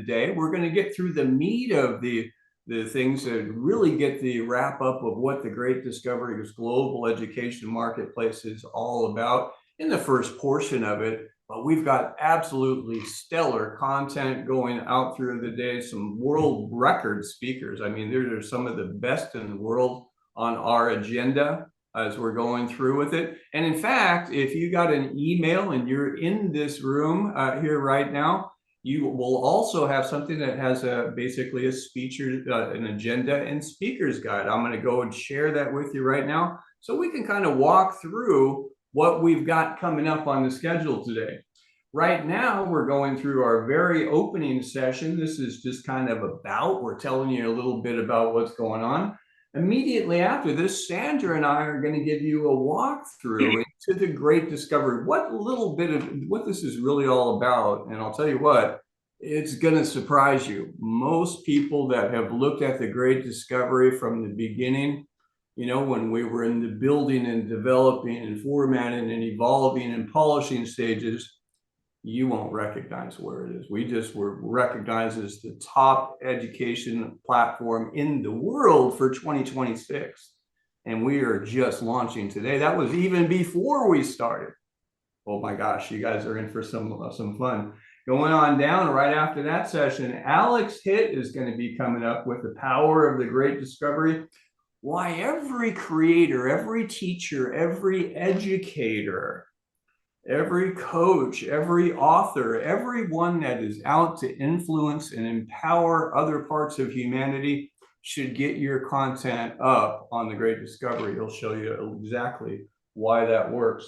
day. We're going to get through the meat of the things that really get the wrap up of what the Great Discovery's global education marketplace is all about in the first portion of it. But we've got absolutely stellar content going out through the day, some world record speakers. I mean, there are some of the best in the world on our agenda as we're going through with it. And in fact, if you got an email and you're in this room here right now, you will also have something that has basically a speecher, an agenda and speakers guide. I'm going to go and share that with you right now so we can kind of walk through what we've got coming up on the schedule today. Right now, we're going through our very opening session. This is just kind of we're telling you a little bit about what's going on. Immediately after this, Sandra and I are going to give you a walkthrough into the Great Discovery, what little bit of what this is really all about. And I'll tell you what, it's going to surprise you. Most people that have looked at the Great Discovery from the beginning, when we were in the building and developing and formatting and evolving and polishing stages, you won't recognize where it is. We just were recognized as the top education platform in the world for 2026. And we are just launching today. That was even before we started. Oh my gosh, you guys are in for some fun. Going on down right after that session, Alex Hitt is going to be coming up with the power of the Great Discovery. Why every creator, every teacher, every educator, every coach, every author, everyone that is out to influence and empower other parts of humanity should get your content up on the Great Discovery. He'll show you exactly why that works.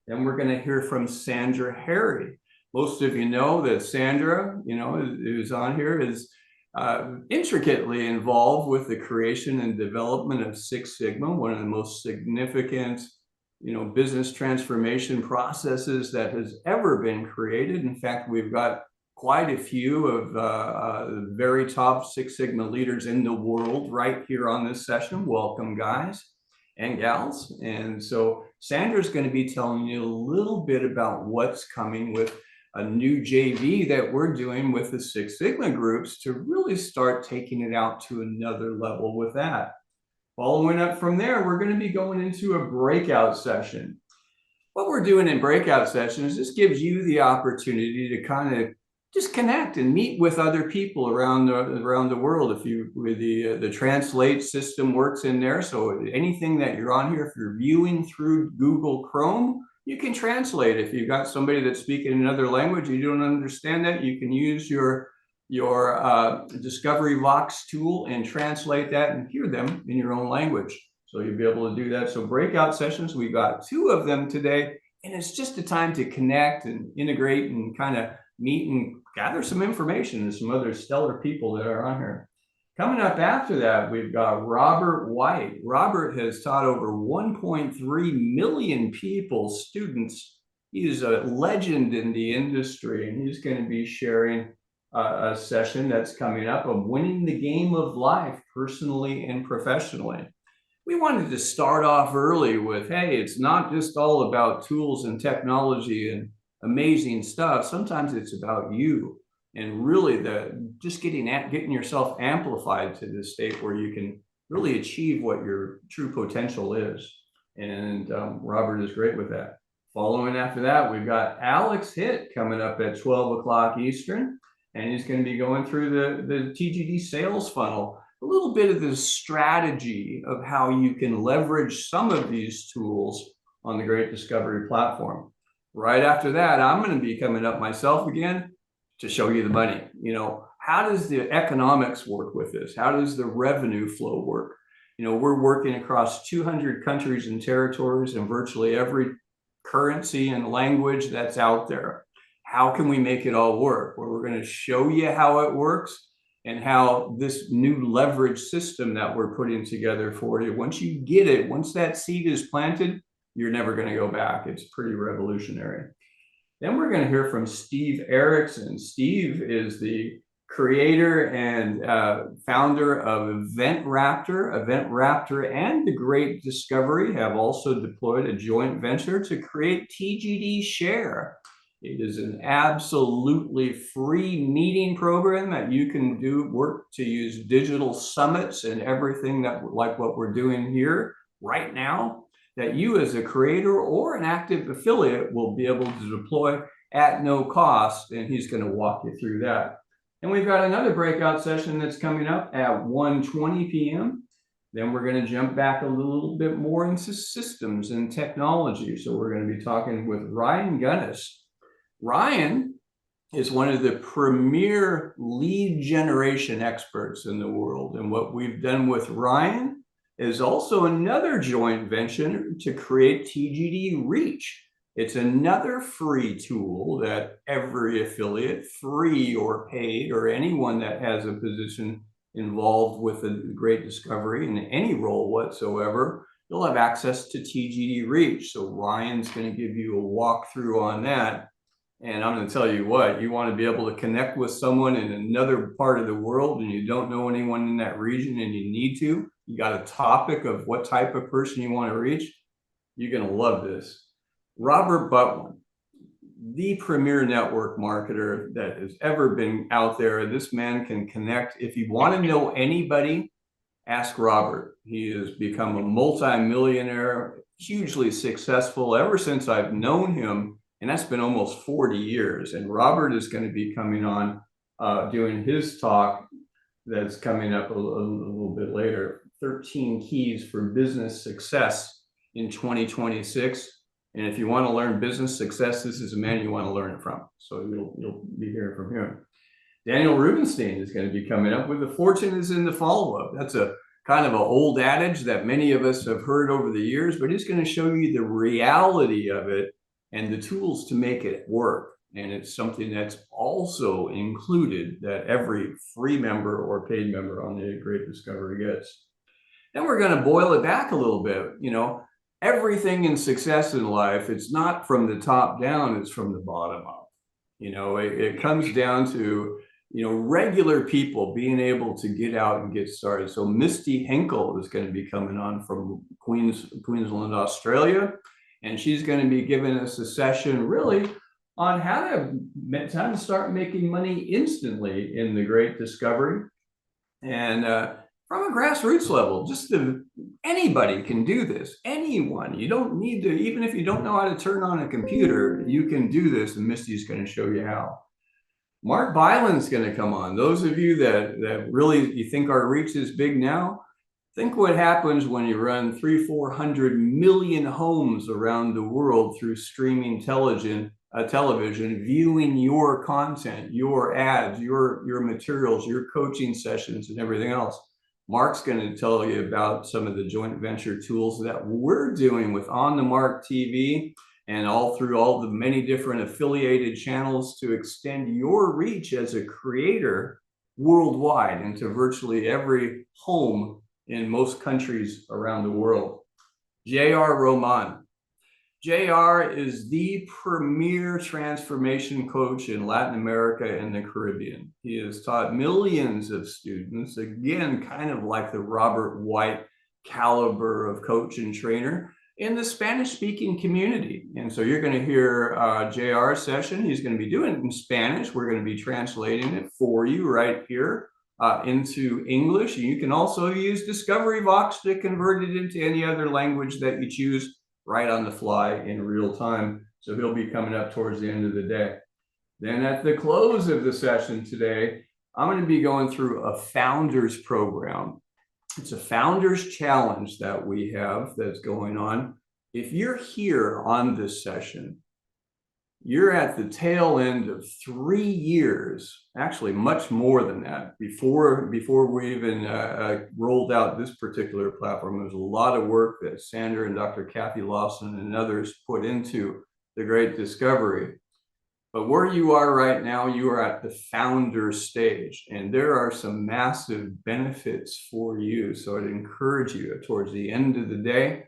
Then we're going to hear from Sandra Harry. Most of you know that Sandra, who's on here, is intricately involved with the creation and development of Six Sigma, one of the most significant business transformation processes that has ever been created. In fact, we've got quite a few of the very top Six Sigma leaders in the world right here on this session. Welcome, guys and gals. And so Sandra's going to be telling you a little bit about what's coming with a new JV that we're doing with the Six Sigma groups to really start taking it out to another level with that. Following up from there, we're going to be going into a breakout session. What we're doing in breakout sessions just gives you the opportunity to kind of just connect and meet with other people around the world. If the translate system works in there, so anything that you're on here, if you're viewing through Google Chrome, you can translate. If you've got somebody that's speaking another language, you don't understand that, you can use your Discovery Vox tool and translate that and hear them in your own language. So you'll be able to do that. So breakout sessions, we've got 2 of them today, and it's just a time to connect and integrate and kind of meet and gather some information and some other stellar people that are on here. Coming up after that, we've got Robert White. Robert has taught over 1.3 million people, students. He's a legend in the industry, and he's going to be sharing a session that's coming up of winning the game of life personally and professionally. We wanted to start off early with, hey, it's not just all about tools and technology and amazing stuff. Sometimes it's about you and really just getting yourself amplified to the state where you can really achieve what your true potential is. And Robert is great with that. Following after that, we've got Alex Hitt coming up at 12 o'clock Eastern. And he's going to be going through the TGD sales funnel, a little bit of the strategy of how you can leverage some of these tools on the Great Discovery platform. Right after that, I'm going to be coming up myself again to show you the money. How does the economics work with this? How does the revenue flow work? We're working across 200 countries and territories and virtually every currency and language that's out there. How can we make it all work? Well, we're going to show you how it works and how this new leverage system that we're putting together for you, once you get it, once that seed is planted, you're never going to go back. It's pretty revolutionary. Then we're going to hear from Steve Erickson. Steve is the creator and founder of Event Raptor. Event Raptor and the Great Discovery have also deployed a joint venture to create TGD Share. It is an absolutely free meeting program that you can work to use digital summits and everything that like what we're doing here right now, that you as a creator or an active affiliate will be able to deploy at no cost. And he's going to walk you through that. And we've got another breakout session that's coming up at 1:20 p.m. Then we're going to jump back a little bit more into systems and technology. So we're going to be talking with Ryan Gunnis. Ryan is one of the premier lead generation experts in the world. And what we've done with Ryan is also another joint venture to create TGD Reach. It's another free tool that every affiliate, free or paid, or anyone that has a position involved with a great discovery in any role whatsoever, you'll have access to TGD Reach. So Ryan's going to give you a walkthrough on that. And I'm going to tell you what, you want to be able to connect with someone in another part of the world and you don't know anyone in that region and you need to, you got a topic of what type of person you want to reach, you're going to love this. Robert Butwin, the premier network marketer that has ever been out there. This man can connect. If you want to know anybody, ask Robert. He has become a multi-millionaire, hugely successful ever since I've known him. And that's been almost 40 years. And Robert is going to be coming on doing his talk that's coming up a little bit later, 13 keys for business success in 2026. And if you want to learn business success, this is a man you want to learn it from. So you'll be hearing from him. Daniel Rubenstein is going to be coming up with "The Fortune is in the Follow-Up." That's a kind of an old adage that many of us have heard over the years, but he's going to show you the reality of it and the tools to make it work. And it's something that's also included that every free member or paid member on the Great Discovery gets. Then we're going to boil it back a little bit. You know, everything in success in life, it's not from the top down, it's from the bottom up. You know, it comes down to, you know, regular people being able to get out and get started. So Misty Hinkle is going to be coming on from Queensland, Australia. And she's going to be giving us a session really on how to start making money instantly in the Great Discovery. And from a grassroots level, anybody can do this. Anyone. You don't need to, even if you don't know how to turn on a computer, you can do this, and Misty's going to show you how. Mark Byland's going to come on. Those of you that really, you think our reach is big now, think what happens when you run 300-400 million homes around the world through streaming television, viewing your content, your ads, your materials, your coaching sessions, and everything else. Mark's going to tell you about some of the joint venture tools that we're doing with On the Mark TV and all through all the many different affiliated channels to extend your reach as a creator worldwide into virtually every home in most countries around the world. J.R. Roman. JR is the premier transformation coach in Latin America and the Caribbean. He has taught millions of students, again, kind of like the Robert White caliber of coach and trainer in the Spanish-speaking community. And so you're going to hear JR's session. He's going to be doing it in Spanish. We're going to be translating it for you right here into English. You can also use Discovery Vox to convert it into any other language that you choose right on the fly in real time. So he'll be coming up towards the end of the day. Then at the close of the session today, I'm going to be going through a founders program. It's a founders challenge that we have that's going on. If you're here on this session, you're at the tail end of 3 years, actually much more than that, before we even rolled out this particular platform. There's a lot of work that Sandra and Dr. Kathy Lawson and others put into the Great Discovery. But where you are right now, you are at the founder stage, and there are some massive benefits for you. So I'd encourage you towards the end of the day,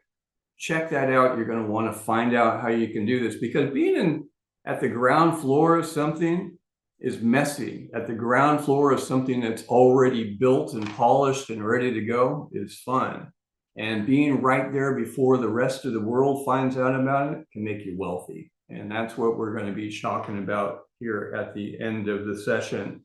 check that out. You're going to want to find out how you can do this, because being at the ground floor of something is messy. At the ground floor of something that's already built and polished and ready to go is fun. And being right there before the rest of the world finds out about it can make you wealthy. And that's what we're going to be talking about here at the end of the session.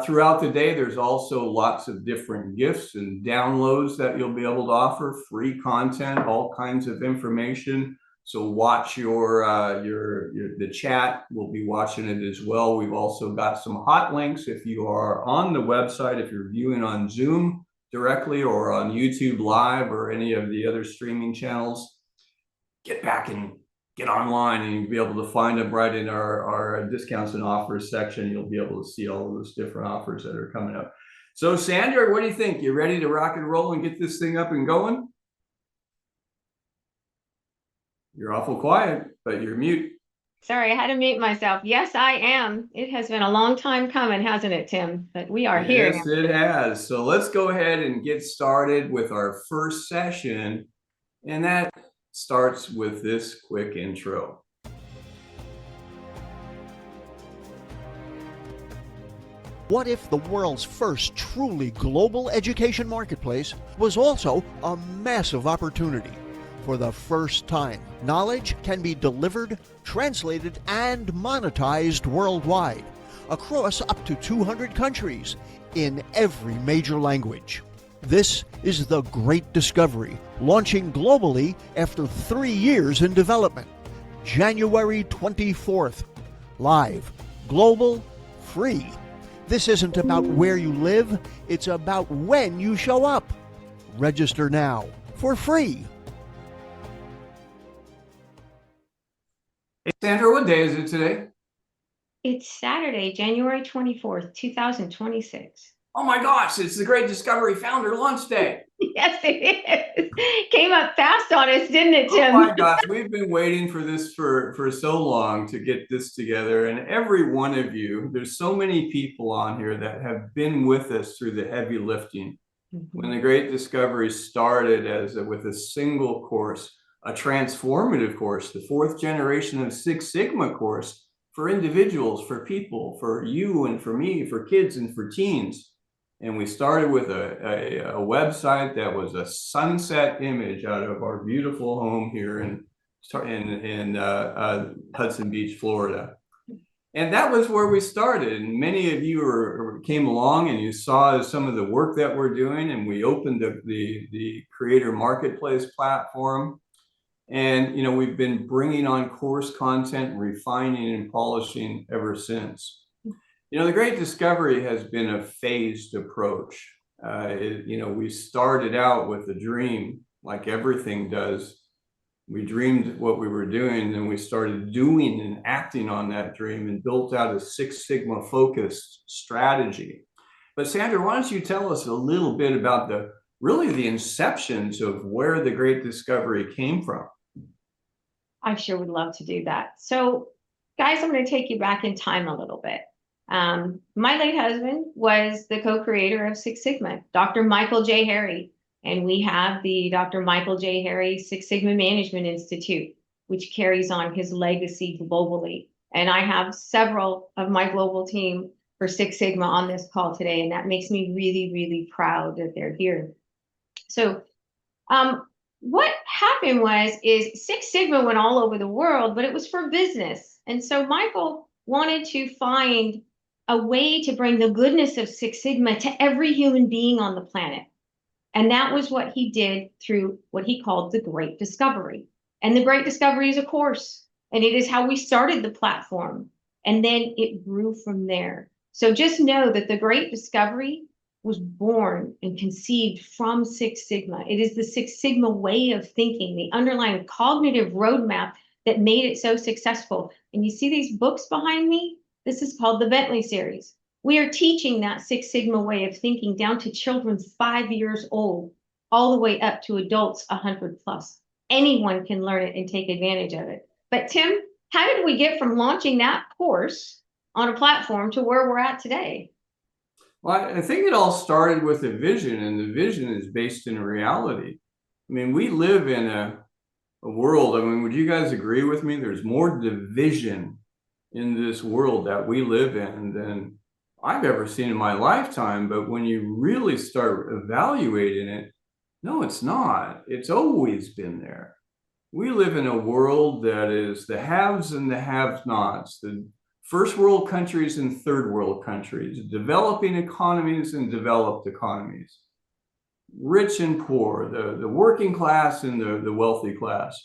Throughout the day, there's also lots of different gifts and downloads that you'll be able to offer, free content, all kinds of information. So watch the chat. We'll be watching it as well. We've also got some hot links if you are on the website, if you're viewing on Zoom directly or on YouTube Live or any of the other streaming channels. Get back and get online, and you'll be able to find them right in our discounts and offers section. You'll be able to see all of those different offers that are coming up. So Sandra, what do you think? You ready to rock and roll and get this thing up and going? You're awful quiet, but you're mute. Sorry, I had to mute myself. Yes, I am. It has been a long time coming, hasn't it, Tim? But we are here. Yes, it has. So let's go ahead and get started with our first session. And that starts with this quick intro. What if the world's first truly global education marketplace was also a massive opportunity? For the first time, knowledge can be delivered, translated, and monetized worldwide, across up to 200 countries, in every major language. This is the Great Discovery, launching globally after 3 years in development. January 24th. Live, global, free. This isn't about where you live, it's about when you show up. Register now for free. Hey, Sandra, what day is it today? It's Saturday, January 24th, 2026. Oh my gosh, it's the Great Discovery Founder Launch Day. Yes, it is. Came up fast on us, didn't it, Tim? Oh my gosh, we've been waiting for this for so long to get this together. And every one of you, there's so many people on here that have been with us through the heavy lifting. When the Great Discovery started with a single course, a transformative course, the 4th generation of Six Sigma course for individuals, for people, for you and for me, for kids and for teens. And we started with a website that was a sunset image out of our beautiful home here in Hudson Beach, Florida. And that was where we started. And many of you came along and you saw some of the work that we're doing. And we opened the Creator Marketplace platform. And, we've been bringing on course content, refining and polishing ever since. The Great Discovery has been a phased approach. We started out with a dream, like everything does. We dreamed what we were doing, and we started doing and acting on that dream and built out a Six Sigma focused strategy. But Sandra, why don't you tell us a little bit about the inceptions of where the Great Discovery came from? I sure would love to do that. So, guys, I'm going to take you back in time a little bit. My late husband was the co-creator of Six Sigma, Dr. Michael J. Harry, and we have the Dr. Michael J. Harry Six Sigma Management Institute, which carries on his legacy globally. And I have several of my global team for Six Sigma on this call today, and that makes me really, really proud that they're here. So, what happened is Six Sigma went all over the world, but it was for business. And so Michael wanted to find a way to bring the goodness of Six Sigma to every human being on the planet. And that was what he did through what he called the Great Discovery. And the Great Discovery is a course, and it is how we started the platform. And then it grew from there. So just know that the Great Discovery was born and conceived from Six Sigma. It is the Six Sigma way of thinking, the underlying cognitive roadmap that made it so successful. And you see these books behind me? This is called the Bentley series. We are teaching that Six Sigma way of thinking down to children 5 years old, all the way up to adults 100 plus. Anyone can learn it and take advantage of it. But Tim, how did we get from launching that course on a platform to where we're at today? Well, I think it all started with a vision, and the vision is based in reality. I mean, we live in a world, would you guys agree with me? There's more division in this world that we live in than I've ever seen in my lifetime. But when you really start evaluating it, no, it's not. It's always been there. We live in a world that is the haves and the have-nots, the first world countries and third world countries, developing economies and developed economies, rich and poor, the working class and the wealthy class.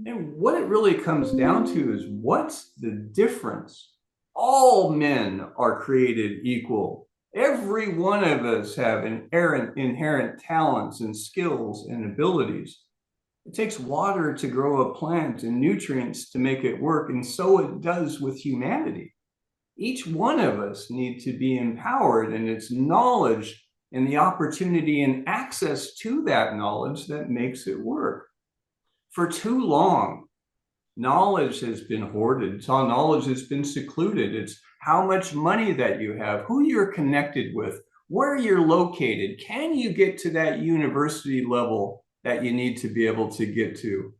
And what it really comes down to is, what's the difference? All men are created equal. Every one of us have inherent talents and skills and abilities. It takes water to grow a plant and nutrients to make it work, and so it does with humanity. Each one of us need to be empowered, and it's knowledge and the opportunity and access to that knowledge that makes it work. For too long, knowledge has been hoarded. Knowledge has been secluded. It's how much money that you have, who you're connected with, where you're located. Can you get to that university level that you need to be able to get to?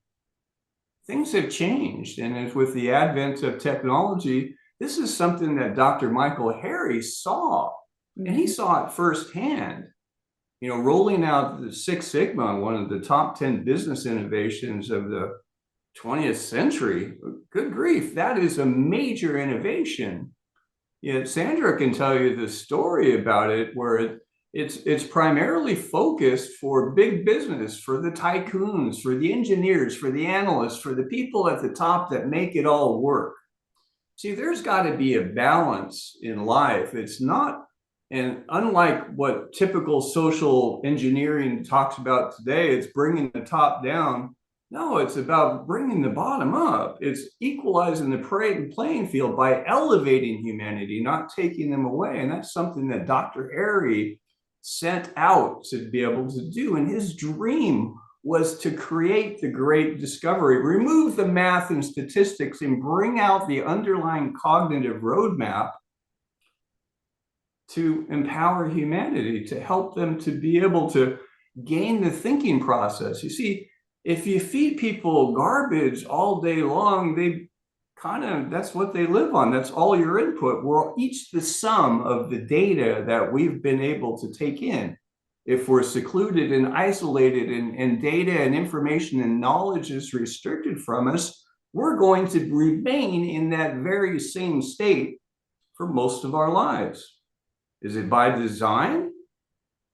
Things have changed. And as with the advent of technology, this is something that Dr. Michael Harry saw, and he saw it firsthand. You know, rolling out the Six Sigma, one of the top 10 business innovations of the 20th century. Good grief, that is a major innovation. Yet Sandra can tell you the story about it, where it's primarily focused for big business, for the tycoons, for the engineers, for the analysts, for the people at the top that make it all work. See, there's got to be a balance in life. It's not, and unlike what typical social engineering talks about today, it's bringing the top down. No, it's about bringing the bottom up. It's equalizing the playing field by elevating humanity, not taking them away. And that's something that Dr. Harry set out to be able to do. And his dream was to create the great discovery, remove the math and statistics, and bring out the underlying cognitive roadmap to empower humanity, to help them to be able to gain the thinking process. You see, if you feed people garbage all day long, that's what they live on. That's all your input. We're each the sum of the data that we've been able to take in. If we're secluded and isolated, and data and information and knowledge is restricted from us, we're going to remain in that very same state for most of our lives. Is it by design,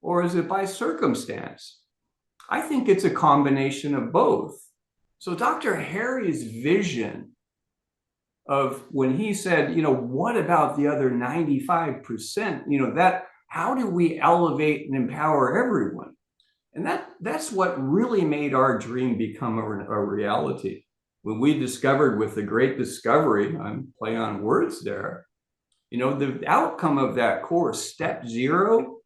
or is it by circumstance? I think it's a combination of both. So Dr. Harry's vision of, when he said, what about the other 95%, how do we elevate and empower everyone? And that's what really made our dream become a reality. When we discovered with the Great Discovery, I'm playing on words there, the outcome of that course, step 0,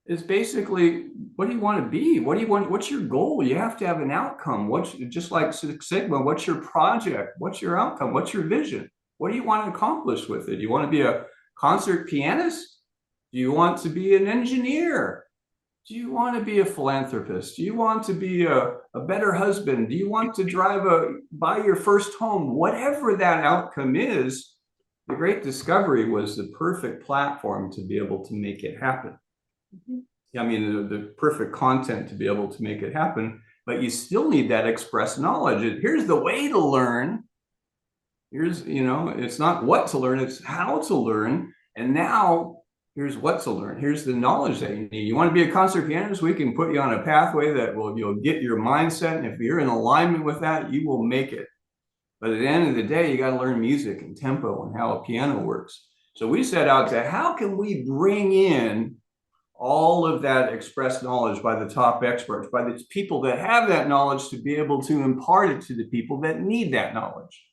is basically, what do you want to be? What's your goal? You have to have an outcome. Just like Six Sigma, what's your project? What's your outcome? What's your vision? What do you want to accomplish with it? Do you want to be a concert pianist? Do you want to be an engineer? Do you want to be a philanthropist? Do you want to be a better husband? Do you want to buy your first home? Whatever that outcome is, the Great Discovery was the perfect platform to be able to make it happen. I mean, the perfect content to be able to make it happen, but you still need that express knowledge. Here's the way to learn. Here's, it's not what to learn, it's how to learn. And now here's what to learn. Here's the knowledge that you need. You want to be a concert pianist? We can put you on a pathway that you'll get your mindset. And if you're in alignment with that, you will make it. But at the end of the day, you got to learn music and tempo and how a piano works. So we set out to, how can we bring in all of that expressed knowledge by the top experts, by the people that have that knowledge, to be able to impart it to the people that need that knowledge.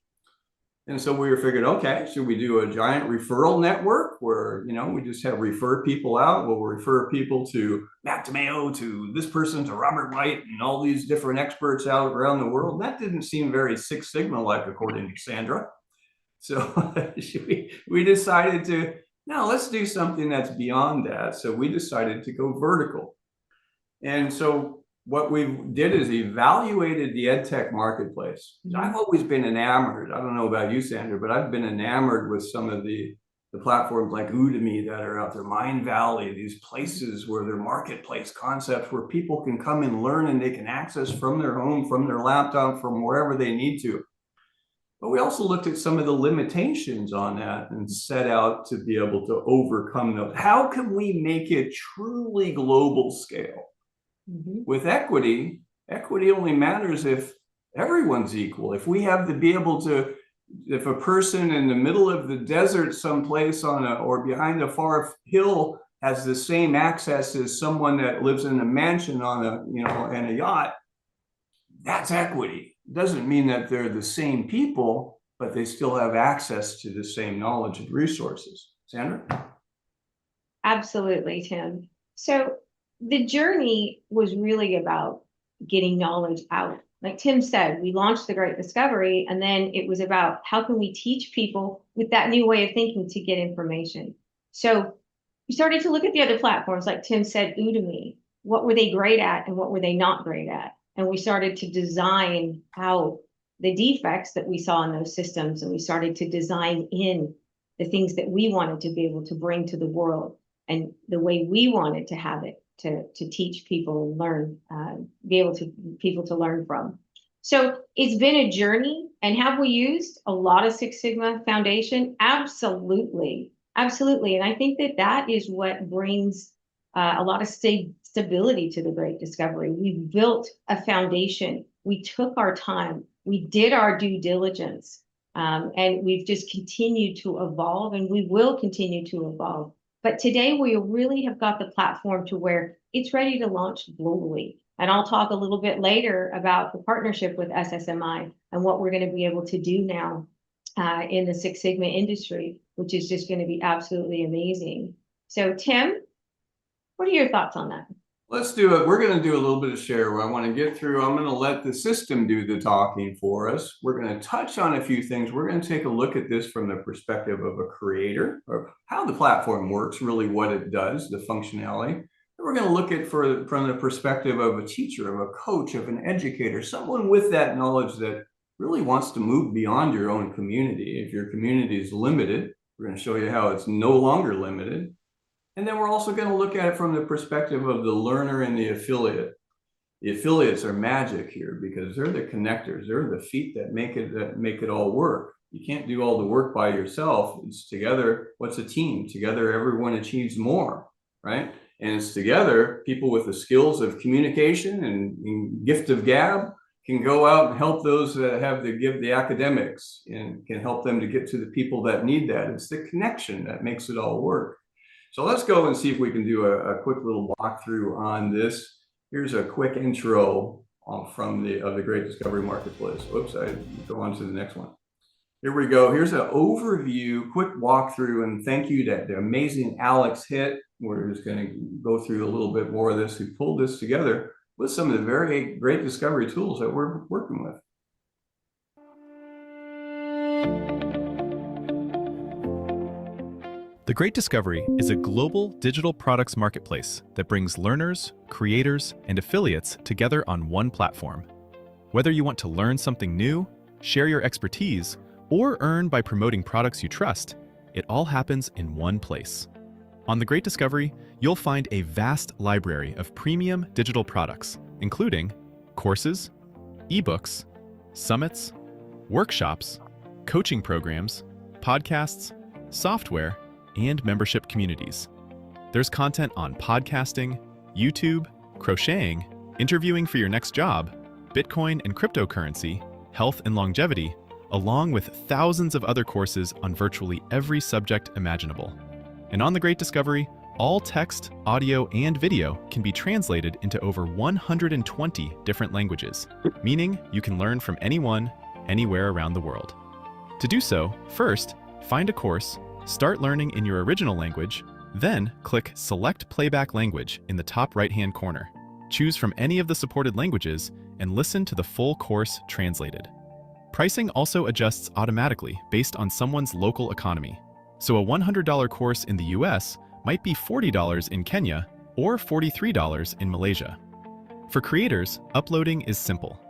And so we were figured, okay, should we do a giant referral network where, we just refer people out? We'll refer people to Matt DeMeo, to this person, to Robert White, and all these different experts out around the world. That didn't seem very Six Sigma-like, according to Sandra. So we decided to, no, let's do something that's beyond that. So we decided to go vertical. And so what we did is evaluated the EdTech marketplace. I've always been enamored. I don't know about you, Sandra, but I've been enamored with some of the the platforms like Udemy that are out there, Mind Valley, these places where they're marketplace concepts where people can come and learn and they can access from their home, from their laptop, from wherever they need to. But we also looked at some of the limitations on that and set out to be able to overcome those. How can we make it truly global scale? With equity, equity only matters if everyone's equal. If we have to be able to, if a person in the middle of the desert someplace or behind a far hill has the same access as someone that lives in a mansion and a yacht, that's equity. It doesn't mean that they're the same people, but they still have access to the same knowledge and resources. Sandra? Absolutely, Tim. So the journey was really about getting knowledge out. Like Tim said, we launched the Great Discovery, and then it was about how can we teach people with that new way of thinking to get information. So we started to look at the other platforms, like Tim said, Udemy. What were they great at and what were they not great at? And we started to design out the defects that we saw in those systems, and we started to design in the things that we wanted to be able to bring to the world and the way we wanted to have it to teach people and learn, be able to people to learn from. So it's been a journey. And have we used a lot of Six Sigma Foundation? Absolutely. Absolutely. And I think that that is what brings a lot of stability to the Great Discovery. We built a foundation. We took our time. We did our due diligence. And we've just continued to evolve, and we will continue to evolve. But today we really have got the platform to where it's ready to launch globally. And I'll talk a little bit later about the partnership with SSMI and what we're going to be able to do now in the Six Sigma industry, which is just going to be absolutely amazing. So Tim, what are your thoughts on that? Let's do it. We're going to do a little bit of share where I want to get through. I'm going to let the system do the talking for us. We're going to touch on a few things. We're going to take a look at this from the perspective of a creator, or how the platform works, really what it does, the functionality. And we're going to look at from the perspective of a teacher, of a coach, of an educator, someone with that knowledge that really wants to move beyond your own community. If your community is limited, we're going to show you how it's no longer limited. And then we're also going to look at it from the perspective of the learner and the affiliate. The affiliates are magic here because they're the connectors. They're the feet that make it all work. You can't do all the work by yourself. It's together. What's a team? Together, everyone achieves more, right? And it's together, people with the skills of communication and gift of gab can go out and help those that have the gift, the academics, and can help them to get to the people that need that. It's the connection that makes it all work. So let's go and see if we can do a quick little walkthrough on this. Here's a quick intro from the Great Discovery Marketplace. Whoops, I go on to the next one. Here we go. Here's an overview, quick walkthrough, and thank you to the amazing Alex Hitt. We're just going to go through a little bit more of this. Who pulled this together with some of the very great discovery tools that we're working with. The Great Discovery is a global digital products marketplace that brings learners, creators, and affiliates together on one platform. Whether you want to learn something new, share your expertise, or earn by promoting products you trust, it all happens in one place. On The Great Discovery, you'll find a vast library of premium digital products, including courses, ebooks, summits, workshops, coaching programs, podcasts, software, and membership communities. There's content on podcasting, YouTube, crocheting, interviewing for your next job, Bitcoin and cryptocurrency, health and longevity, along with thousands of other courses on virtually every subject imaginable. And on The Great Discovery, all text, audio, and video can be translated into over 120 different languages, meaning you can learn from anyone, anywhere around the world. To do so, first, find a course, start learning in your original language, then click Select Playback Language in the top right-hand corner. Choose from any of the supported languages and listen to the full course translated. Pricing also adjusts automatically based on someone's local economy. So a $100 course in the US might be $40 in Kenya or $43 in Malaysia. For creators, uploading is simple.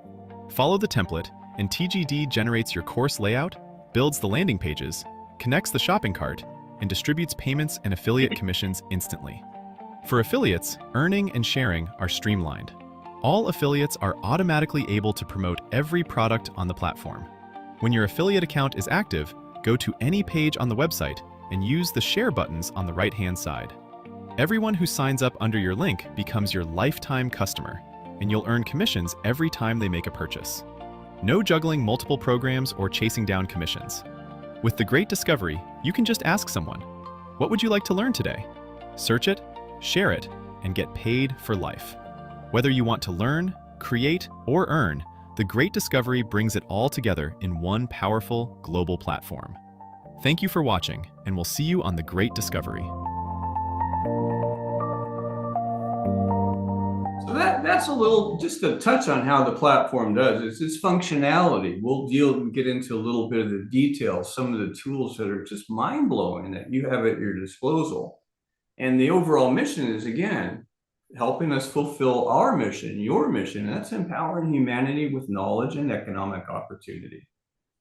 Follow the template and TGD generates your course layout, builds the landing pages, connects the shopping cart, and distributes payments and affiliate commissions instantly. For affiliates, earning and sharing are streamlined. All affiliates are automatically able to promote every product on the platform. When your affiliate account is active, go to any page on the website and use the share buttons on the right-hand side. Everyone who signs up under your link becomes your lifetime customer, and you'll earn commissions every time they make a purchase. No juggling multiple programs or chasing down commissions. With the Great Discovery, you can just ask someone, "What would you like to learn today?" Search it, share it, and get paid for life. Whether you want to learn, create, or earn, the Great Discovery brings it all together in one powerful global platform. Thank you for watching, and we'll see you on the Great Discovery. So that's a little, just a touch on how the platform does. It's its functionality. We'll get into a little bit of the details, some of the tools that are just mind-blowing that you have at your disposal. And the overall mission is, again, helping us fulfill our mission, your mission. That's empowering humanity with knowledge and economic opportunity.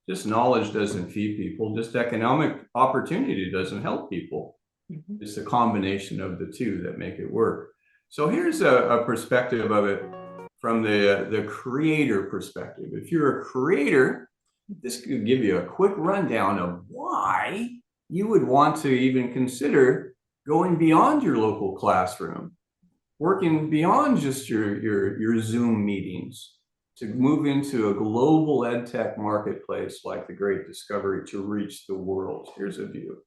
Just knowledge doesn't feed people. Just economic opportunity doesn't help people. It's a combination of the two that make it work. So here's a perspective of it from the creator perspective. If you're a creator, this could give you a quick rundown of why you would want to even consider going beyond your local classroom, working beyond just your Zoom meetings, to move into a global EdTech marketplace like the Great Discovery to reach the world. Here's a view.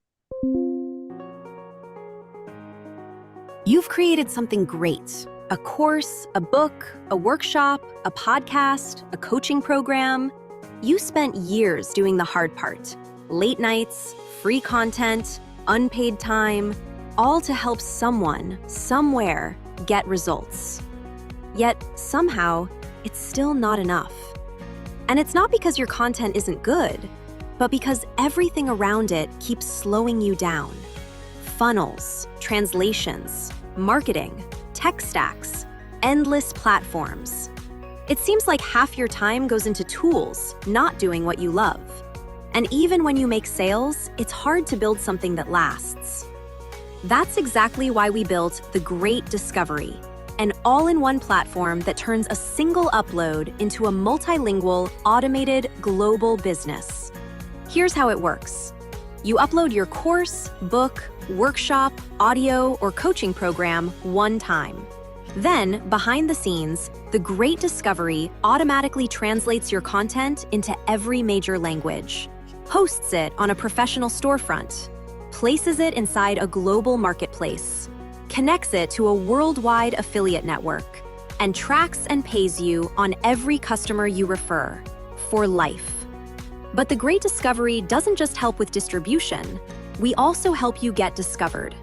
You've created something great: a course, a book, a workshop, a podcast, a coaching program. You spent years doing the hard part: late nights, free content, unpaid time, all to help someone, somewhere, get results. Yet, somehow, it's still not enough. And it's not because your content isn't good, but because everything around it keeps slowing you down. Funnels, translations, marketing, tech stacks, endless platforms. It seems like half your time goes into tools, not doing what you love. And even when you make sales, it's hard to build something that lasts. That's exactly why we built the Great Discovery, an all-in-one platform that turns a single upload into a multilingual, automated, global business. Here's how it works. You upload your course, book, workshop, audio, or coaching program one time. Then, behind the scenes, the Great Discovery automatically translates your content into every major language, hosts it on a professional storefront, places it inside a global marketplace, connects it to a worldwide affiliate network, and tracks and pays you on every customer you refer, for life. But the Great Discovery doesn't just help with distribution, we also help you get discovered.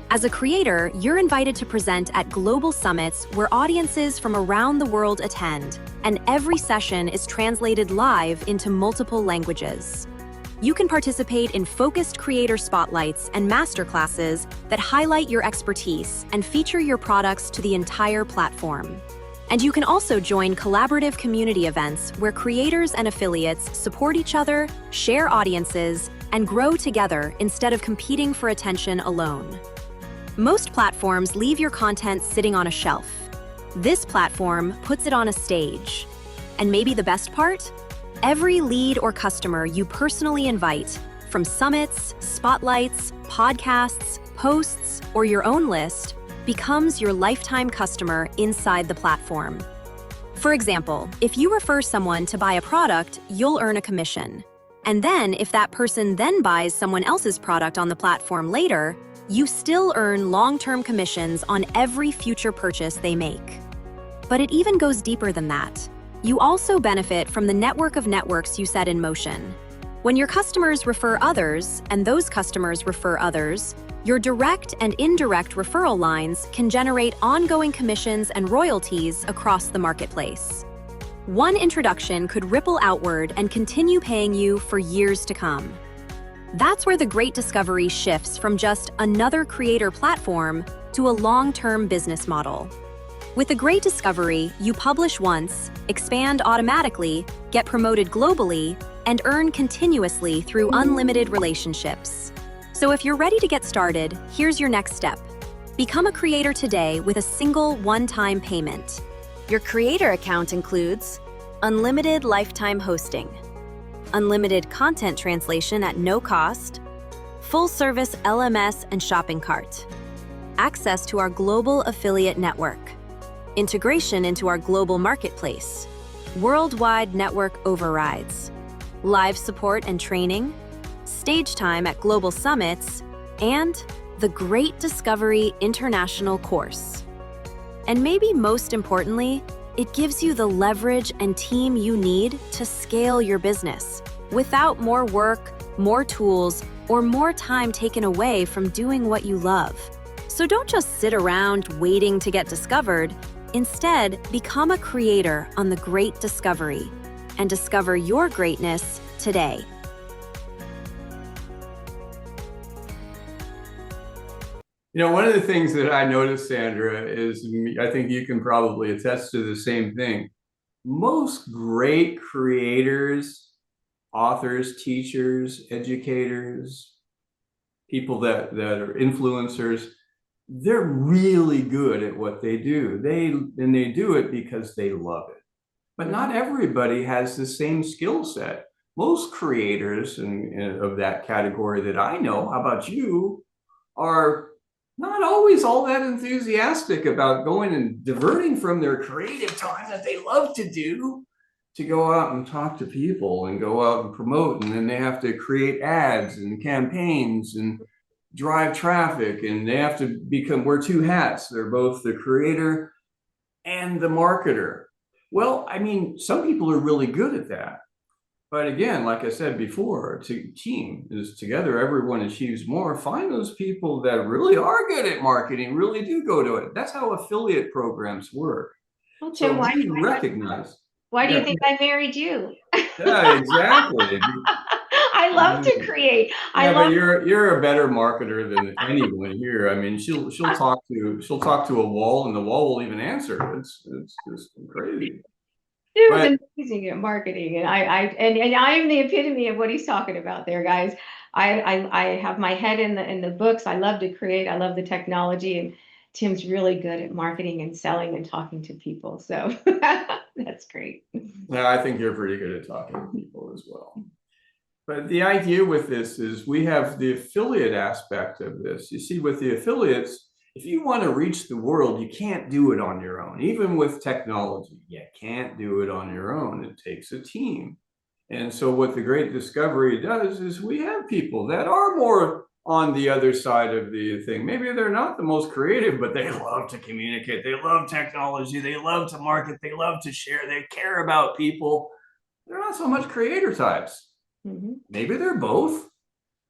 As a creator, you're invited to present at global summits where audiences from around the world attend, and every session is translated live into multiple languages. You can participate in focused creator spotlights and masterclasses that highlight your expertise and feature your products to the entire platform. And you can also join collaborative community events where creators and affiliates support each other, share audiences, and grow together instead of competing for attention alone. Most platforms leave your content sitting on a shelf. This platform puts it on a stage. And maybe the best part? Every lead or customer you personally invite, from summits, spotlights, podcasts, posts, or your own list, becomes your lifetime customer inside the platform. For example, if you refer someone to buy a product, you'll earn a commission. And then, if that person then buys someone else's product on the platform later, you still earn long-term commissions on every future purchase they make. But it even goes deeper than that. You also benefit from the network of networks you set in motion. When your customers refer others, and those customers refer others, your direct and indirect referral lines can generate ongoing commissions and royalties across the marketplace. One introduction could ripple outward and continue paying you for years to come. That's where the Great Discovery shifts from just another creator platform to a long-term business model. With the Great Discovery, you publish once, expand automatically, get promoted globally, and earn continuously through unlimited relationships. So if you're ready to get started, here's your next step. Become a creator today with a single one-time payment. Your creator account includes unlimited lifetime hosting, unlimited content translation at no cost, full-service LMS and shopping cart, access to our global affiliate network, integration into our global marketplace, worldwide network overrides, live support and training, stage time at global summits, and the Great Discovery International course. And maybe most importantly, it gives you the leverage and team you need to scale your business without more work, more tools, or more time taken away from doing what you love. So don't just sit around waiting to get discovered. Instead, become a creator on the Great Discovery and discover your greatness today. You know, one of the things that I noticed, Sandra, is I think you can probably attest to the same thing. Most great creators, authors, teachers, educators, people that are influencers, they're really good at what they do. They do it because they love it. But not everybody has the same skill set. Most creators of that category that I know, how about you, are not always all that enthusiastic about going and diverting from their creative time that they love to do to go out and talk to people and go out and promote. And then they have to create ads and campaigns and drive traffic, and they have to wear two hats. They're both the creator and the marketer. Well, I mean, some people are really good at that. But again, like I said before, team is together, everyone achieves more. Find those people that really are good at marketing, really do go to it. That's how affiliate programs work. Well, Tim, So why we recognize. do you Yeah. think I married you? Yeah, exactly. I love to create. Yeah, but you're a better marketer than anyone here. I mean, she'll talk to a wall, and the wall will even answer. It's just crazy. Dude's amazing at marketing, and I am the epitome of what he's talking about there, guys. I have my head in the books. I love to create. I love the technology, and Tim's really good at marketing and selling and talking to people. So that's great. Yeah, I think you're pretty good at talking to people as well. But the idea with this is we have the affiliate aspect of this. You see, with the affiliates, if you want to reach the world, you can't do it on your own. Even with technology, you can't do it on your own. It takes a team. And so what the Great Discovery does is we have people that are more on the other side of the thing. Maybe they're not the most creative, but they love to communicate. They love technology. They love to market. They love to share. They care about people. They're not so much creator types. Mm-hmm. Maybe they're both.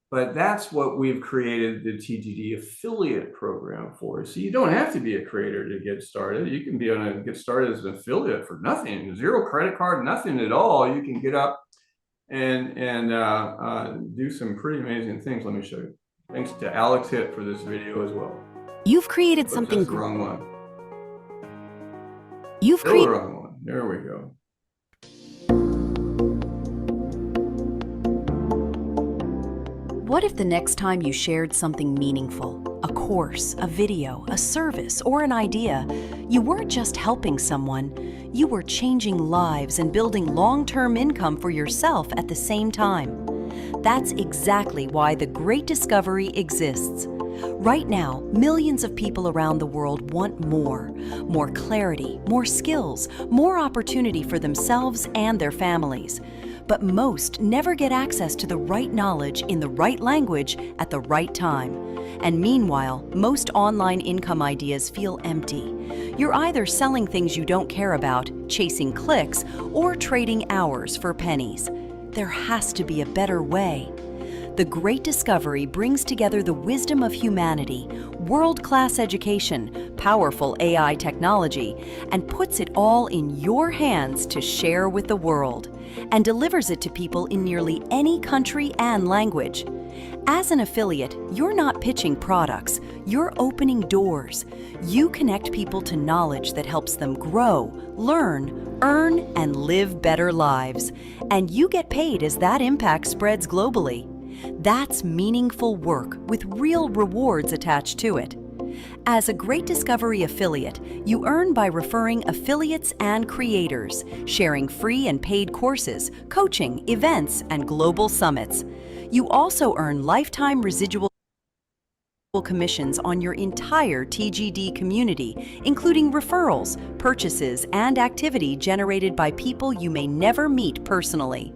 But that's what we've created the TGD affiliate program for. So you don't have to be a creator to get started. You can get started as an affiliate for nothing, 0 credit card, nothing at all. You can get up and do some pretty amazing things. Let me show you. Thanks to Alex Hitt for this video as well. You've created Oops, something that's the wrong one. You've Still the created wrong one. There we go. What if the next time you shared something meaningful, a course, a video, a service, or an idea, you weren't just helping someone, you were changing lives and building long-term income for yourself at the same time? That's exactly why the Great Discovery exists. Right now, millions of people around the world want more clarity, more skills, more opportunity for themselves and their families. But most never get access to the right knowledge in the right language at the right time. And meanwhile, most online income ideas feel empty. You're either selling things you don't care about, chasing clicks, or trading hours for pennies. There has to be a better way. The Great Discovery brings together the wisdom of humanity, world-class education, powerful AI technology, and puts it all in your hands to share with the world, and delivers it to people in nearly any country and language. As an affiliate, you're not pitching products, you're opening doors. You connect people to knowledge that helps them grow, learn, earn, and live better lives. And you get paid as that impact spreads globally. That's meaningful work with real rewards attached to it. As a Great Discovery affiliate, you earn by referring affiliates and creators, sharing free and paid courses, coaching, events, and global summits. You also earn lifetime residual commissions on your entire TGD community, including referrals, purchases, and activity generated by people you may never meet personally.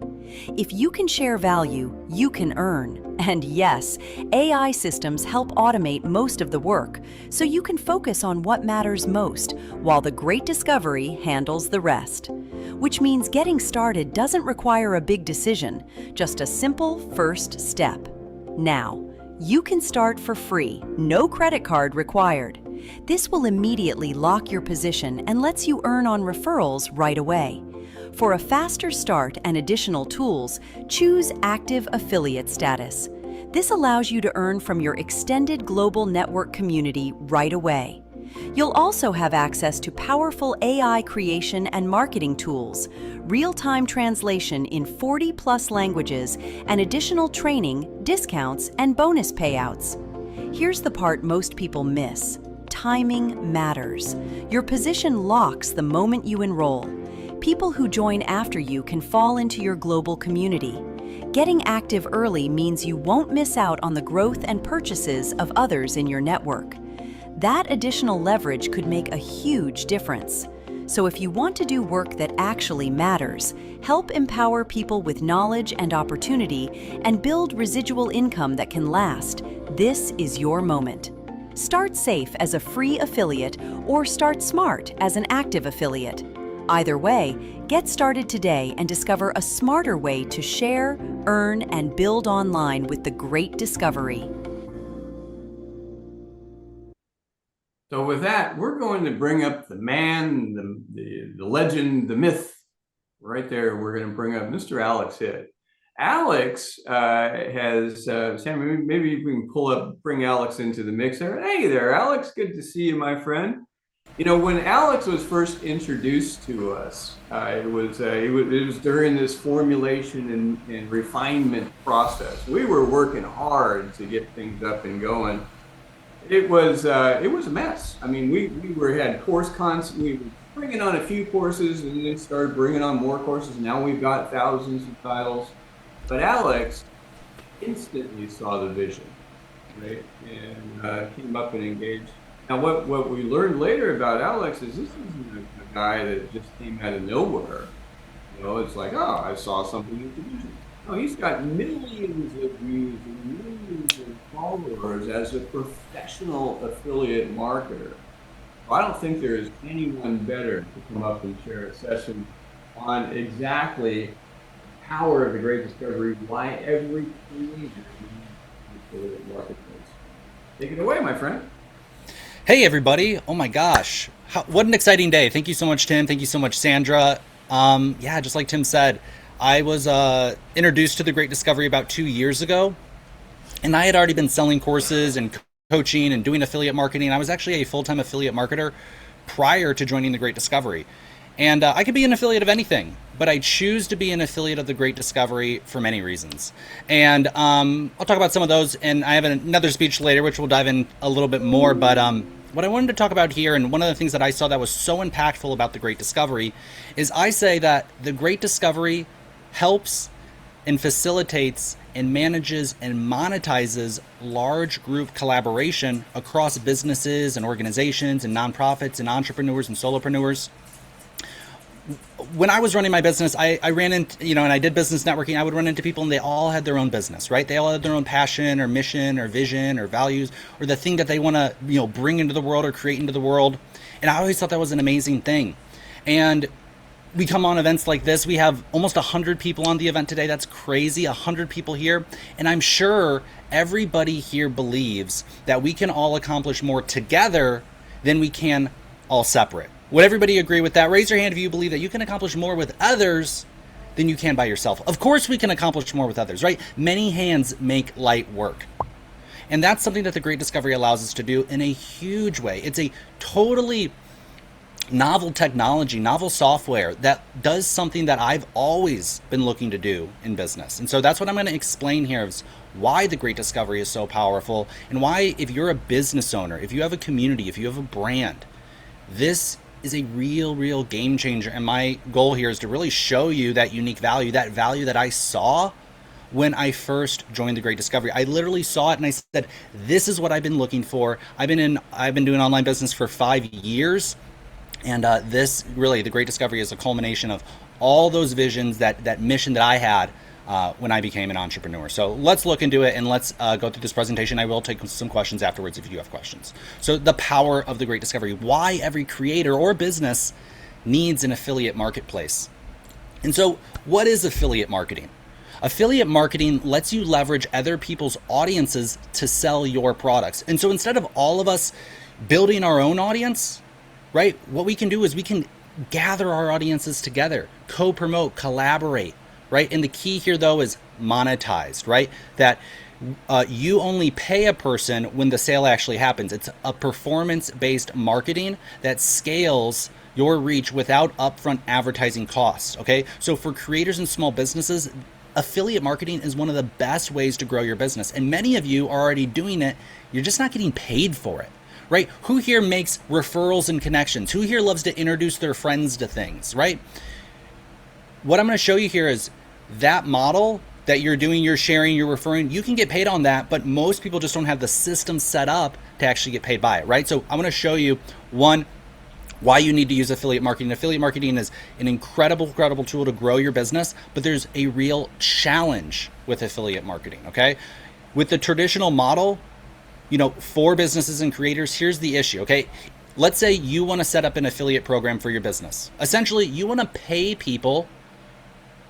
If you can share value, you can earn. And yes, AI systems help automate most of the work, so you can focus on what matters most, while the Great Discovery handles the rest. Which means getting started doesn't require a big decision, just a simple first step. Now, you can start for free, no credit card required. This will immediately lock your position and lets you earn on referrals right away. For a faster start and additional tools, choose Active Affiliate Status. This allows you to earn from your extended global network community right away. You'll also have access to powerful AI creation and marketing tools, real-time translation in 40+ languages, and additional training, discounts, and bonus payouts. Here's the part most people miss. Timing matters. Your position locks the moment you enroll. People who join after you can fall into your global community. Getting active early means you won't miss out on the growth and purchases of others in your network. That additional leverage could make a huge difference. So if you want to do work that actually matters, help empower people with knowledge and opportunity, and build residual income that can last, this is your moment. Start safe as a free affiliate or start smart as an active affiliate. Either way, get started today and discover a smarter way to share, earn, and build online with the Great Discovery. So with that, we're going to bring up the man, the legend, the myth. Right there, we're going to bring up Mr. Alex Hitt. Alex has, Sam, maybe we can bring Alex into the mix there. Hey there, Alex, good to see you, my friend. You know, when Alex was first introduced to us, it was during this formulation and refinement process. We were working hard to get things up and going. It was a mess. I mean, we had course we were bringing on a few courses and then started bringing on more courses. Now we've got thousands of titles. But Alex instantly saw the vision, right? And came up and engaged. Now, what we learned later about Alex is this isn't a guy that just came out of nowhere. You know, it's like, oh, I saw something in the vision. No, he's got millions of views and millions of followers as a professional affiliate marketer. So I don't think there is anyone better to come up and share a session on exactly the power of the Great Discovery, why every creator needs an affiliate marketplace. Take it away, my friend. Hey everybody, oh my gosh, what an exciting day. Thank you so much, Tim. Thank you so much, Sandra. Yeah, just like Tim said, I was introduced to the Great Discovery about 2 years ago, and I had already been selling courses and coaching and doing affiliate marketing. I was actually a full-time affiliate marketer prior to joining the Great Discovery. And I could be an affiliate of anything, but I choose to be an affiliate of the Great Discovery for many reasons. And I'll talk about some of those, and I have another speech later, which we'll dive in a little bit more. But what I wanted to talk about here, and one of the things that I saw that was so impactful about the Great Discovery, is I say that the Great Discovery helps and facilitates and manages and monetizes large group collaboration across businesses and organizations and nonprofits and entrepreneurs and solopreneurs. When I was running my business, I ran into, and I did business networking. I would run into people and they all had their own business, right? They all had their own passion or mission or vision or values or the thing that they want to, bring into the world or create into the world. And I always thought that was an amazing thing. And we come on events like this. We have almost 100 people on the event today. That's crazy, 100 people here. And I'm sure everybody here believes that we can all accomplish more together than we can all separate. Would everybody agree with that? Raise your hand if you believe that you can accomplish more with others than you can by yourself. Of course we can accomplish more with others, right? Many hands make light work. And that's something that the Great Discovery allows us to do in a huge way. It's a totally novel technology, novel software that does something that I've always been looking to do in business. And so that's what I'm going to explain here is why the Great Discovery is so powerful, and why, if you're a business owner, if you have a community, if you have a brand, this is a real game changer. And my goal here is to really show you that unique value that I saw when I first joined the Great Discovery. I literally saw it and I said, this is what I've been looking for. I've been doing online business for 5 years. And this really, the Great Discovery is a culmination of all those visions, that mission that I had when I became an entrepreneur. So let's look into it, and let's go through this presentation. I will take some questions afterwards if you have questions. So the power of the Great Discovery, why every creator or business needs an affiliate marketplace. And so what is affiliate marketing? Affiliate marketing lets you leverage other people's audiences to sell your products. And so instead of all of us building our own audience, right, what we can do is we can gather our audiences together, co-promote, collaborate, right? And the key here, though, is monetized, right? That you only pay a person when the sale actually happens. It's a performance-based marketing that scales your reach without upfront advertising costs, okay? So for creators and small businesses, affiliate marketing is one of the best ways to grow your business. And many of you are already doing it. You're just not getting paid for it, right? Who here makes referrals and connections? Who here loves to introduce their friends to things, right? What I'm going to show you here is that model that you're doing, you're sharing, you're referring, you can get paid on that, but most people just don't have the system set up to actually get paid by it, right? So I'm going to show you why you need to use affiliate marketing. Affiliate marketing is an incredible tool to grow your business, but there's a real challenge with affiliate marketing, okay? With the traditional model, for businesses and creators, here's the issue, okay? Let's say you want to set up an affiliate program for your business. Essentially, you want to pay people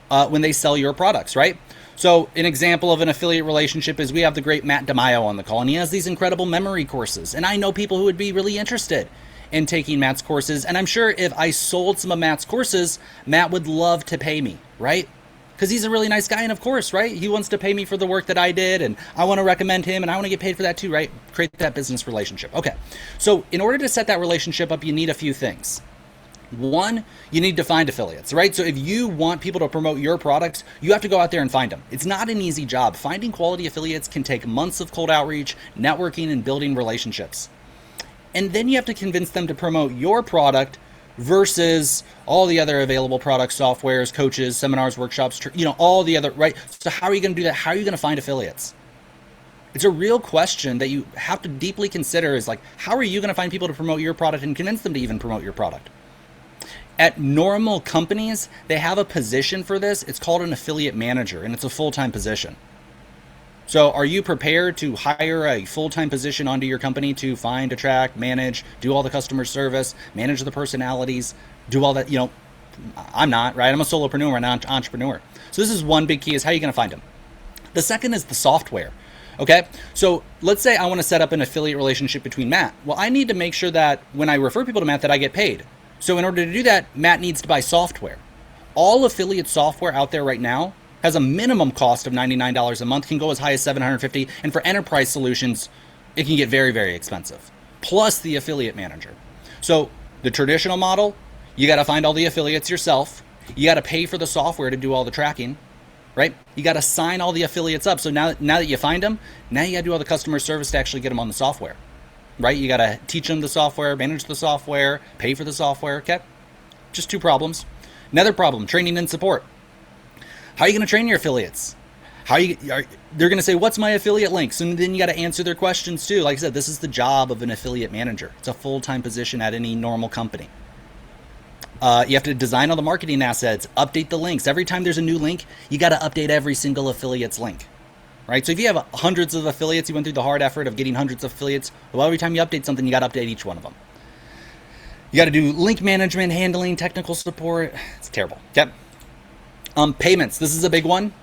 when they sell your products, right? So an example of an affiliate relationship is we have the great Matt DeMaio on the call, and he has these incredible memory courses. And I know people who would be really interested in taking Matt's courses. And I'm sure if I sold some of Matt's courses, Matt would love to pay me, right? Because he's a really nice guy. And of course, right, he wants to pay me for the work that I did. And I want to recommend him and I want to get paid for that too, right? Create that business relationship. Okay. So in order to set that relationship up, you need a few things. One, you need to find affiliates, right? So if you want people to promote your products, you have to go out there and find them. It's not an easy job. Finding quality affiliates can take months of cold outreach, networking, and building relationships. And then you have to convince them to promote your product versus all the other available products, softwares, coaches, seminars, workshops, all the other, right? So how are you going to do that? How are you going to find affiliates? It's a real question that you have to deeply consider is like, how are you going to find people to promote your product and convince them to even promote your product? At normal companies, they have a position for this. It's called an affiliate manager, and it's a full-time position. So are you prepared to hire a full-time position onto your company to find, attract, manage, do all the customer service, manage the personalities, do all that? I'm not, right? I'm a solopreneur and an entrepreneur. So this is one big key is how are you going to find them? The second is the software. Okay, so let's say I want to set up an affiliate relationship between Matt. Well, I need to make sure that when I refer people to Matt that I get paid. So in order to do that, Matt needs to buy software. All affiliate software out there right now has a minimum cost of $99 a month, can go as high as $750, and for enterprise solutions, it can get very, very expensive, plus the affiliate manager. So the traditional model, you got to find all the affiliates yourself. You got to pay for the software to do all the tracking, right? You got to sign all the affiliates up. So now that you find them, now you got to do all the customer service to actually get them on the software, right? You got to teach them the software, manage the software, pay for the software, okay? Just two problems. Another problem, training and support. How are you going to train your affiliates? They're going to say, what's my affiliate links? And then you got to answer their questions too. Like I said, this is the job of an affiliate manager. It's a full-time position at any normal company. You have to design all the marketing assets, update the links. Every time there's a new link, you got to update every single affiliate's link, right? So if you have hundreds of affiliates, you went through the hard effort of getting hundreds of affiliates. Well, every time you update something, you got to update each one of them. You got to do link management, handling, technical support. It's terrible. Yep. Payments. This is a big one.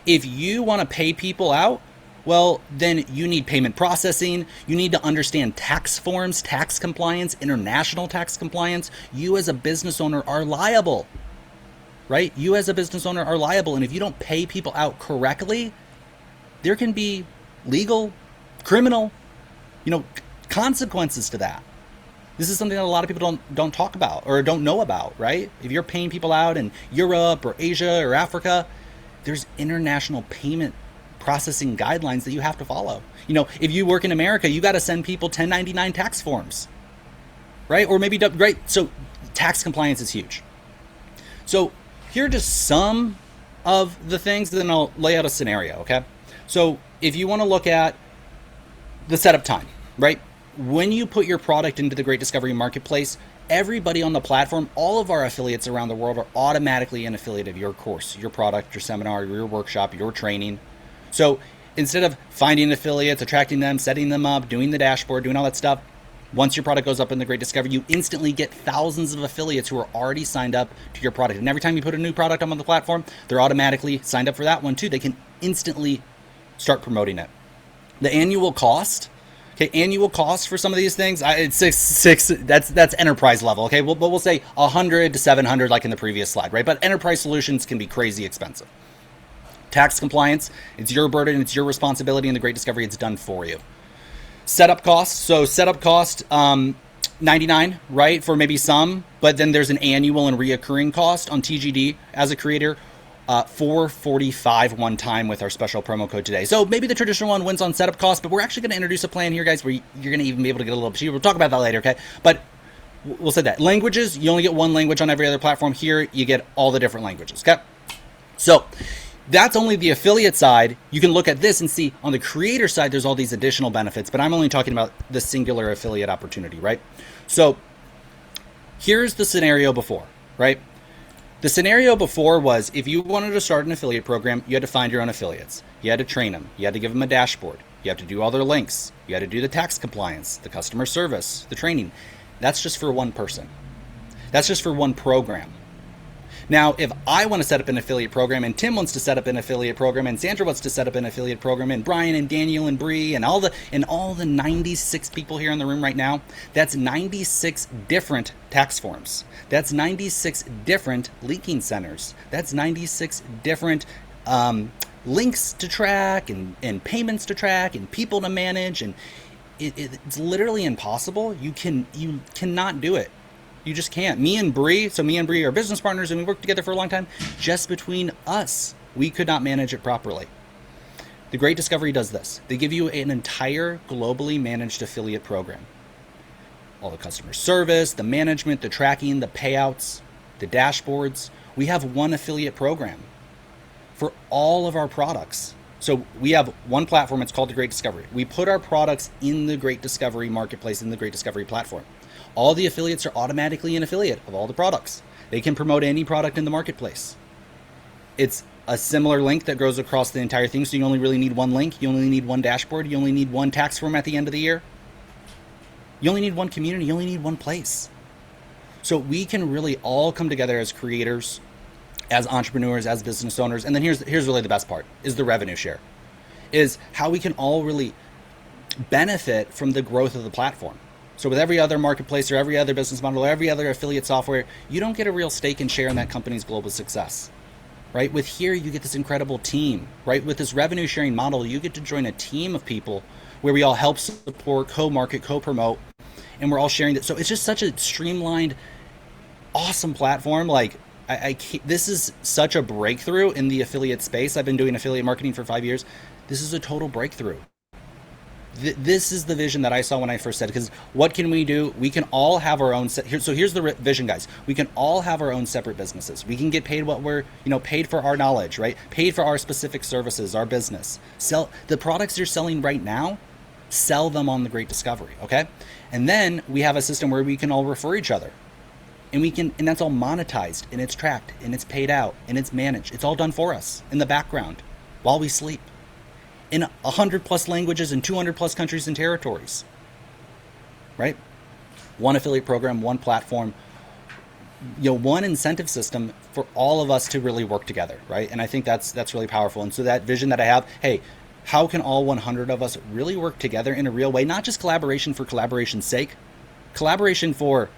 If you want to pay people out, well, then you need payment processing. You need to understand tax forms, tax compliance, international tax compliance. You as a business owner are liable, right? You as a business owner are liable. And if you don't pay people out correctly, there can be legal, criminal, consequences to that. This is something that a lot of people don't talk about or don't know about, right? If you're paying people out in Europe or Asia or Africa, there's international payment processing guidelines that you have to follow. You know, if you work in America, you got to send people 1099 tax forms, right? Or maybe, right? So tax compliance is huge. So here are just some of the things, then I'll lay out a scenario, okay? So if you want to look at the setup time, right? When you put your product into the Great Discovery Marketplace, everybody on the platform, all of our affiliates around the world are automatically an affiliate of your course, your product, your seminar, your workshop, your training. So instead of finding affiliates, attracting them, setting them up, doing the dashboard, doing all that stuff, once your product goes up in the Great Discovery, you instantly get thousands of affiliates who are already signed up to your product. And every time you put a new product up on the platform, they're automatically signed up for that one too. They can instantly start promoting it. The annual cost, okay, annual cost for some of these things, it's six. That's enterprise level, okay. But we'll say 100 to 700, like in the previous slide, right? But enterprise solutions can be crazy expensive. Tax compliance, it's your burden, it's your responsibility. In the Great Discovery, it's done for you. Setup costs. So setup cost, $99, right, for maybe some, but then there's an annual and reoccurring cost on TGD as a creator, $445 one time with our special promo code today. So maybe the traditional one wins on setup cost, but we're actually going to introduce a plan here, guys, where you're going to even be able to get a little cheaper. We'll talk about that later, okay? But we'll say that. Languages, you only get one language on every other platform. Here, you get all the different languages, okay? So that's only the affiliate side. You can look at this and see on the creator side, there's all these additional benefits, but I'm only talking about the singular affiliate opportunity, right? So here's the scenario before, right? The scenario before was if you wanted to start an affiliate program, you had to find your own affiliates. You had to train them. You had to give them a dashboard. You have to do all their links. You had to do the tax compliance, the customer service, the training. That's just for one person. That's just for one program. Now, if I want to set up an affiliate program, and Tim wants to set up an affiliate program, and Sandra wants to set up an affiliate program, and Brian and Daniel and Bree and all the 96 people here in the room right now, that's 96 different tax forms. That's 96 different leaking centers. That's 96 different links to track and payments to track and people to manage, and it's literally impossible. You cannot do it. You just can't. Me and Bree are business partners and we worked together for a long time. Just between us, we could not manage it properly. The Great Discovery does this. They give you an entire globally managed affiliate program. All the customer service, the management, the tracking, the payouts, the dashboards. We have one affiliate program for all of our products. So we have one platform, it's called the Great Discovery. We put our products in the Great Discovery Marketplace, in the Great Discovery platform. All the affiliates are automatically an affiliate of all the products. They can promote any product in the marketplace. It's a similar link that goes across the entire thing, so you only really need one link, you only need one dashboard, you only need one tax form at the end of the year. You only need one community, you only need one place. So we can really all come together as creators, as entrepreneurs, as business owners, and then here's really the best part, is the revenue share. Is how we can all really benefit from the growth of the platform. So with every other marketplace or every other business model or every other affiliate software, you don't get a real stake and share in that company's global success, right? With here, you get this incredible team, right? With this revenue sharing model, you get to join a team of people where we all help support, co-market, co-promote, and we're all sharing that. So it's just such a streamlined, awesome platform. Like this is such a breakthrough in the affiliate space. I've been doing affiliate marketing for 5 years. This is a total breakthrough. This is the vision that I saw when I first said it, because what can we do? We can all have our own so here's the vision, guys. We can all have our own separate businesses. We can get paid what we're, paid for our knowledge, right? Paid for our specific services, our business. Sell the products you're selling right now, sell them on the Great Discovery, okay? And then we have a system where we can all refer each other. And that's all monetized, and it's tracked, and it's paid out, and it's managed. It's all done for us in the background while we sleep. In 100 plus languages and 200 plus countries and territories, right? One affiliate program, one platform, one incentive system for all of us to really work together, right? And I think that's really powerful. And so that vision that I have, hey, how can all 100 of us really work together in a real way? Not just collaboration for collaboration's sake, collaboration for,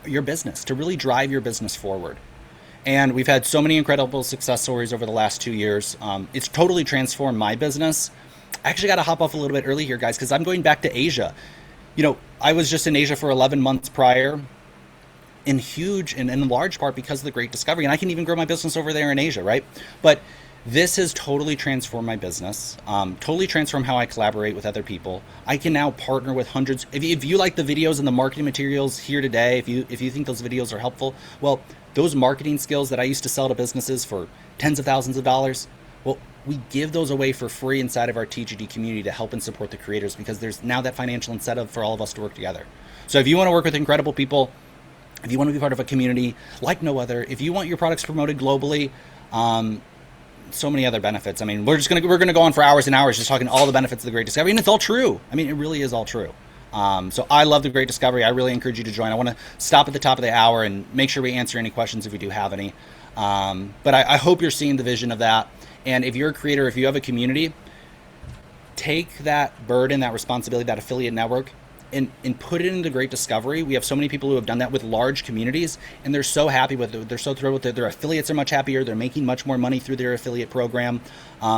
your business, to really drive your business forward. And we've had so many incredible success stories over the last 2 years. It's totally transformed my business. I actually got to hop off a little bit early here, guys, because I'm going back to Asia. I was just in Asia for 11 months prior, in huge and in large part because of the Great Discovery. And I can even grow my business over there in Asia, right? But this has totally transformed my business, totally transformed how I collaborate with other people. I can now partner with hundreds. If you like the videos and the marketing materials here today, if you think those videos are helpful, well, those marketing skills that I used to sell to businesses for tens of thousands of dollars, well, we give those away for free inside of our TGD community to help and support the creators, because there's now that financial incentive for all of us to work together. So if you want to work with incredible people, if you want to be part of a community like no other, if you want your products promoted globally, so many other benefits. I mean, we're gonna go on for hours and hours just talking all the benefits of the Great Discovery, and it's all true. I mean, it really is all true. So I love the Great Discovery. I really encourage you to join. I want to stop at the top of the hour and make sure we answer any questions if we do have any. But I hope you're seeing the vision of that. And if you're a creator, if you have a community, take that burden, that responsibility, that affiliate network, and put it into Great Discovery. We have so many people who have done that with large communities, and they're so happy with it. They're so thrilled with it. Their affiliates are much happier. They're making much more money through their affiliate program.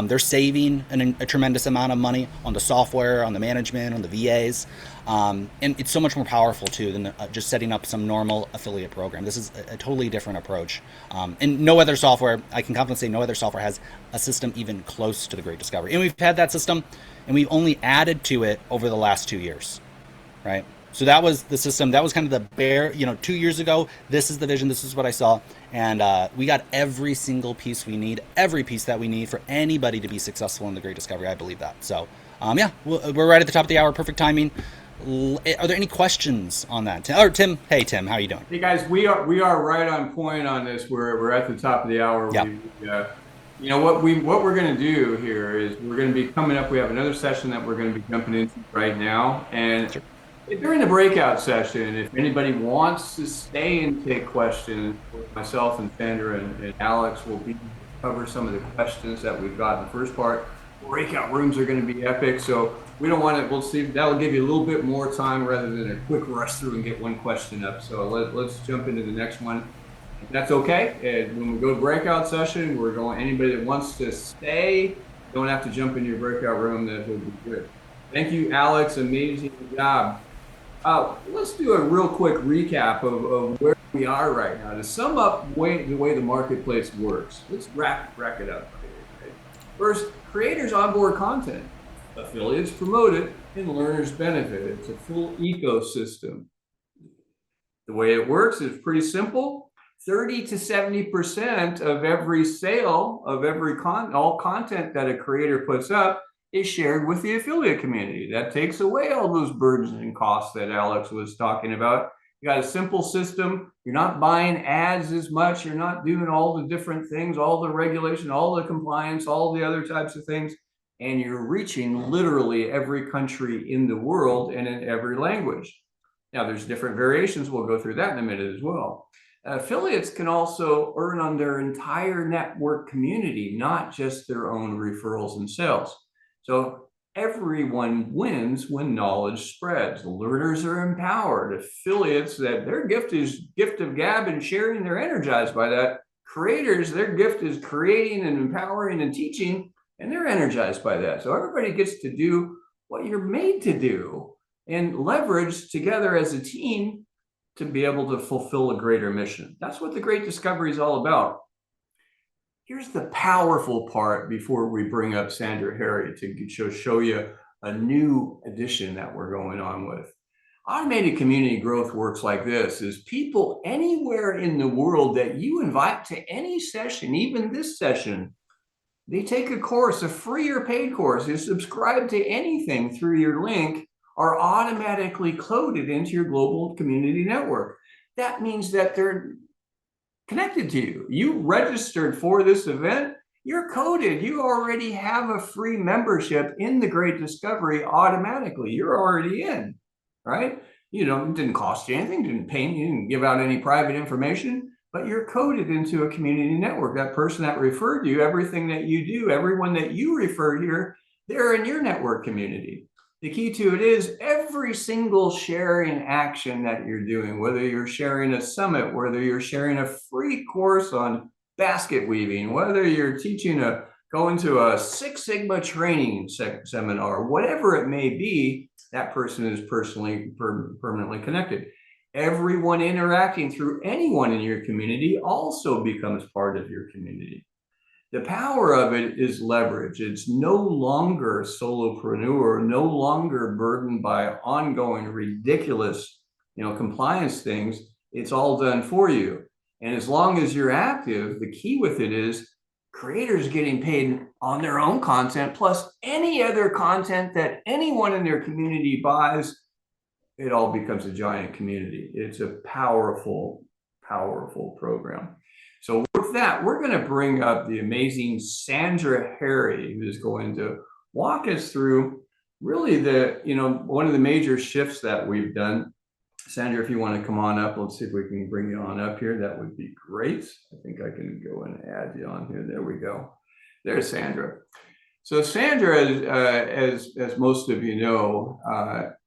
They're saving a tremendous amount of money on the software, on the management, on the VAs. And it's so much more powerful too than just setting up some normal affiliate program. This is a totally different approach. And no other software, I can confidently say no other software has a system even close to the Great Discovery. And we've had that system, and we've only added to it over the last 2 years. Right. So that was the system. That was kind of the bare, 2 years ago. This is the vision. This is what I saw. And we got every single piece we need, every piece that we need for anybody to be successful in the Great Discovery. I believe that. So, we're right at the top of the hour. Perfect timing. Are there any questions on that? Or Tim? Hey, Tim, how are you doing? Hey guys, we are right on point on this. We're at the top of the hour. Yeah. What we're going to do here is we're going to be coming up. We have another session that we're going to be jumping into right now, and Sure. during the breakout session, if anybody wants to stay and take questions, myself and Sandra and Alex will be cover some of the questions that we've got in the first part. Breakout rooms are going to be epic, so we don't want to. We'll see. That'll give you a little bit more time rather than a quick rush through and get one question up. So let's jump into the next one. If that's okay. And when we go to breakout session, we're going. Anybody that wants to stay, don't have to jump into your breakout room. That would be good. Thank you, Alex. Amazing job. Let's do a real quick recap of where we are right now to sum up the way the marketplace works. Let's rack it up. Okay? First, creators onboard content, affiliates promote it, and learners benefit. It's a full ecosystem. The way it works is pretty simple. 30 to 70% of every sale of all content that a creator puts up is shared with the affiliate community. That takes away all those burdens and costs that Alex was talking about. You got a simple system. You're not buying ads as much. You're not doing all the different things, all the regulation, all the compliance, all the other types of things. And you're reaching literally every country in the world and in every language. Now, there's different variations. We'll go through that in a minute as well. Affiliates can also earn on their entire network community, not just their own referrals and sales. So everyone wins when knowledge spreads. Learners are empowered. Affiliates, that their gift is gift of gab and sharing, they're energized by that. Creators, their gift is creating and empowering and teaching, and they're energized by that. So everybody gets to do what you're made to do and leverage together as a team to be able to fulfill a greater mission. That's what the Great Discovery is all about. Here's the powerful part before we bring up Sandra Harry to show you a new addition that we're going on with. Automated community growth works like this: is people anywhere in the world that you invite to any session, even this session, they take a course, a free or paid course, you subscribe to anything through your link, are automatically coded into your global community network. That means that they're connected to you. You registered for this event, you're coded. You already have a free membership in the Great Discovery automatically. You're already in, right? It didn't cost you anything, you didn't give out any private information, but you're coded into a community network. That person that referred you, everything that you do, everyone that you refer here, they're in your network community. The key to it is every single sharing action that you're doing, whether you're sharing a summit, whether you're sharing a free course on basket weaving, whether you're going to a Six Sigma training seminar, whatever it may be, that person is permanently connected. Everyone interacting through anyone in your community also becomes part of your community. The power of it is leverage. It's no longer solopreneur, no longer burdened by ongoing ridiculous, compliance things. It's all done for you. And as long as you're active, the key with it is creators getting paid on their own content, plus any other content that anyone in their community buys. It all becomes a giant community. It's a powerful, powerful program. So with that, we're going to bring up the amazing Sandra Harry, who's going to walk us through really one of the major shifts that we've done. Sandra, if you want to come on up, let's see if we can bring you on up here. That would be great. I think I can go and add you on here. There we go. There's Sandra. So Sandra, as most of you know,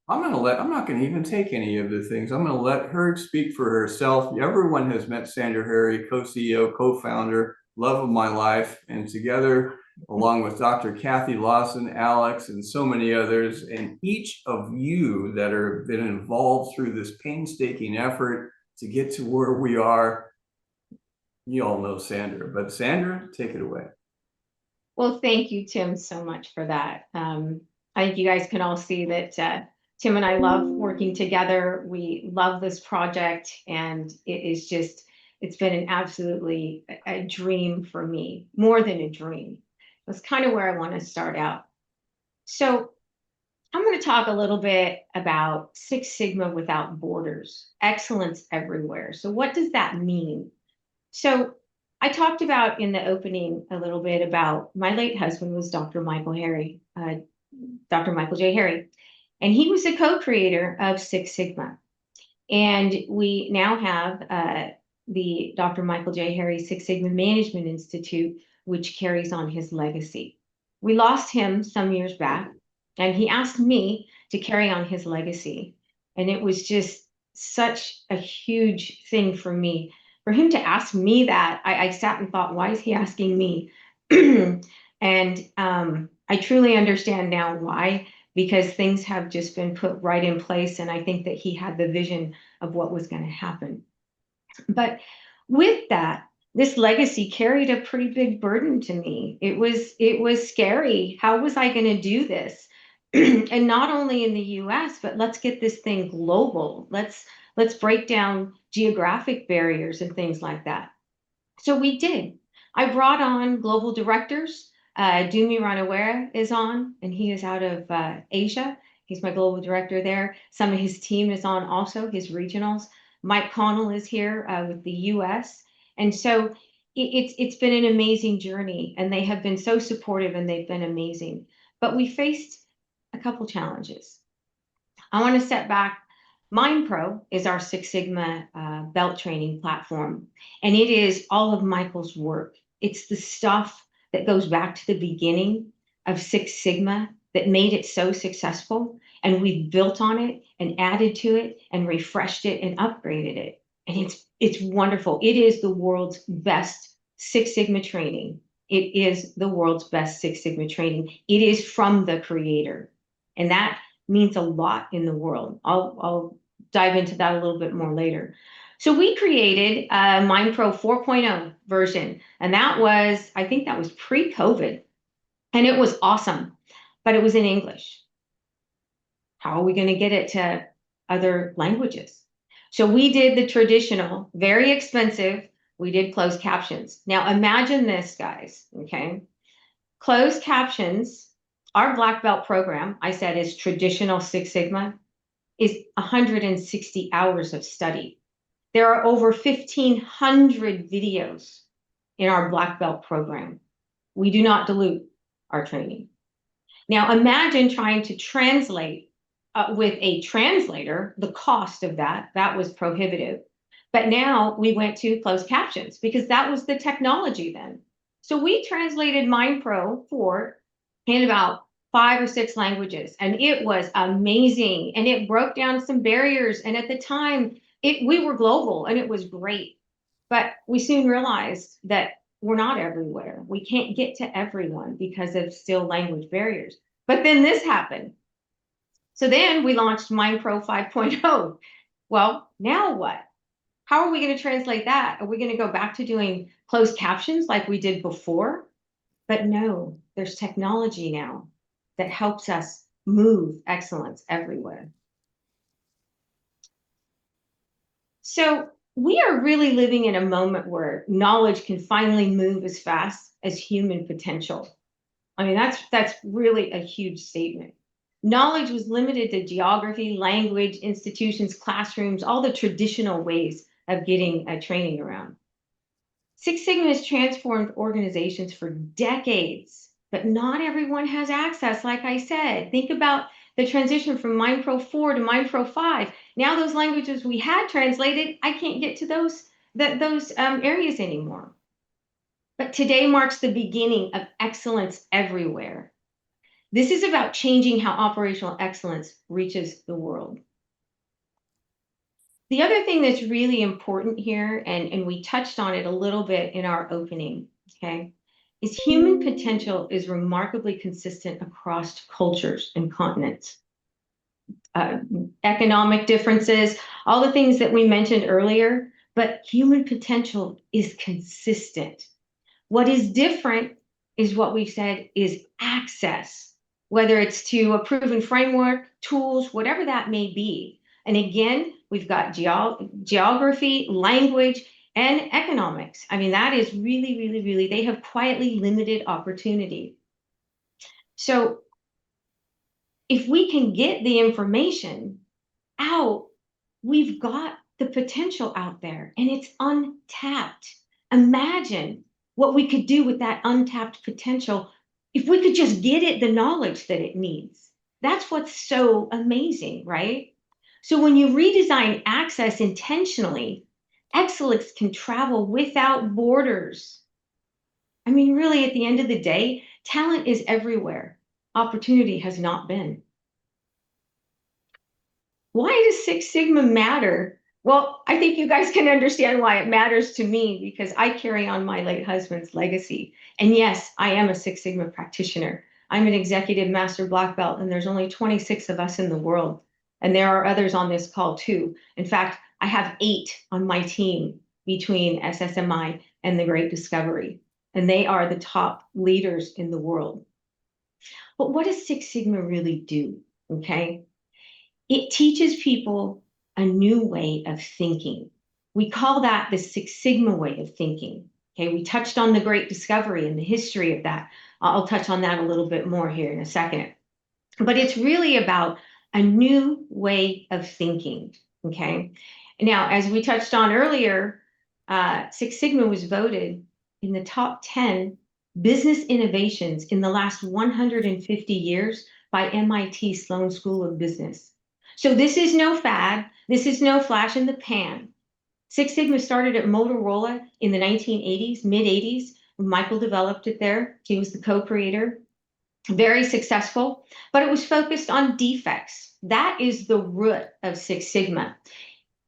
I'm not going to even take any of the things. I'm going to let her speak for herself. Everyone has met Sandra Harry, co-CEO, co-founder, love of my life, and together, along with Dr. Kathy Lawson, Alex, and so many others, and each of you that have been involved through this painstaking effort to get to where we are, you all know Sandra. But Sandra, take it away. Well, thank you, Tim, so much for that. I think you guys can all see that Tim and I love working together. We love this project, and it's been an absolutely a dream for me, more than a dream. That's kind of where I want to start out. So I'm going to talk a little bit about Six Sigma without borders, excellence everywhere. So what does that mean? So I talked about in the opening a little bit about my late husband was Dr. Michael Harry, Dr. Michael J. Harry, and he was the co-creator of Six Sigma. And we now have the Dr. Michael J. Harry Six Sigma Management Institute, which carries on his legacy. We lost him some years back, and he asked me to carry on his legacy. And it was just such a huge thing for me. For him to ask me that, I sat and thought, why is he asking me? And I truly understand now why, because things have just been put right in place. And I think that he had the vision of what was going to happen. But with that, this legacy carried a pretty big burden to me. It was scary. How was I going to do this? And not only in the US, but let's get this thing global. Let's break down geographic barriers and things like that. So we did. I brought on global directors. Dumi Ranawera is on, and he is out of Asia. He's my global director there. Some of his team is on also, his regionals. Mike Connell is here with the US. And so it's been an amazing journey, and they have been so supportive, and they've been amazing. But we faced a couple challenges. I want to step back. MindPro is our Six Sigma belt training platform, and it is all of Michael's work. It's the stuff that goes back to the beginning of Six Sigma that made it so successful, and we've built on it and added to it and refreshed it and upgraded it. And it's wonderful. It is the world's best Six Sigma training. It is the world's best Six Sigma training. It is from the creator, and that means a lot in the world. I'll dive into that a little bit more later. So we created a MindPro 4.0 version, and I think that was pre-COVID, and it was awesome, but it was in English. How are we going to get it to other languages? So we did the traditional, very expensive, we did closed captions. Now imagine this, guys, okay? Closed captions, our black belt program, I said, is traditional Six Sigma, is 160 hours of study. There are over 1,500 videos in our black belt program. We do not dilute our training. Now imagine trying to translate with a translator. The cost of that was prohibitive. But now we went to closed captions because that was the technology then. So we translated MindPro 4 in about 5 or 6 languages, and it was amazing, and it broke down some barriers. And at the time, we were global, and it was great. But we soon realized that we're not everywhere. We can't get to everyone because of still language barriers. But then this happened. So then we launched MindPro 5.0. Well, now what? How are we going to translate that? Are we going to go back to doing closed captions like we did before? But no, there's technology now that helps us move excellence everywhere. So we are really living in a moment where knowledge can finally move as fast as human potential. I mean, that's really a huge statement. Knowledge was limited to geography, language, institutions, classrooms, all the traditional ways of getting training around. Six Sigma has transformed organizations for decades, but not everyone has access, like I said. Think about the transition from MindPro 4 to MindPro 5. Now those languages we had translated, I can't get to those areas anymore. But today marks the beginning of excellence everywhere. This is about changing how operational excellence reaches the world. The other thing that's really important here, and we touched on it a little bit in our opening, okay, is human potential is remarkably consistent across cultures and continents. Economic differences, all the things that we mentioned earlier, but human potential is consistent. What is different is what we've said is access, whether it's to a proven framework, tools, whatever that may be. And again, we've got geography, language, and economics. I mean, that is really, they have quietly limited opportunity. So if we can get the information out, we've got the potential out there and it's untapped. Imagine what we could do with that untapped potential if we could just get it the knowledge that it needs. That's what's so amazing, right? So when you redesign access intentionally, excellence can travel without borders. I mean, really, at the end of the day, talent is everywhere. Opportunity has not been. Why does Six Sigma matter? Well, I think you guys can understand why it matters to me because I carry on my late husband's legacy. And yes, I am a Six Sigma practitioner. I'm an executive master black belt, and there's only 26 of us in the world. And there are others on this call too. In fact, I have 8 on my team between SSMI and the Great Discovery. And they are the top leaders in the world. But what does Six Sigma really do? Okay. It teaches people a new way of thinking. We call that the Six Sigma way of thinking. Okay, we touched on the Great Discovery and the history of that. I'll touch on that a little bit more here in a second. But it's really about a new way of thinking, okay? Now, as we touched on earlier, Six Sigma was voted in the top 10 business innovations in the last 150 years by MIT Sloan School of Business. So this is no fad. This is no flash in the pan. Six Sigma started at Motorola in the 1980s, mid-80s. Michael developed it there. He was the co-creator. Very successful, but it was focused on defects. That is the root of Six Sigma.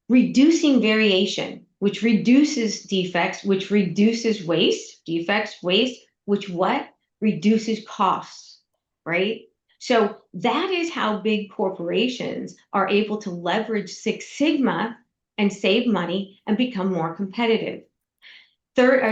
Reducing variation, which reduces defects, which reduces waste, defects, waste, which what? Reduces costs, right? So that is how big corporations are able to leverage Six Sigma and save money and become more competitive.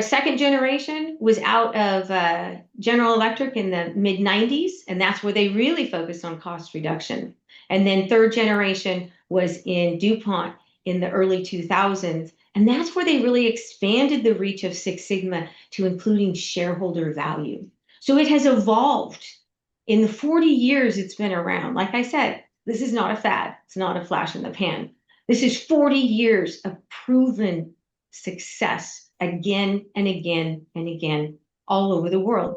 Second generation was out of General Electric in the mid-90s, and that's where they really focused on cost reduction. And then third generation was in DuPont in the early 2000s, and that's where they really expanded the reach of Six Sigma to including shareholder value. So it has evolved. In the 40 years it's been around, like I said, this is not a fad. It's not a flash in the pan. This is 40 years of proven success again and again and again all over the world.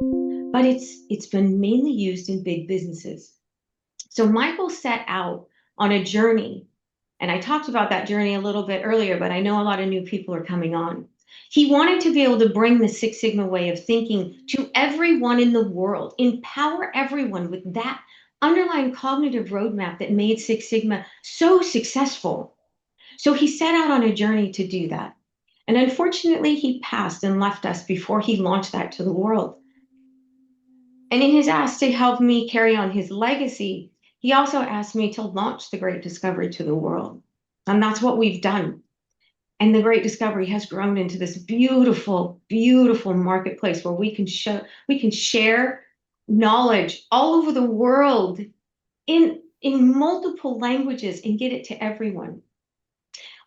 But it's been mainly used in big businesses. So Michael set out on a journey, and I talked about that journey a little bit earlier, but I know a lot of new people are coming on. He wanted to be able to bring the Six Sigma way of thinking to everyone in the world, empower everyone with that underlying cognitive roadmap that made Six Sigma so successful. So he set out on a journey to do that. And unfortunately, he passed and left us before he launched that to the world. And in his ask to help me carry on his legacy, he also asked me to launch the Great Discovery to the world. And that's what we've done. And the Great Discovery has grown into this beautiful, beautiful marketplace where we can share knowledge all over the world in multiple languages and get it to everyone.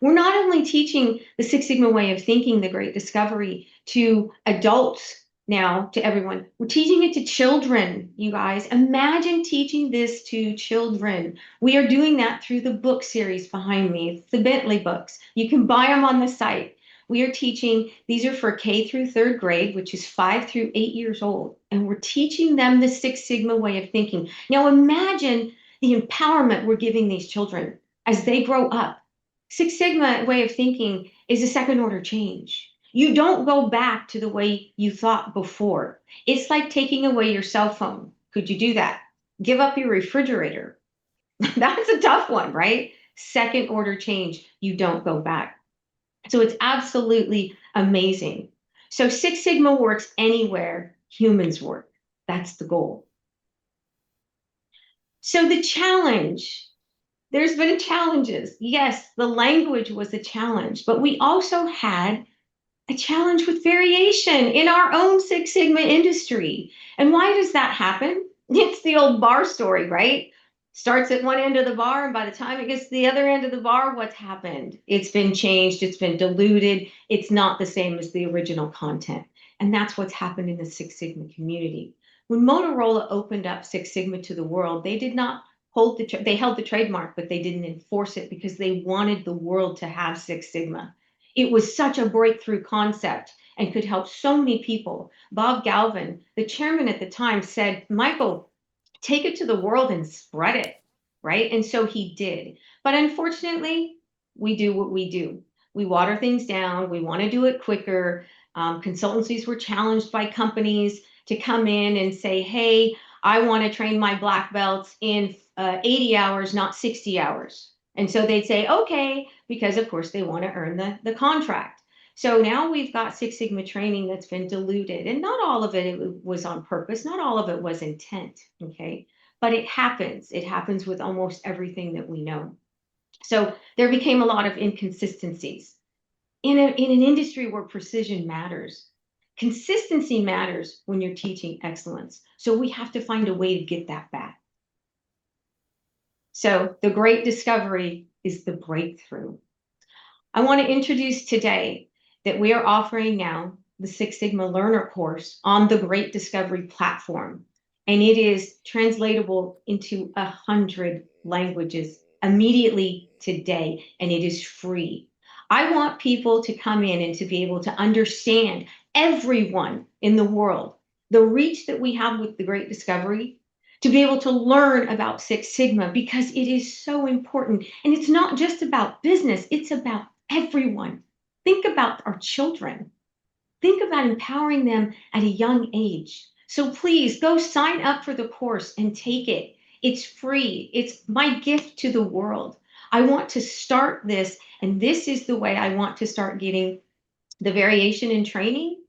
We're not only teaching the Six Sigma way of thinking, the Great Discovery, to adults now, to everyone. We're teaching it to children, you guys. Imagine teaching this to children. We are doing that through the book series behind me. It's the Bentley books. You can buy them on the site. We are teaching, these are for K through third grade, which is 5 through 8 years old. And we're teaching them the Six Sigma way of thinking. Now imagine the empowerment we're giving these children as they grow up. Six Sigma way of thinking is a second order change. You don't go back to the way you thought before. It's like taking away your cell phone. Could you do that? Give up your refrigerator. That's a tough one, right? Second order change. You don't go back. So it's absolutely amazing. So Six Sigma works anywhere humans work. That's the goal. So the challenge, there's been challenges. Yes, the language was a challenge, but we also had a challenge with variation in our own Six Sigma industry. And why does that happen? It's the old bar story, right? Starts at one end of the bar, and by the time it gets to the other end of the bar, what's happened? It's been changed, it's been diluted, it's not the same as the original content. And that's what's happened in the Six Sigma community. When Motorola opened up Six Sigma to the world, they did not hold they held the trademark, but they didn't enforce it because they wanted the world to have Six Sigma. It was such a breakthrough concept and could help so many people. Bob Galvin, the chairman at the time, said, Michael, take it to the world and spread it, right? And so he did. But unfortunately, we do what we do. We water things down. We want to do it quicker. Consultancies were challenged by companies to come in and say, hey, I want to train my black belts in 80 hours, not 60 hours. And so they'd say, okay, because of course they want to earn the contract. So now we've got Six Sigma training that's been diluted, and not all of it was on purpose. Not all of it was intent, okay? But it happens. It happens with almost everything that we know. So there became a lot of inconsistencies. In an industry where precision matters, consistency matters when you're teaching excellence. So we have to find a way to get that back. So the Great Discovery is the breakthrough. I want to introduce today that we are offering now the Six Sigma Learner course on the Great Discovery platform. And it is translatable into 100 languages immediately today, and it is free. I want people to come in and to be able to understand, everyone in the world, the reach that we have with the Great Discovery, to be able to learn about Six Sigma, because it is so important. And it's not just about business, it's about everyone. Think about our children. Think about empowering them at a young age. So please go sign up for the course and take it. It's free. It's my gift to the world. I want to start this, and this is the way I want to start getting the variation in training.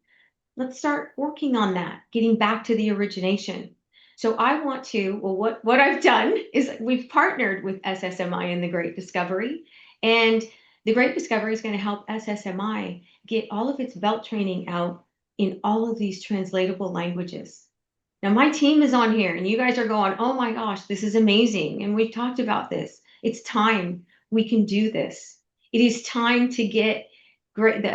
Let's start working on that, getting back to the origination. So I want to, well, what I've done is we've partnered with SSMI and the Great Discovery, and the Great Discovery is going to help SSMI get all of its belt training out in all of these translatable languages. Now my team is on here and you guys are going, oh my gosh, this is amazing. And we've talked about this. It's time we can do this. It is time to get great,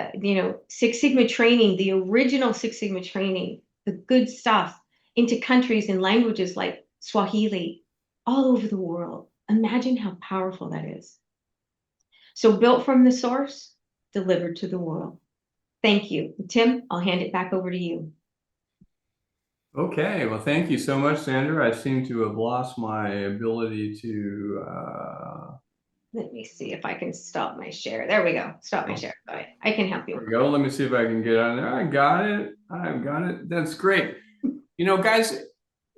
Six Sigma training, the original Six Sigma training, the good stuff, into countries and languages like Swahili, all over the world. Imagine how powerful that is. So built from the source, delivered to the world. Thank you. Tim, I'll hand it back over to you. Okay, well, thank you so much, Sandra. I seem to have lost my ability to... Let me see if I can stop my share. There we go. Stop my share. All right. I can help you. There we go. Let me see if I can get on there. I got it. I've got it. That's great. You know, guys,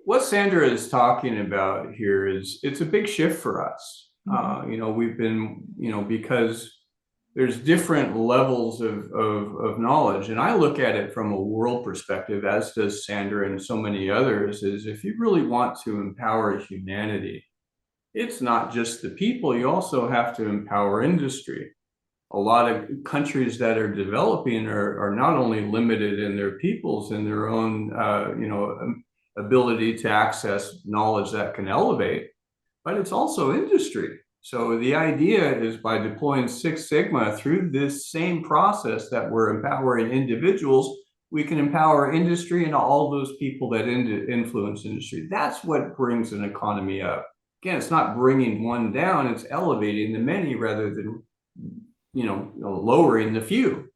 what Sandra is talking about here it's a big shift for us. We've been, because there's different levels of knowledge. And I look at it from a world perspective, as does Sandra and so many others, is if you really want to empower humanity, it's not just the people, you also have to empower industry. A lot of countries that are developing are not only limited in their peoples and their own ability to access knowledge that can elevate, but it's also industry. So the idea is by deploying Six Sigma through this same process that we're empowering individuals, we can empower industry and all those people that influence industry. That's what brings an economy up. Again, it's not bringing one down, it's elevating the many rather than lowering the few.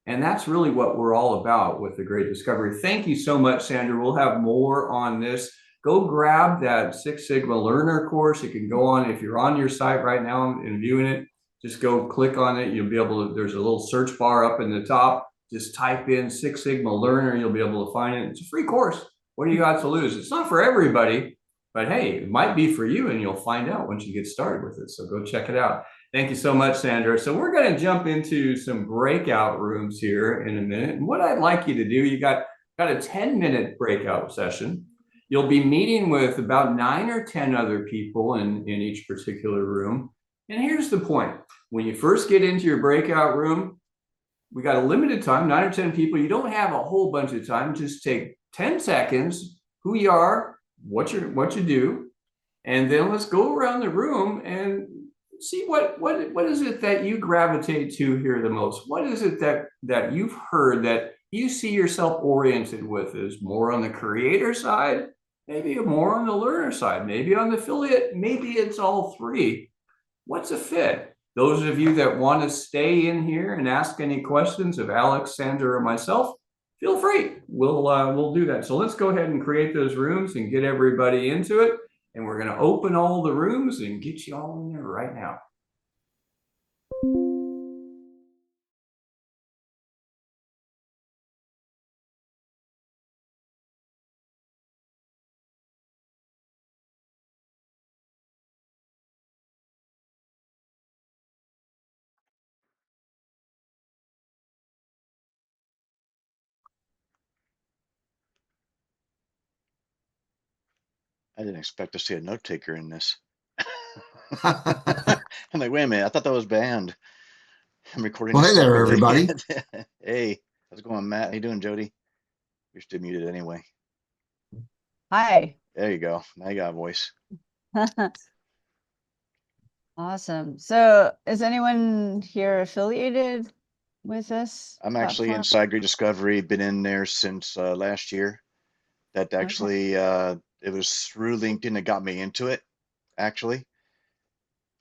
And that's really what we're all about with the Great Discovery. Thank you so much, Sandra. We'll have more on this. Go grab that Six Sigma Learner course. You can go on, if you're on your site right now and viewing it, just go click on it. You'll be able to, there's a little search bar up in the top. Just type in Six Sigma Learner. You'll be able to find it. It's a free course. What do you got to lose? It's not for everybody, but hey, it might be for you, and you'll find out once you get started with it. So go check it out. Thank you so much, Sandra. So we're going to jump into some breakout rooms here in a minute. And what I'd like you to do, you got a 10-minute breakout session. You'll be meeting with about 9 or 10 other people in each particular room. And here's the point. When you first get into your breakout room, we got a limited time, 9 or 10 people. You don't have a whole bunch of time. Just take 10 seconds, who you are, what you do, and then let's go around the room and see what is it that you gravitate to here the most? What is it that you've heard that you see yourself oriented with? Is more on the creator side, maybe more on the learner side, maybe on the affiliate, maybe it's all three. What's a fit? Those of you that want to stay in here and ask any questions of Alex, Sandra, or myself, feel free. We'll do that. So let's go ahead and create those rooms and get everybody into it. And we're going to open all the rooms and get you all in there right now. I didn't expect to see a note taker in this. I'm like, wait a minute, I thought that was banned. I'm recording Well, this hey there, separately. everybody. Hey, how's it going, Matt? How you doing, Jody? You're still muted anyway. Hi. There you go. Now you got a voice. Awesome. So is anyone here affiliated with this I'm actually platform? inside Great Discovery, been in there since last year. That actually, it was through LinkedIn that got me into it, actually.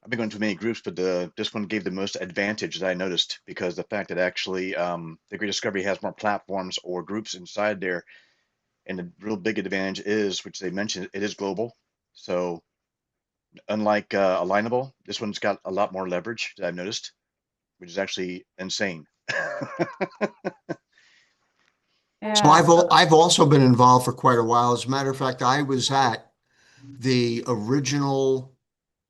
I've been going to many groups, but this one gave the most advantage that I noticed, because the fact that actually the Great Discovery has more platforms or groups inside there. And the real big advantage is, which they mentioned, it is global. So unlike Alignable, this one's got a lot more leverage that I've noticed, which is actually insane. So I've also been involved for quite a while. As a matter of fact, I was at the original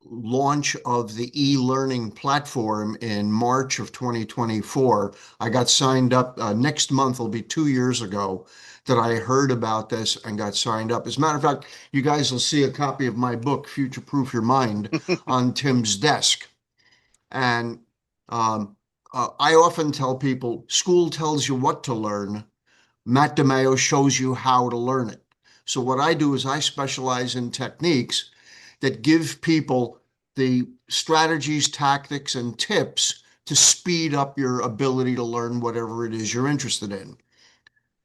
launch of the e-learning platform in March of 2024. I got signed up. Next month will be 2 years ago that I heard about this and got signed up. As a matter of fact, you guys will see a copy of my book, Future Proof Your Mind, on Tim's desk. And I often tell people, school tells you what to learn. Matt DeMeo shows you how to learn it. So what I do is I specialize in techniques that give people the strategies, tactics, and tips to speed up your ability to learn whatever it is you're interested in.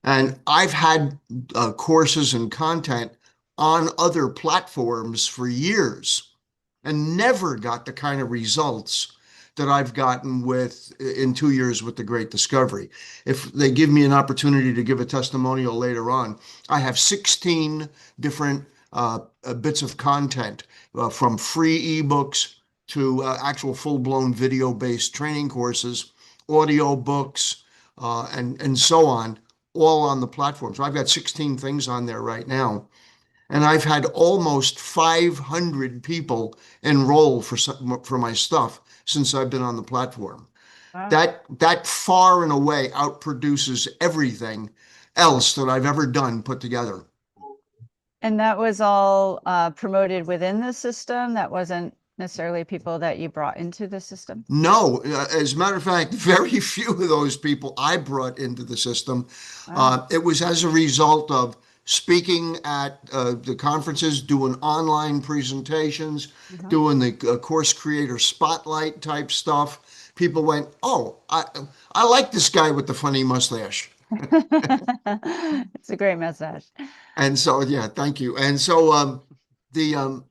And I've had courses and content on other platforms for years and never got the kind of results that I've gotten in 2 years with the Great Discovery. If they give me an opportunity to give a testimonial later on, I have 16 different bits of content, from free ebooks to actual full-blown video-based training courses, audio books, and so on, all on the platform. So I've got 16 things on there right now. And I've had almost 500 people enroll for my stuff since I've been on the platform. Wow. That far and away outproduces everything else that I've ever done put together. And that was all promoted within the system? That wasn't necessarily people that you brought into the system? No, as a matter of fact, very few of those people I brought into the system. Wow. It was as a result of speaking at the conferences, doing online presentations, doing the course creator spotlight type stuff. People went, "Oh, I like this guy with the funny mustache." It's a great message. And so, yeah, thank you. And so, the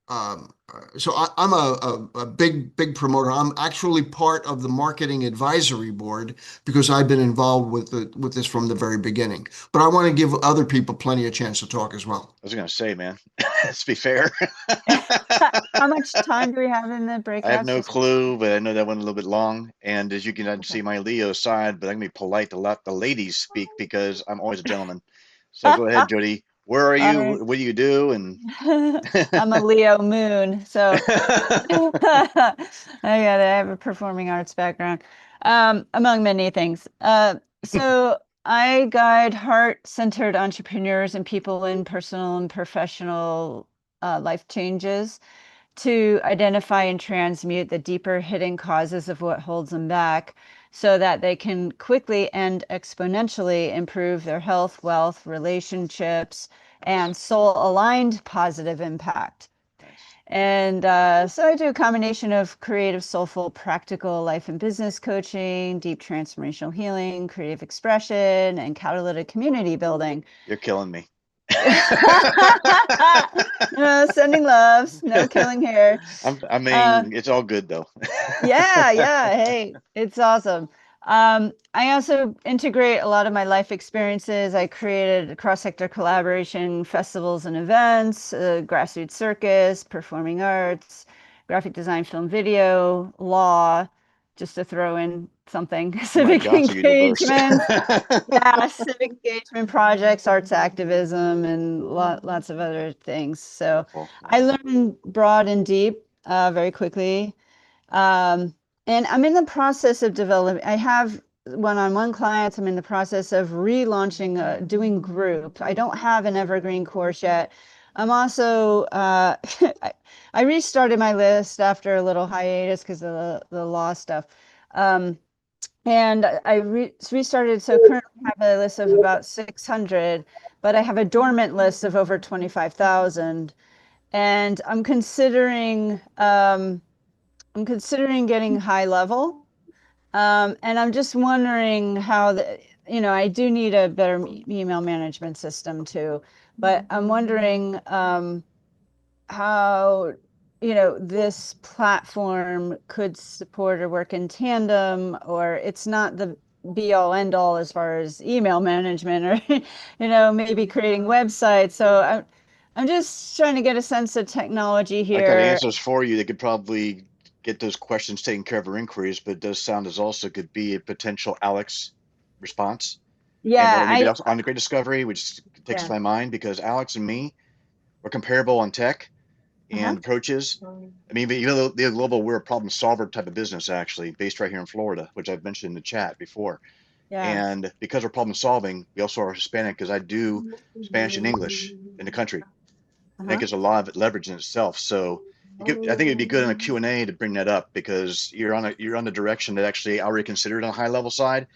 I'm a big promoter. I'm actually part of the marketing advisory board because I've been involved with this from the very beginning. But I want to give other people plenty of chance to talk as well. I was gonna say, man, let's be fair. How much time do we have in the breakout? I have no clue, but I know that went a little bit long. And as you can see my Leo side, but I'm gonna be polite to let the ladies speak because I'm always a gentleman. So go ahead, Jody. Where are you? All right. What do you do? And I'm a Leo moon, so I have a performing arts background, among many things. So I guide heart-centered entrepreneurs and people in personal and professional life changes to identify and transmute the deeper hidden causes of what holds them back so that they can quickly and exponentially improve their health, wealth, relationships, and soul-aligned positive impact. And so I do a combination of creative, soulful, practical life and business coaching, deep transformational healing, creative expression, and catalytic community building. you're killing me. No, sending loves, no killing here. I mean, it's all good though. Yeah. Hey, it's awesome. I also integrate a lot of my life experiences. I created cross-sector collaboration, festivals and events, grassroots circus, performing arts, graphic design, film, video, law, just to throw in something, civic engagement. Yeah, civic engagement projects, arts activism, and lots of other things. So I learn broad and deep very quickly. And I'm in the process of developing, I have one-on-one clients. I'm in the process of relaunching, doing group. I don't have an evergreen course yet. I'm also, I restarted my list after a little hiatus because of the law stuff. And I restarted, so currently I have a list of about 600, but I have a dormant list of over 25,000. And I'm considering getting high level. And I'm just wondering how I do need a better email management system too, but I'm wondering how, this platform could support or work in tandem, or it's not the be all end all as far as email management or, maybe creating websites. So I'm just trying to get a sense of technology here. I got answers for you that could probably get those questions taken care of or inquiries, but it does sound as also could be a potential Alex response. Yeah, and maybe on the Great Discovery, which takes my mind because Alex and me are comparable on tech and approaches. I mean, even though the global, we're a problem solver type of business actually, based right here in Florida, which I've mentioned in the chat before. Yeah. And because we're problem solving, we also are Hispanic because I do Spanish and English in the country. I think there's a lot of leverage in itself. So I think it'd be good in a Q&A to bring that up because you're on the direction that actually I already considered on a high level side.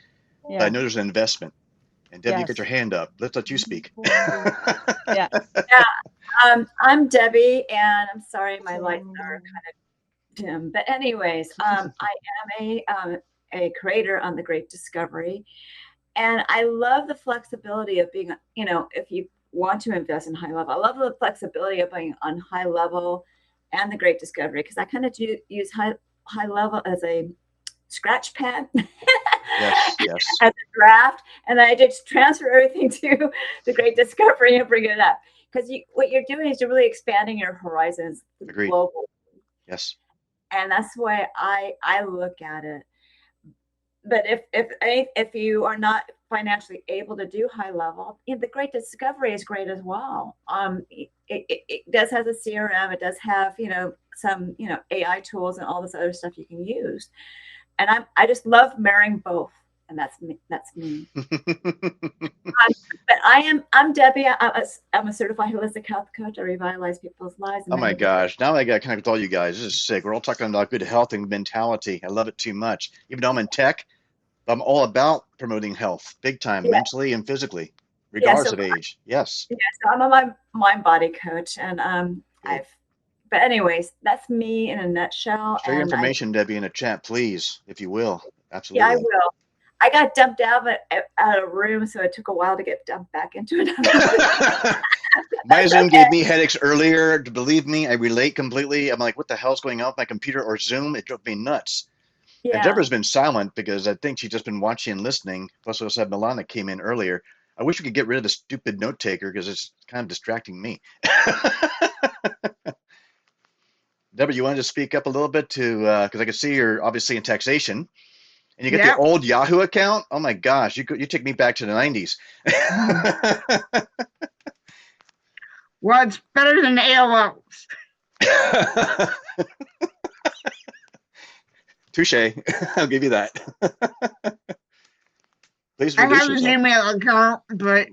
Yeah. But I know there's an investment. And Debbie, you got your hand up. Let's let you speak. Yeah. I'm Debbie, and I'm sorry my lights are kind of dim. But anyways, I am a creator on the Great Discovery, and I love the flexibility of being, if you want to invest in high level, I love the flexibility of being on high level and the Great Discovery because I kind of do use high level as a scratch pad. Yes. As a draft, and I just transfer everything to the Great Discovery and bring it up. Because what you're doing is you're really expanding your horizons global. Yes. And that's the way I look at it. But if you are not financially able to do high level, the Great Discovery is great as well. It does have a CRM. It does have some AI tools and all this other stuff you can use. And I just love marrying both. and that's me. That's me. But I'm Debbie. I'm a certified holistic health coach. I revitalize people's lives. Oh my gosh. Now I got to connect with all you guys. This is sick. We're all talking about good health and mentality. I love it too much. Even though I'm in tech, I'm all about promoting health big time, Yeah. mentally and physically, regardless so of age. Yes. Yeah, so I'm a mind body coach, and but anyways, that's me in a nutshell. Share your and information, Debbie, in a chat, please, if you will. Yeah, Absolutely. I will. I got dumped out of a room, so it took a while to get dumped back into another. My Zoom gave me headaches earlier. Believe me, I relate completely. I'm like, what the hell's going on with my computer or Zoom? It drove me nuts. And Yeah. Deborah's been silent because I think she's just been watching and listening. Plus, I also had Milana came in earlier. I wish we could get rid of the stupid note taker because it's kind of distracting me. Deborah, you wanted to speak up a little bit to because I can see you're obviously in taxation, and you got the old Yahoo account. Oh my gosh, you take me back to the 90s. Well, it's better than AOL's. Touche. I'll give you that. Please I introduce have an yourself. email account, but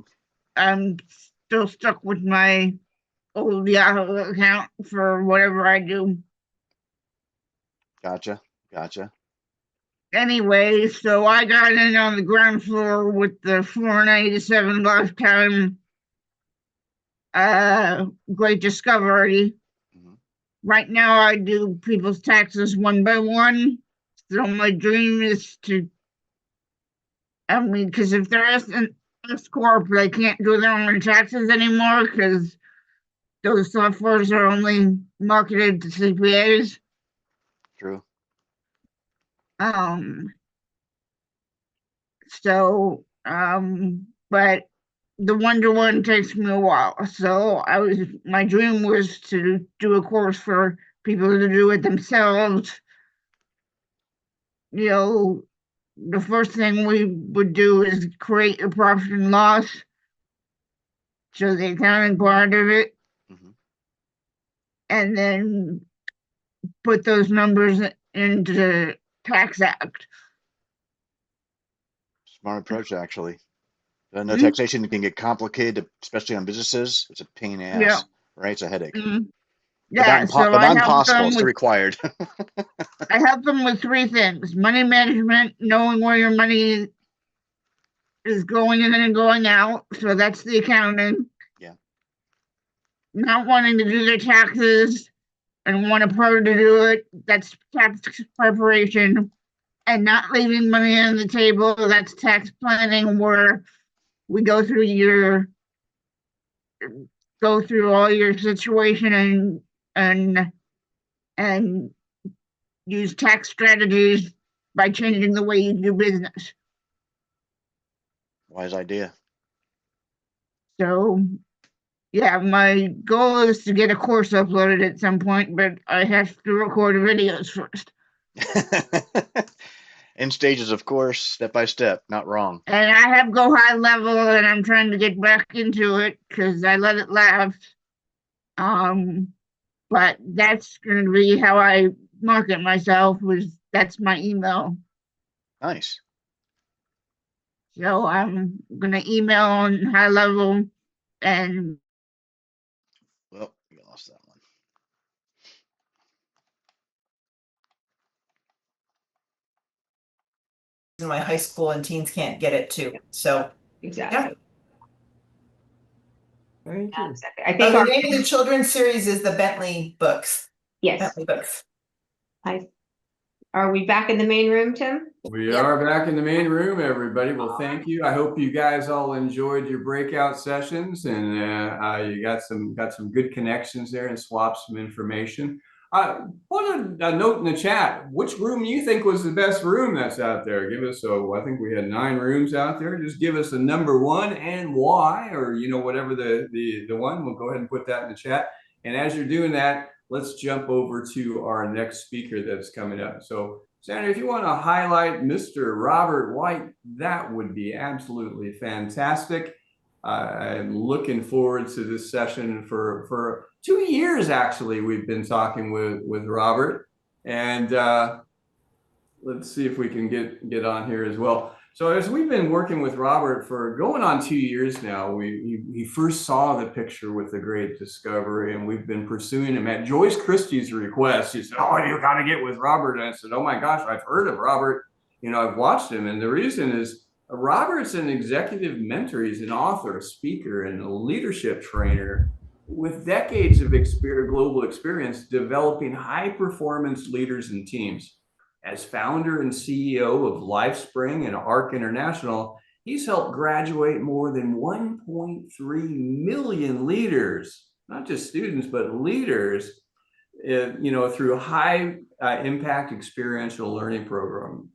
I'm still stuck with my old Yahoo account for whatever I do. Gotcha. Gotcha. Anyway, so I got in on the ground floor with the $4.97 lifetime Great Discovery. Right now I do people's taxes one by one. So my dream is to, I mean, because if they're S Corp, they can't do their own taxes anymore because those softwares are only marketed to CPAs. True. But the one-to-one takes me a while. So my dream was to do a course for people to do it themselves. You know, the first thing we would do is create a profit and loss. So the accounting part of it. And then put those numbers into the Tax Act. Smart approach, actually. I know taxation can get complicated, especially on businesses. It's a pain in the ass, Yeah. right? It's a headache. Yeah, but not impossible. It's still required. I help them with three things: money management, knowing where your money is going in and going out. So that's the accounting. Yeah. Not wanting to do their taxes and want a pro to do it. That's tax preparation. And not leaving money on the table. That's tax planning, where we go through all your situation and use tax strategies by changing the way you do business. Wise idea. So, yeah, my goal is to get a course uploaded at some point, but I have to record videos first. In stages, of course, step by step, not wrong. And I have Go High Level, and I'm trying to get back into it because I let it lapse. But that's going to be how I market myself. That's my email. Nice. So I'm going to email on High Level, and well, you lost that one. In my high school and teens can't get it too. So exactly. Yeah. Very good. Exactly. I think the name of the children's series is the Bentley books. Yes. Bentley books. Are we back in the main room, Tim? We are back in the main room, everybody. Well, thank you. I hope you guys all enjoyed your breakout sessions, and you got some good connections there and swapped some information. Put a note in the chat. Which room you think was the best room that's out there? Give us I think we had 9 rooms out there. Just give us a number 1 and why, or whatever the one. We'll go ahead and put that in the chat. And as you're doing that, let's jump over to our next speaker that's coming up. So, Sandra, if you want to highlight Mr. Robert White, that would be absolutely fantastic. I'm looking forward to this session for 2 years. Actually, we've been talking with Robert, and let's see if we can get on here as well. So as we've been working with Robert for going on 2 years now, he first saw the picture with the Great Discovery, and we've been pursuing him at Joyce Christie's request. She said, "Oh, you got to get with Robert." And I said, "Oh my gosh, I've heard of Robert. You know, I've watched him." And the reason is Robert's an executive mentor. He's an author, a speaker, and a leadership trainer with decades of global experience developing high performance leaders and teams. As founder and CEO of LifeSpring and ARC International, he's helped graduate more than 1.3 million leaders, not just students, but leaders, through high impact experiential learning program.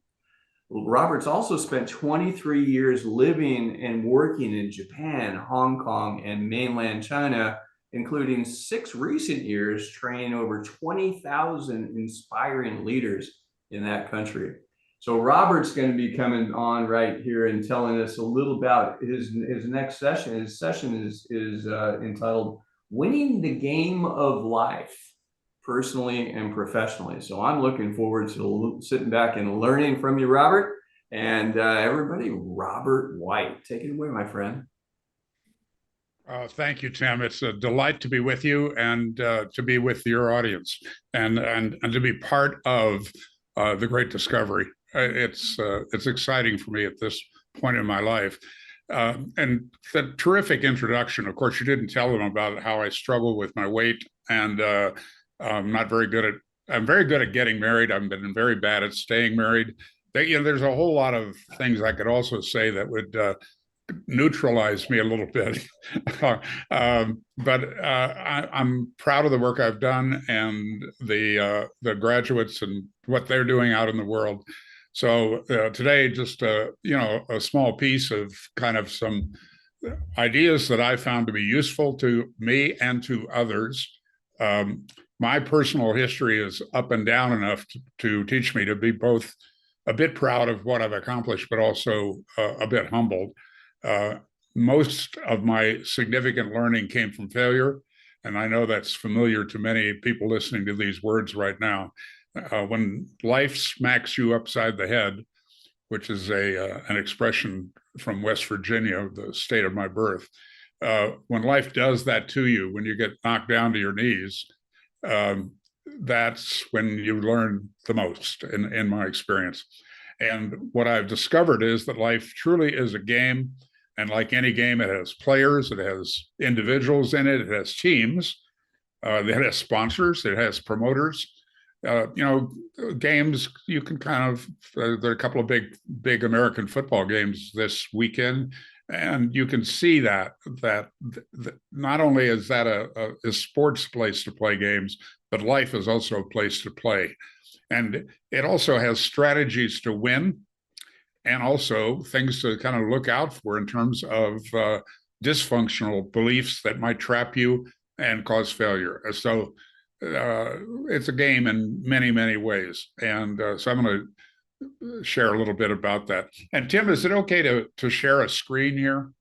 Robert's also spent 23 years living and working in Japan, Hong Kong, and mainland China, including 6 recent years training over 20,000 inspiring leaders in that country. So Robert's going to be coming on right here and telling us a little about his next session. His session is entitled "Winning the Game of Life, Personally and Professionally." So I'm looking forward to sitting back and learning from you, Robert. And everybody, Robert White, take it away, my friend. Thank you, Tim. It's a delight to be with you and to be with your audience and to be part of the Great Discovery. It's exciting for me at this point in my life. And the terrific introduction. Of course, you didn't tell them about how I struggle with my weight, and I'm very good at getting married. I've been very bad at staying married. There's a whole lot of things I could also say that would neutralize me a little bit. But I'm proud of the work I've done and the graduates and what they're doing out in the world. So today, just a small piece of kind of some ideas that I found to be useful to me and to others. My personal history is up and down enough to teach me to be both a bit proud of what I've accomplished, but also a bit humbled. Most of my significant learning came from failure, and I know that's familiar to many people listening to these words right now. When life smacks you upside the head, which is an expression from West Virginia, the state of my birth, when life does that to you, when you get knocked down to your knees, that's when you learn the most, in my experience. And what I've discovered is that life truly is a game. And like any game, it has players, it has individuals in it, it has teams, it has sponsors, it has promoters. Games, you can kind of, there are a couple of big American football games this weekend, and you can see that not only is that a sports place to play games, but life is also a place to play. And it also has strategies to win, and also things to kind of look out for in terms of dysfunctional beliefs that might trap you and cause failure. So it's a game in many, many ways. And so I'm going to share a little bit about that. And Tim, is it okay to share a screen here?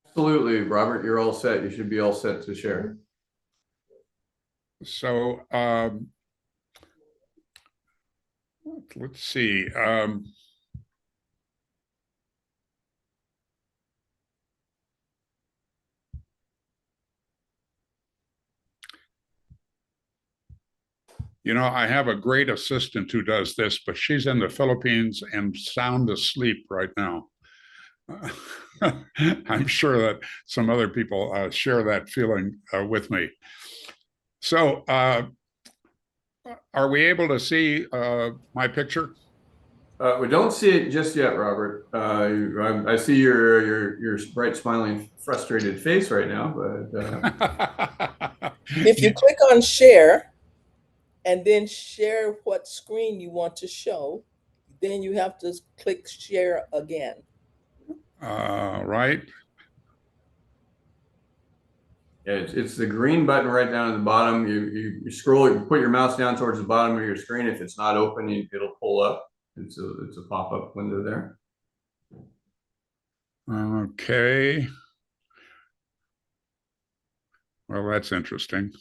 Absolutely, Robert, you're all set. You should be all set to share. So let's see. I have a great assistant who does this, but she's in the Philippines and sound asleep right now. I'm sure that some other people share that feeling with me. So are we able to see my picture? We don't see it just yet, Robert. I see your bright, smiling, frustrated face right now. But if you click on share and then share what screen you want to show, then you have to click share again. Right. Yeah, it's the green button right down at the bottom. You scroll, you put your mouse down towards the bottom of your screen. If it's not open, it'll pull up. It's a pop-up window there. Okay. Well, that's interesting.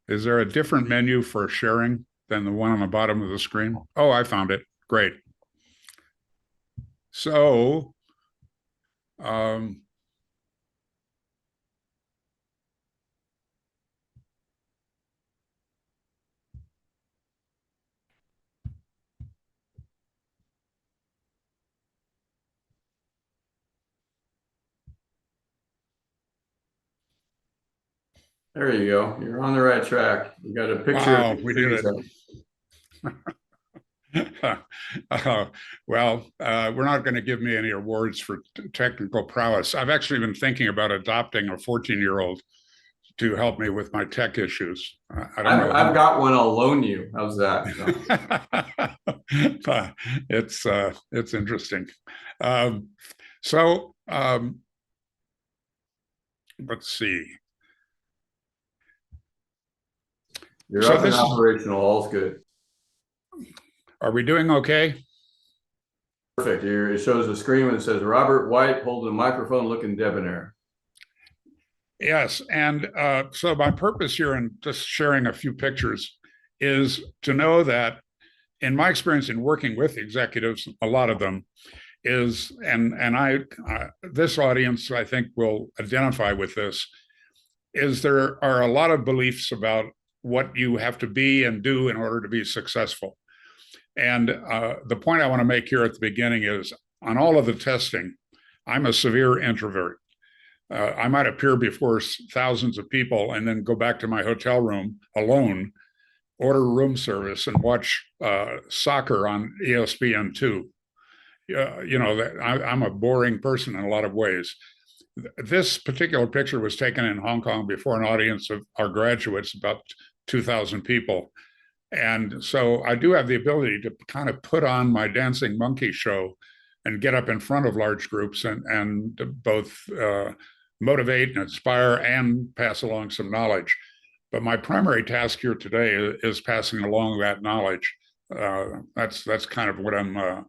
Is there a different menu for sharing than the one on the bottom of the screen? Oh, I found it. Great. So, There you go. You're on the right track. We got a picture. Wow, we did it. We're not going to give me any awards for technical prowess. I've actually been thinking about adopting a 14-year-old to help me with my tech issues. I don't know. I've got one. I'll loan you. How's that? It's interesting. Let's see. You're up and operational. All's good. Are we doing okay? Perfect. Here it shows the screen when it says Robert White holding a microphone looking debonair. Yes. And so my purpose here in just sharing a few pictures is to know that in my experience in working with executives, a lot of them is, this audience, I think, will identify with this, is there are a lot of beliefs about what you have to be and do in order to be successful. And the point I want to make here at the beginning is on all of the testing, I'm a severe introvert. I might appear before thousands of people and then go back to my hotel room alone, order room service and watch soccer on ESPN2. I'm a boring person in a lot of ways. This particular picture was taken in Hong Kong before an audience of our graduates, about 2,000 people. And so I do have the ability to kind of put on my dancing monkey show and get up in front of large groups and both motivate and inspire and pass along some knowledge. But my primary task here today is passing along that knowledge. That's kind of what I'm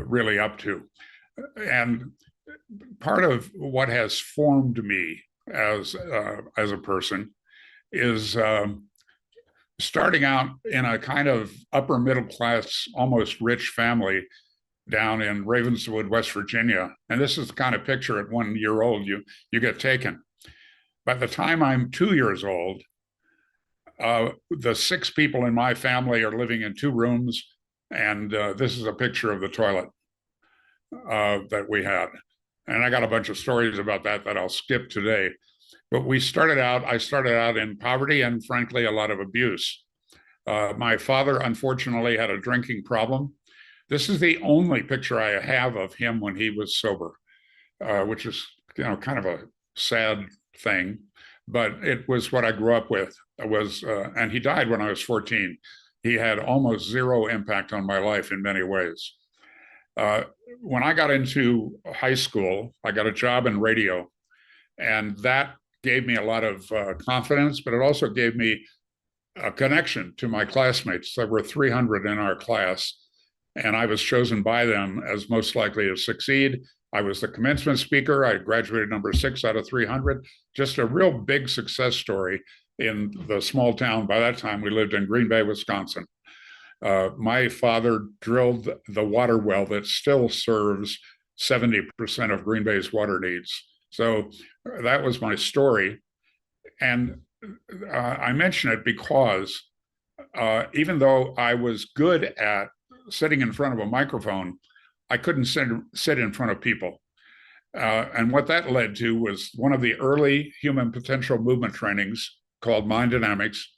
really up to. And part of what has formed me as a person is starting out in a kind of upper middle class, almost rich family down in Ravenswood, West Virginia. And this is the kind of picture at 1 year old you get taken. By the time I'm 2 years old, the 6 people in my family are living in 2 rooms. And this is a picture of the toilet that we had. And I got a bunch of stories about that I'll skip today. But I started out in poverty and frankly, a lot of abuse. My father, unfortunately, had a drinking problem. This is the only picture I have of him when he was sober, which is, kind of a sad thing, but it was what I grew up with. And he died when I was 14. He had almost zero impact on my life in many ways. When I got into high school, I got a job in radio, and that gave me a lot of confidence, but it also gave me a connection to my classmates. There were 300 in our class, and I was chosen by them as most likely to succeed. I was the commencement speaker. I graduated number 6 out of 300. Just a real big success story in the small town. By that time, we lived in Green Bay, Wisconsin. My father drilled the water well that still serves 70% of Green Bay's water needs. So that was my story. And I mention it because even though I was good at sitting in front of a microphone, I couldn't sit in front of people. And what that led to was one of the early human potential movement trainings called Mind Dynamics.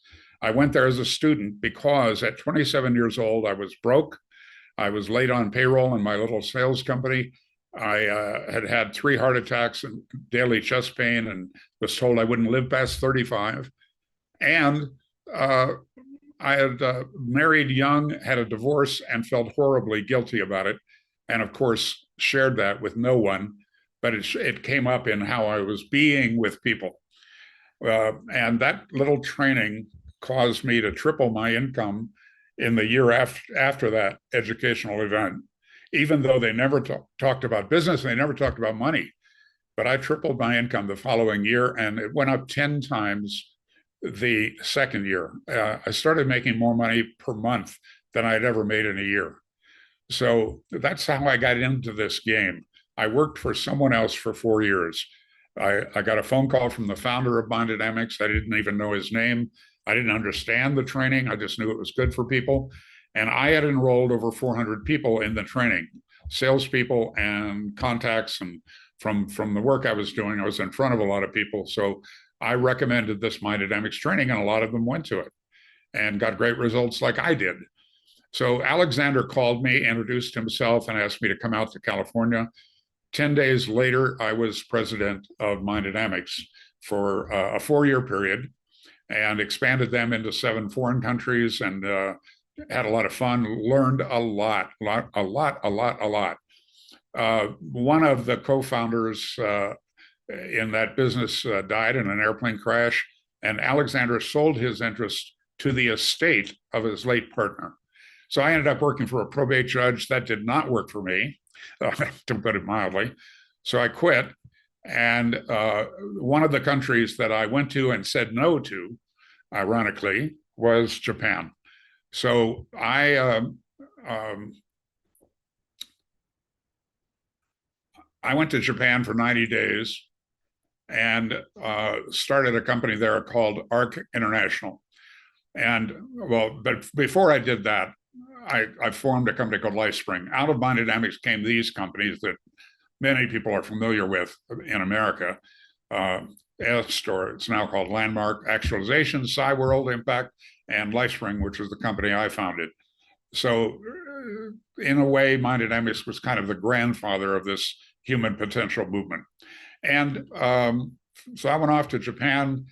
I went there as a student because at 27 years old, I was broke. I was late on payroll in my little sales company. I had 3 heart attacks and daily chest pain and was told I wouldn't live past 35. And I had married young, had a divorce, and felt horribly guilty about it. And of course, shared that with no one, but it came up in how I was being with people. And that little training caused me to triple my income in the year after that educational event, even though they never talked about business, they never talked about money. But I tripled my income the following year, and it went up 10 times the second year. I started making more money per month than I'd ever made in a year. So that's how I got into this game. I worked for someone else for 4 years. I got a phone call from the founder of Mindedemics. I didn't even know his name. I didn't understand the training. I just knew it was good for people. And I had enrolled over 400 people in the training, salespeople and contacts. And from the work I was doing, I was in front of a lot of people. So I recommended this Mindedemics training, and a lot of them went to it and got great results like I did. So Alexander called me, introduced himself, and asked me to come out to California. 10 days later, I was president of Mindedemics for a 4-year period and expanded them into 7 foreign countries, and had a lot of fun, learned a lot. One of the co-founders in that business died in an airplane crash, and Alexander sold his interest to the estate of his late partner. So I ended up working for a probate judge. That did not work for me, to put it mildly. So I quit. And one of the countries that I went to and said no to, ironically, was Japan. So I went to Japan for 90 days and started a company there called ARC International. And well, but before I did that, I formed a company called LifeSpring. Out of Mindedemics came these companies that many people are familiar with in America. EST, or it's now called Landmark Actualization, Cyworld Impact, and LifeSpring, which was the company I founded. So in a way, Mindedemics was kind of the grandfather of this human potential movement. And so I went off to Japan.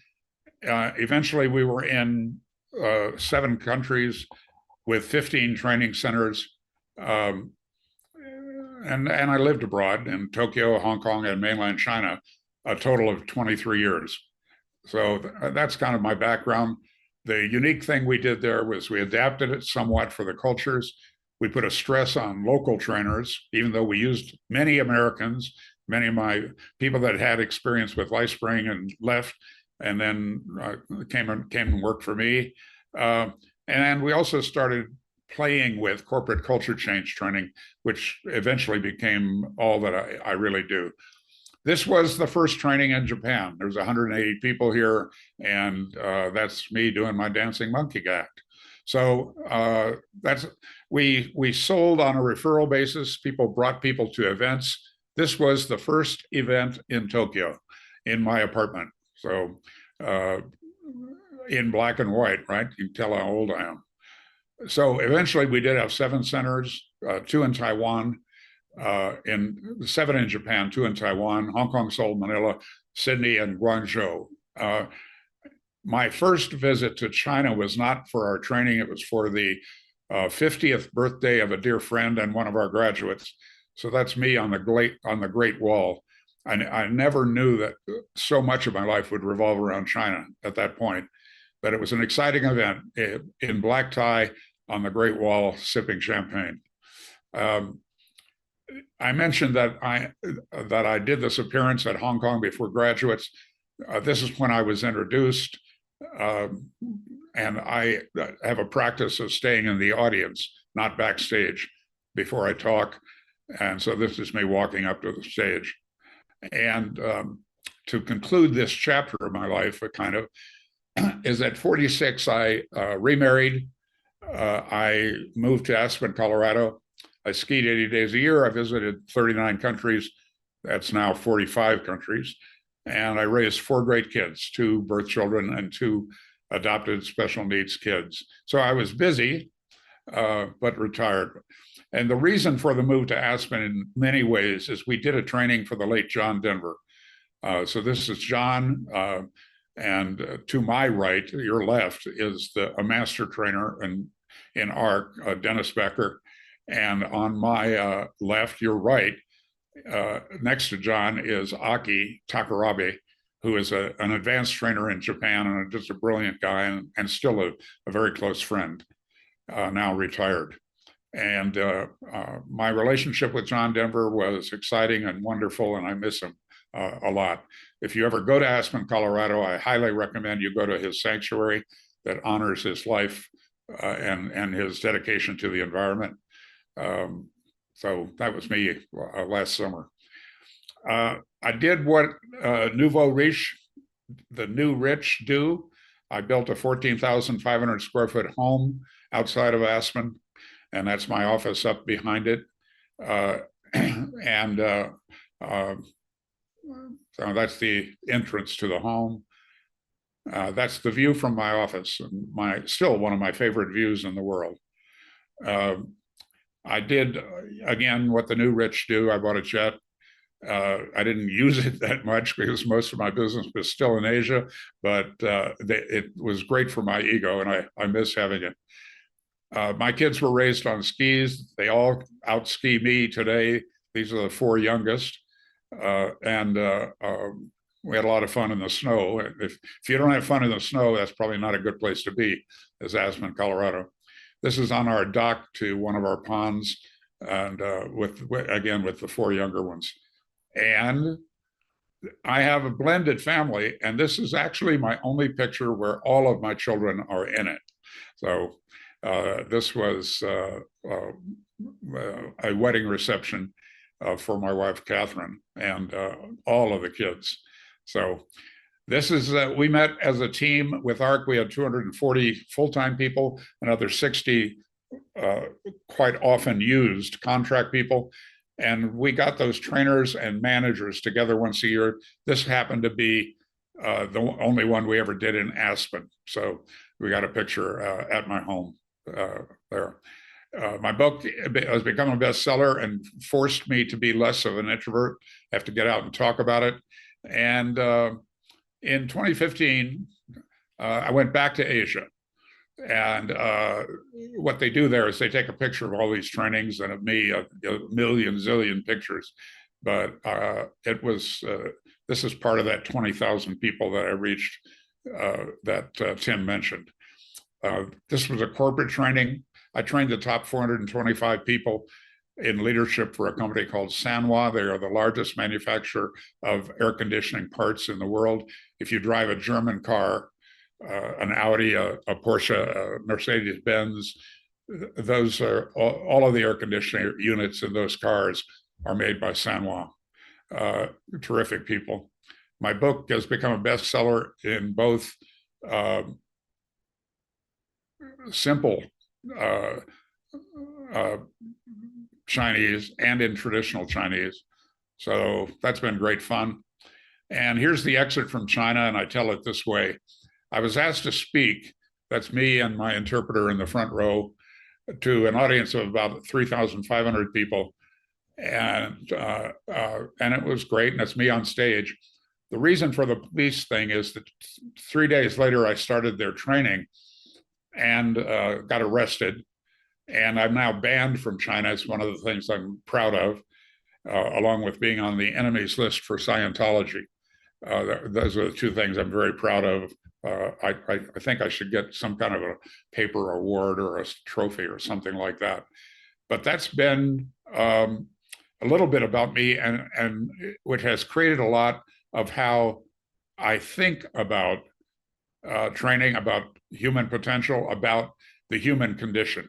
Eventually, we were in 7 countries with 15 training centers. And I lived abroad in Tokyo, Hong Kong, and mainland China, a total of 23 years. So that's kind of my background. The unique thing we did there was we adapted it somewhat for the cultures. We put a stress on local trainers, even though we used many Americans, many of my people that had experience with LifeSpring and left, and then came and worked for me. And we also started playing with corporate culture change training, which eventually became all that I really do. This was the first training in Japan. There's 180 people here, and that's me doing my dancing monkey act. So we sold on a referral basis. People brought people to events. This was the first event in Tokyo in my apartment. So in black and white, right? You can tell how old I am. So eventually we did have 7 centers, 2 in Taiwan, 7 in Japan, 2 in Taiwan, Hong Kong, Seoul, Manila, Sydney, and Guangzhou. My first visit to China was not for our training. It was for the 50th birthday of a dear friend and one of our graduates. So that's me on the Great Wall. I never knew that so much of my life would revolve around China at that point, but it was an exciting event in black tie on the Great Wall, sipping champagne. I mentioned that I did this appearance at Hong Kong before graduates. This is when I was introduced, and I have a practice of staying in the audience, not backstage, before I talk. And so this is me walking up to the stage. And to conclude this chapter of my life, kind of, is at 46, I remarried. I moved to Aspen, Colorado. I skied 80 days a year. I visited 39 countries. That's now 45 countries. And I raised 4 great kids, 2 birth children and 2 adopted special needs kids. So I was busy, but retired. And the reason for the move to Aspen in many ways is we did a training for the late John Denver. So this is John, and to my right, your left, is a master trainer in ARC, Dennis Becker. And on my left, your right, next to John, is Aki Takarabe, who is an advanced trainer in Japan and just a brilliant guy and still a very close friend, now retired. And my relationship with John Denver was exciting and wonderful, and I miss him a lot. If you ever go to Aspen, Colorado, I highly recommend you go to his sanctuary that honors his life and his dedication to the environment. So that was me last summer. I did what Nouveau Riche, the new rich, do. I built a 14,500 square foot home outside of Aspen, and that's my office up behind it. So that's the entrance to the home. That's the view from my office, still one of my favorite views in the world. I did, again, what the new rich do. I bought a jet. I didn't use it that much because most of my business was still in Asia, but it was great for my ego, and I miss having it. My kids were raised on skis. They all out-ski me today. These are the 4 youngest. We had a lot of fun in the snow. If you don't have fun in the snow, that's probably not a good place to be, as Aspen, Colorado. This is on our dock to one of our ponds, and with the 4 younger ones. And I have a blended family, and this is actually my only picture where all of my children are in it. So this was a wedding reception for my wife, Catherine, and all of the kids. So this is, we met as a team with ARC. We had 240 full-time people, another 60 quite often used contract people. And we got those trainers and managers together once a year. This happened to be the only one we ever did in Aspen. So we got a picture at my home there. My book has become a bestseller and forced me to be less of an introvert, have to get out and talk about it. And in 2015, I went back to Asia. And what they do there is they take a picture of all these trainings and of me, a million, zillion pictures. But it was, this is part of that 20,000 people that I reached that Tim mentioned. This was a corporate training. I trained the top 425 people in leadership for a company called Sanwa. They are the largest manufacturer of air conditioning parts in the world. If you drive a German car, an Audi, a Porsche, a Mercedes-Benz, those are all of the air conditioning units in those cars are made by Sanwa. Terrific people. My book has become a bestseller in both simple Chinese and in traditional Chinese. So that's been great fun. And here's the exit from China, and I tell it this way. I was asked to speak, that's me and my interpreter in the front row, to an audience of about 3,500 people. And it was great, and that's me on stage. The reason for the police thing is that 3 days later, I started their training and got arrested. And I'm now banned from China. It's one of the things I'm proud of, along with being on the enemies list for Scientology. Those are the 2 things I'm very proud of. I think I should get some kind of a paper award or a trophy or something like that. But that's been a little bit about me, and which has created a lot of how I think about training, about human potential, about the human condition.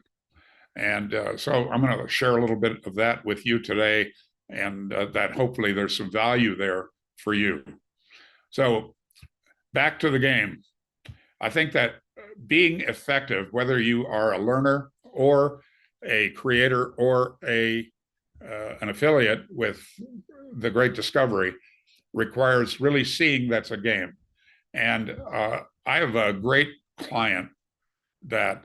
And so I'm going to share a little bit of that with you today, and that hopefully there's some value there for you. So back to the game. I think that being effective, whether you are a learner or a creator or an affiliate with the Great Discovery, requires really seeing that's a game. And I have a great client that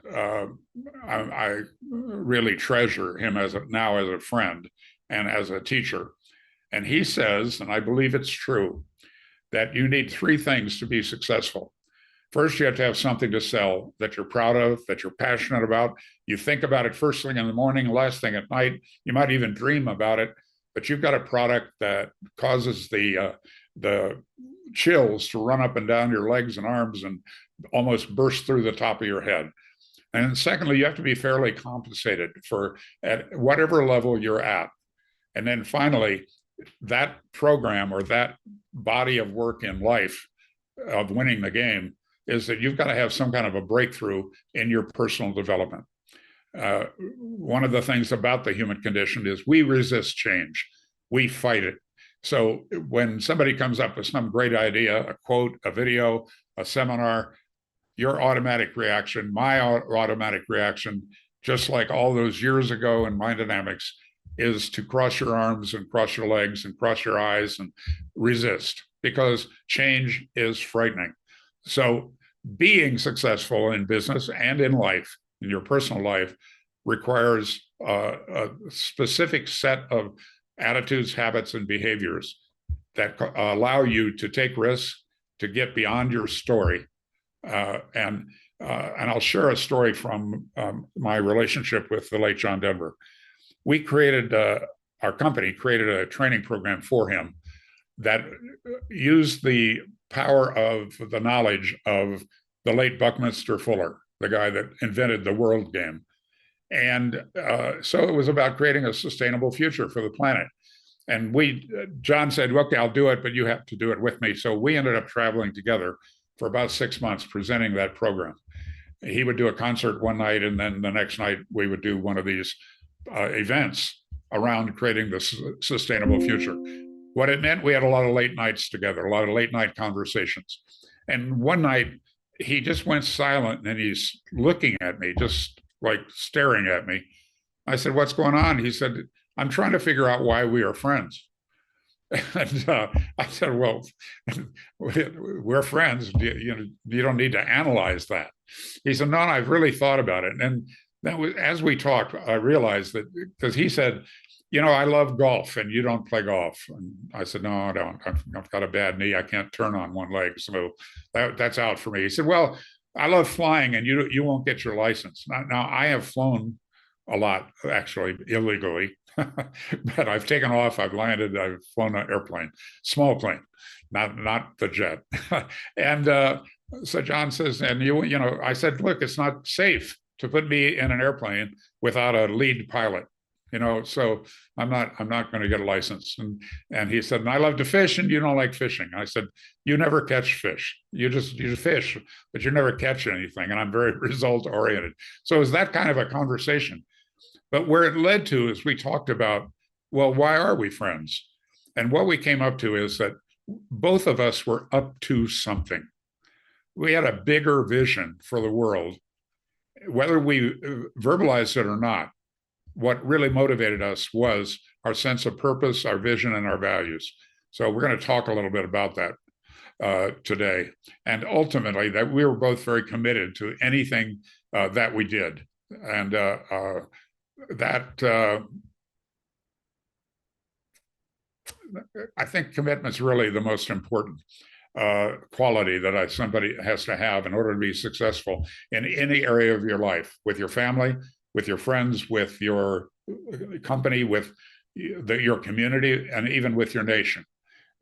I really treasure him now as a friend and as a teacher. And he says, and I believe it's true, that you need 3 things to be successful. First, you have to have something to sell that you're proud of, that you're passionate about. You think about it first thing in the morning, last thing at night. You might even dream about it, but you've got a product that causes the chills to run up and down your legs and arms and almost burst through the top of your head. And secondly, you have to be fairly compensated for at whatever level you're at. And then finally, that program or that body of work in life of winning the game is that you've got to have some kind of a breakthrough in your personal development. One of the things about the human condition is we resist change. We fight it. So when somebody comes up with some great idea, a quote, a video, a seminar, your automatic reaction, my automatic reaction, just like all those years ago in Mind Dynamics, is to cross your arms and cross your legs and cross your eyes and resist, because change is frightening. So being successful in business and in life, in your personal life, requires a specific set of attitudes, habits, and behaviors that allow you to take risks, to get beyond your story. And I'll share a story from my relationship with the late John Denver. We created, our company created a training program for him that used the power of the knowledge of the late Buckminster Fuller, the guy that invented the world game. And so it was about creating a sustainable future for the planet. And John said, okay, I'll do it, but you have to do it with me. So we ended up traveling together for about 6 months presenting that program. He would do a concert one night, and then the next night we would do one of these events around creating the sustainable future. What it meant, we had a lot of late nights together, a lot of late night conversations. And one night he just went silent and he's looking at me, just like staring at me. I said, what's going on? He said, I'm trying to figure out why we are friends. And I said, well, we're friends. You don't need to analyze that. He said, no, I've really thought about it. And that was, as we talked, I realized that, because he said, I love golf and you don't play golf. And I said, no, I don't. I've got a bad knee. I can't turn on one leg. So that's out for me. He said, well, I love flying and you won't get your license. Now I have flown a lot, actually, illegally. But I've taken off, I've landed, I've flown an airplane, small plane, not the jet. And so John says, and I said, look, it's not safe to put me in an airplane without a lead pilot, so I'm not going to get a license. And he said, and I love to fish and you don't like fishing. I said, you never catch fish. You fish, but you never catch anything. And I'm very result oriented. So it was that kind of a conversation. But where it led to is we talked about, well, why are we friends? And what we came up to is that both of us were up to something. We had a bigger vision for the world. Whether we verbalized it or not, what really motivated us was our sense of purpose, our vision, and our values. So we're going to talk a little bit about that today. And ultimately, that we were both very committed to anything that we did. And I think commitment's really the most important quality that somebody has to have in order to be successful in any area of your life, with your family, with your friends, with your company, with your community, and even with your nation,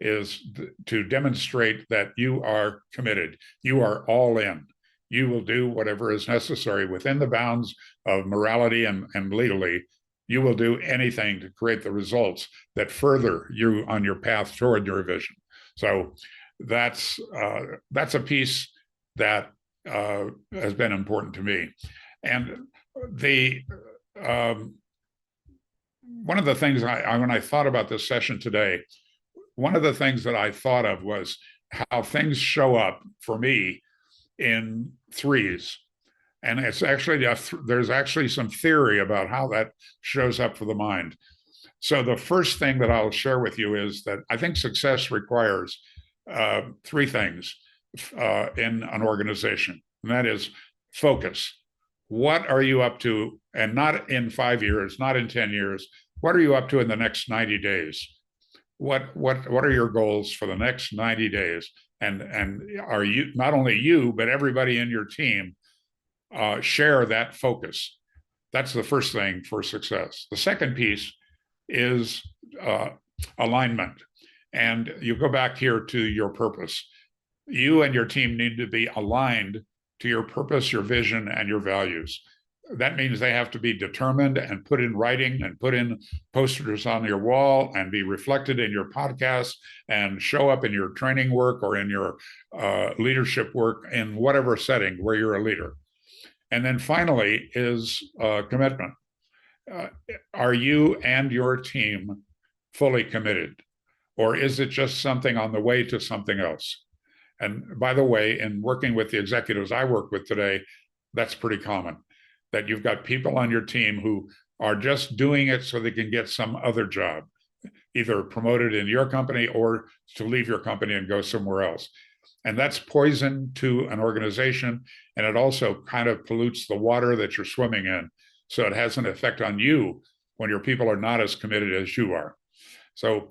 is to demonstrate that you are committed. You are all in. You will do whatever is necessary within the bounds of morality and legally. You will do anything to create the results that further you on your path toward your vision. So that's a piece that has been important to me. And one of the things when I thought about this session today, one of the things that I thought of was how things show up for me in threes. And it's actually, there's actually some theory about how that shows up for the mind. So the first thing that I'll share with you is that I think success requires three things in an organization. And that is focus. What are you up to? And not in 5 years, not in 10 years. What are you up to in the next 90 days? What are your goals for the next 90 days? And are you, not only you, but everybody in your team, share that focus? That's the first thing for success. The second piece is alignment. And you go back here to your purpose. You and your team need to be aligned to your purpose, your vision, and your values. that means they have to be determined and put in writing and put in posters on your wall and be reflected in your podcast and show up in your training work or in your leadership work in whatever setting where you're a leader. And then finally is commitment. Are you and your team fully committed? Or is it just something on the way to something else? And by the way, in working with the executives I work with today, that's pretty common, that you've got people on your team who are just doing it so they can get some other job, either promoted in your company or to leave your company and go somewhere else. And that's poison to an organization. And it also kind of pollutes the water that you're swimming in. So it has an effect on you when your people are not as committed as you are. So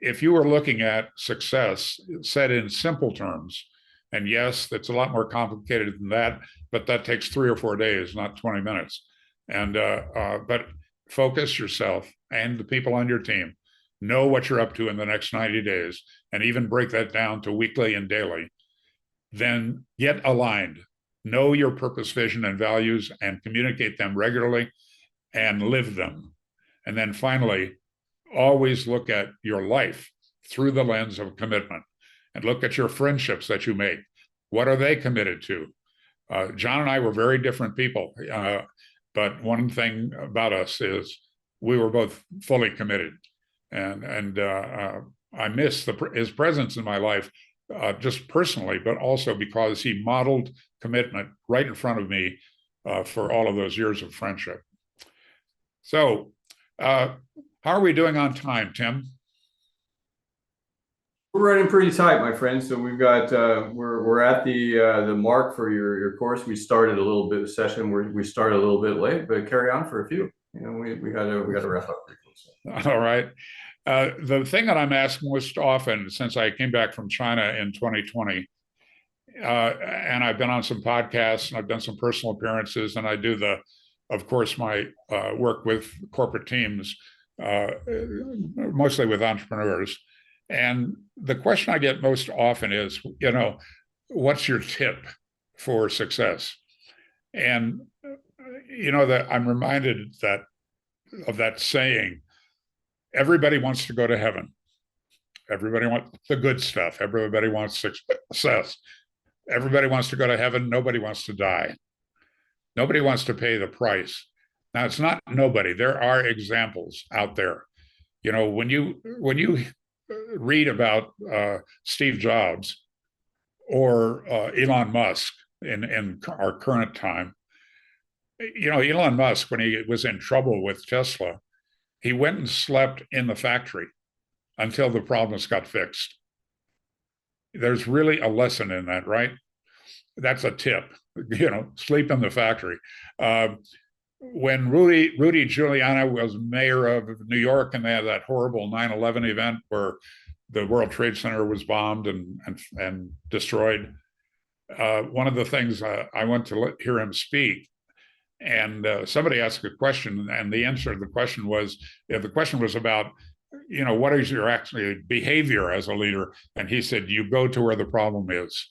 if you were looking at success said in simple terms, and yes, that's a lot more complicated than that, but that takes 3 or 4 days, not 20 minutes. And but focus yourself and the people on your team. Know what you're up to in the next 90 days, and even break that down to weekly and daily. Then get aligned. Know your purpose, vision, and values, and communicate them regularly and live them. And then finally, always look at your life through the lens of commitment, and look at your friendships that you make. What are they committed to? John and I were very different people, but one thing about us is we were both fully committed. And I miss his presence in my life, just personally, but also because he modeled commitment right in front of me for all of those years of friendship. So, how are we doing on time, Tim? We're running pretty tight, my friend. So we've got we're at the mark for your course. We started a little bit of session where we started a little bit late, but carry on for a few. You know, we got to wrap up pretty close. All right. The thing that I'm asked most often since I came back from China in 2020, and I've been on some podcasts and I've done some personal appearances, and I do of course, my work with corporate teams, mostly with entrepreneurs. And the question I get most often is, you know, what's your tip for success? And, you know, that I'm reminded of that saying, everybody wants to go to heaven. Everybody wants the good stuff. Everybody wants success. Everybody wants to go to heaven. Nobody wants to die. Nobody wants to pay the price. Now, it's not nobody. There are examples out there. You know, when you read about Steve Jobs or Elon Musk in our current time, you know, Elon Musk, when he was in trouble with Tesla, he went and slept in the factory until the problems got fixed. There's really a lesson in that, right? That's a tip, you know, sleep in the factory. When Rudy Giuliani was mayor of New York and they had that horrible 9/11 event where the World Trade Center was bombed and destroyed, one of the things I went to hear him speak, and somebody asked a question, and the answer to the question was, the question was about, you know, what is your actually behavior as a leader? And he said, you go to where the problem is.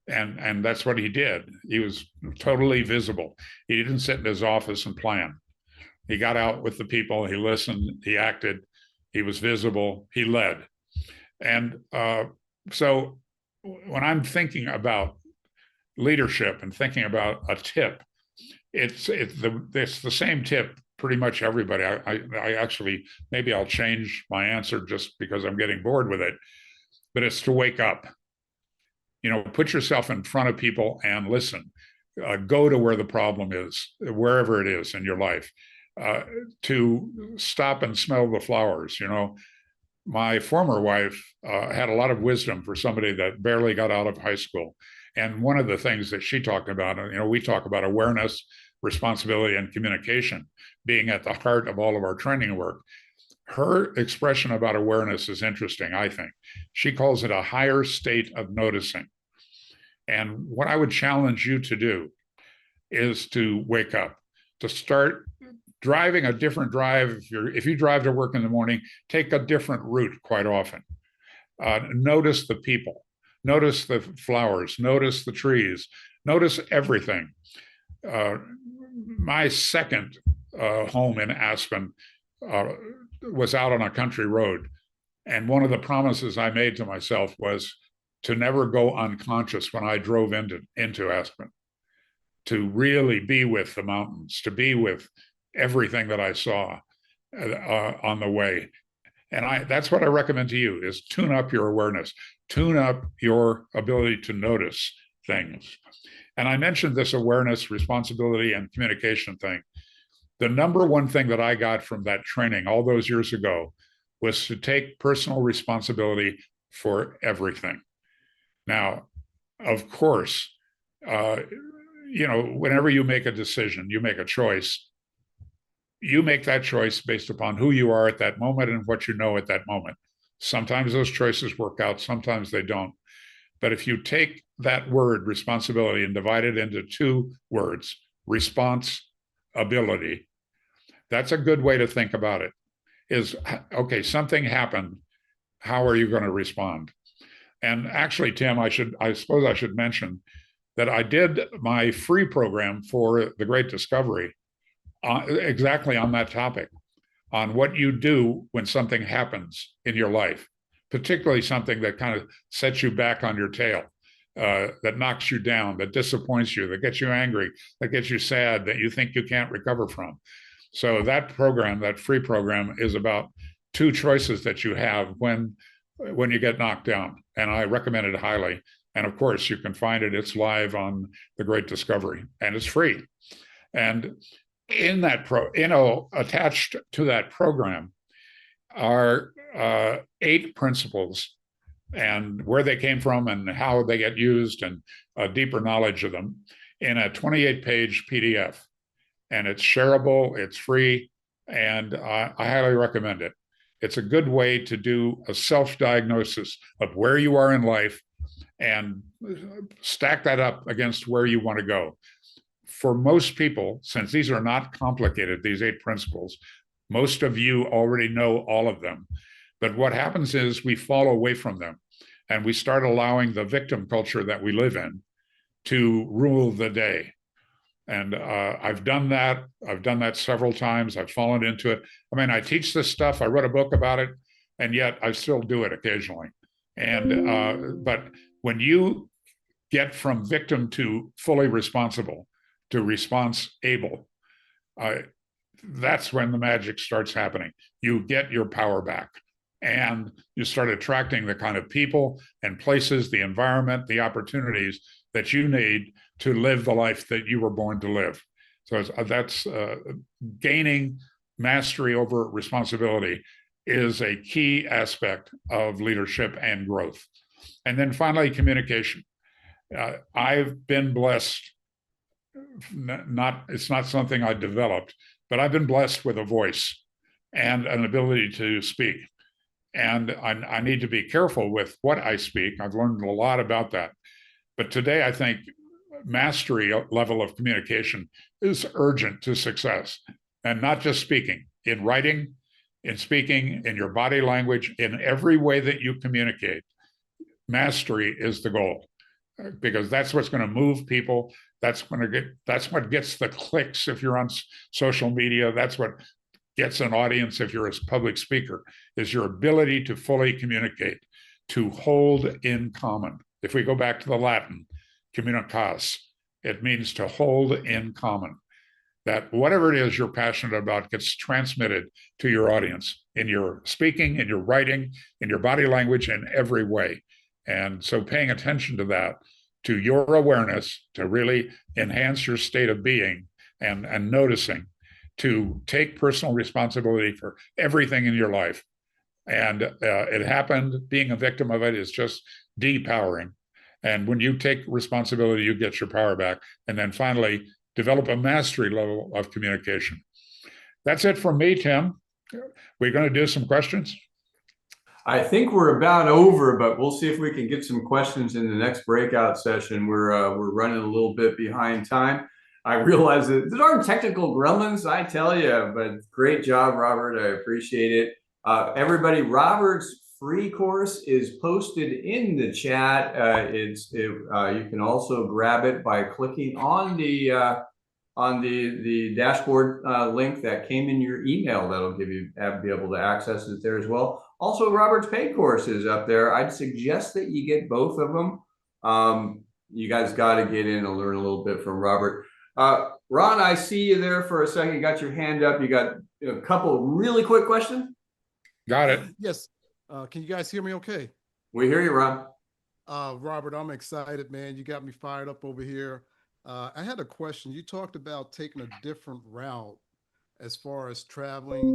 And that's what he did. He was totally visible. He didn't sit in his office and plan. He got out with the people, he listened, he acted, he was visible, he led. And so when I'm thinking about leadership and thinking about a tip, it's the same tip pretty much everybody. I actually, maybe I'll change my answer just because I'm getting bored with it, but it's to wake up. You know, put yourself in front of people and listen. Go to where the problem is, wherever it is in your life. To stop and smell the flowers. You know, my former wife had a lot of wisdom for somebody that barely got out of high school. And one of the things that she talked about, you know, we talk about awareness, responsibility, and communication being at the heart of all of our training work. Her expression about awareness is interesting, I think. She calls it a higher state of noticing. And what I would challenge you to do is to wake up, to start driving a different drive. If you drive to work in the morning, take a different route quite often. Notice the people, notice the flowers, notice the trees, notice everything. my second home in Aspen was out on a country road. And one of the promises I made to myself was to never go unconscious when I drove into Aspen, to really be with the mountains, to be with everything that I saw on the way. And that's what I recommend to you, is tune up your awareness, tune up your ability to notice things. And I mentioned this awareness, responsibility, and communication thing. The number one thing that I got from that training all those years ago was to take personal responsibility for everything. Now, of course, whenever you make a decision, you make a choice, you make that choice based upon who you are at that moment and what you know at that moment. Sometimes those choices work out, sometimes they don't. But if you take that word responsibility and divide it into two words, responsibility, that's a good way to think about it. Is, okay, something happened, how are you going to respond? And actually, Tim, I suppose I should mention that I did my free program for the Great Discovery exactly on that topic, on what you do when something happens in your life, particularly something that kind of sets you back on your tail, that knocks you down, that disappoints you, that gets you angry, that gets you sad, that you think you can't recover from. So that program, that free program, is about two choices that you have when you get knocked down. And I recommend it highly. And of course, you can find it. It's live on The Great Discovery, and it's free. And in that attached to that program are 8 principles, and where they came from and how they get used, and a deeper knowledge of them, in a 28-page PDF. And it's shareable, it's free, and I highly recommend it. It's a good way to do a self-diagnosis of where you are in life and stack that up against where you want to go. For most people, since these are not complicated, these 8 principles, most of you already know all of them. But what happens is we fall away from them, and we start allowing the victim culture that we live in to rule the day. And I've done that. I've done that several times. I've fallen into it. I mean, I teach this stuff. I wrote a book about it, and yet I still do it occasionally. And but when you get from victim to fully responsible to response able, that's when the magic starts happening. You get your power back, and you start attracting the kind of people and places, the environment, the opportunities that you need to live the life that you were born to live. So that's gaining mastery over responsibility is a key aspect of leadership and growth. And then finally, communication. I've been blessed, it's not something I developed, but I've been blessed with a voice and an ability to speak. And I need to be careful with what I speak. I've learned a lot about that. But today, I think mastery level of communication is urgent to success, and not just speaking, in writing, in speaking, in your body language, in every way that you communicate. Mastery is the goal, because that's what's going to move people. That's what gets the clicks if you're on social media. That's what gets an audience if you're a public speaker, is your ability to fully communicate, to hold in common. If we go back to the Latin, communitas, it means to hold in common. That whatever it is you're passionate about gets transmitted to your audience in your speaking, in your writing, in your body language, in every way. And so paying attention to that, to your awareness, to really enhance your state of being and noticing, to take personal responsibility for everything in your life. And it happened, being a victim of it is just depowering. And when you take responsibility, you get your power back. And then finally, develop a mastery level of communication. That's it from me, Tim. We're going to do some questions. I think we're about over, but we'll see if we can get some questions in the next breakout session. We're running a little bit behind time. I realize that there are technical gremlins, I tell you, but great job, Robert. I appreciate it. Everybody, Robert's free course is posted in the chat. You can also grab it by clicking on the on the dashboard link that came in your email. That'll be able to access it there as well. Also, Robert's paid course is up there. I'd suggest that you get both of them. You guys got to get in and learn a little bit from Robert. Ron, I see you there for a second. You got your hand up. You got a couple really quick questions. Got it. Yes. Can you guys hear me okay? We hear you, Ron. Robert, I'm excited, man. You got me fired up over here. I had a question. You talked about taking a different route as far as traveling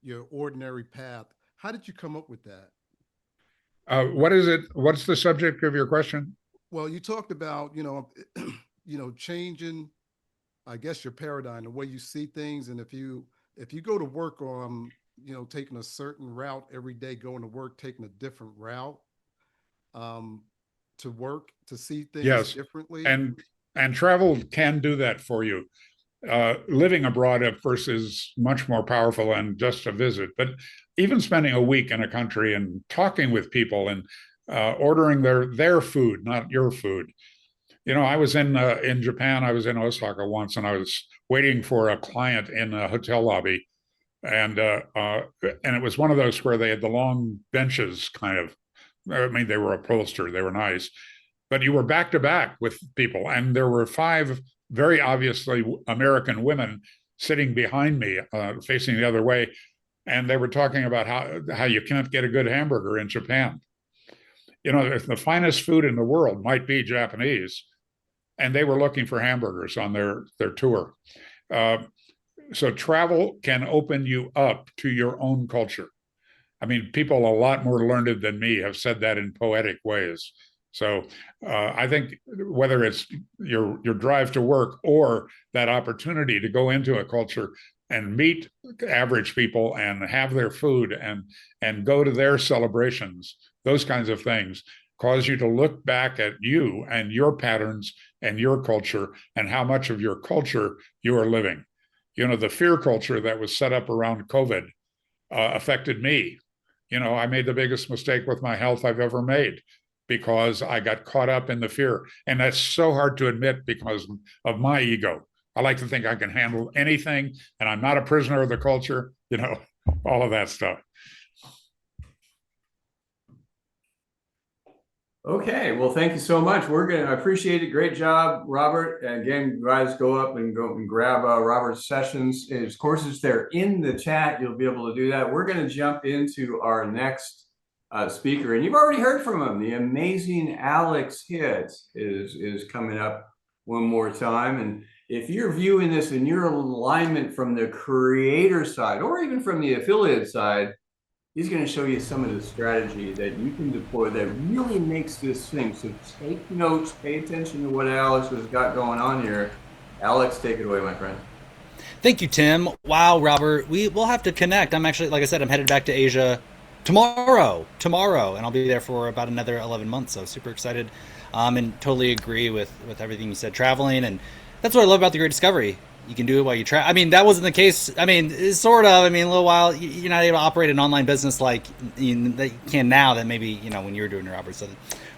your ordinary path. How did you come up with that? What is it? What's the subject of your question? Well, you talked about, changing, I guess, your paradigm, the way you see things. And if you go to work on, taking a certain route every day, going to work, taking a different route to work, to see things differently. And travel can do that for you. Living abroad, of course, is much more powerful than just a visit. But even spending a week in a country and talking with people and ordering their food, not your food. I was in Japan. I was in Osaka once, and I was waiting for a client in a hotel lobby, and it was one of those where they had the long benches, kind of. I mean, they were upholstered. They were nice, but you were back to back with people, and there were 5 very obviously American women sitting behind me, facing the other way, and they were talking about how you can't get a good hamburger in Japan. If the finest food in the world might be Japanese, and they were looking for hamburgers on their tour. So travel can open you up to your own culture. I mean, people a lot more learned than me have said that in poetic ways. So I think whether it's your drive to work or that opportunity to go into a culture and meet average people and have their food and go to their celebrations, those kinds of things cause you to look back at you and your patterns and your culture and how much of your culture you are living. The fear culture that was set up around COVID affected me. I made the biggest mistake with my health I've ever made because I got caught up in the fear. And that's so hard to admit because of my ego. I like to think I can handle anything and I'm not a prisoner of the culture, all of that stuff. Okay, well, thank you so much. I appreciate it. Great job, Robert. And again, guys, go up and grab Robert's sessions. His courses, they're in the chat. You'll be able to do that. We're going to jump into our next speaker, and you've already heard from him. The amazing Alex Hitt is coming up one more time. And if you're viewing this and you're in alignment from the creator side or even from the affiliate side, he's going to show you some of the strategy that you can deploy that really makes this thing. So take notes, pay attention to what Alex has got going on here. Alex, take it away, my friend. Thank you, Tim. Wow, Robert, we'll have to connect. I'm actually, like I said, I'm headed back to Asia tomorrow, and I'll be there for about another 11 months. So super excited, and totally agree with everything you said. Traveling, and that's what I love about the Great Discovery. You can do it while you travel. I mean, that wasn't the case. I mean, sort of. I mean, a little while, you're not able to operate an online business like that you can now that maybe, when you were doing your Robert. So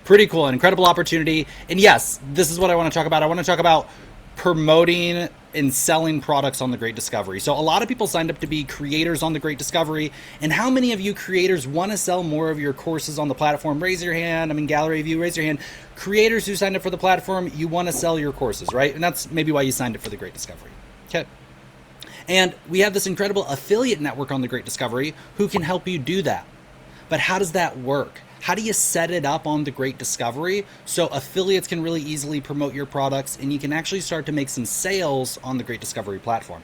pretty cool, an incredible opportunity. And yes, this is what I want to talk about. I want to talk about promoting and selling products on the Great Discovery. So a lot of people signed up to be creators on the Great Discovery. And how many of you creators want to sell more of your courses on the platform? Raise your hand. Gallery view, raise your hand. Creators who signed up for the platform, you want to sell your courses, right? And that's maybe why you signed up for the Great Discovery. Okay. And we have this incredible affiliate network on the Great Discovery who can help you do that. But how does that work? How do you set it up on the Great Discovery so affiliates can really easily promote your products and you can actually start to make some sales on the Great Discovery platform?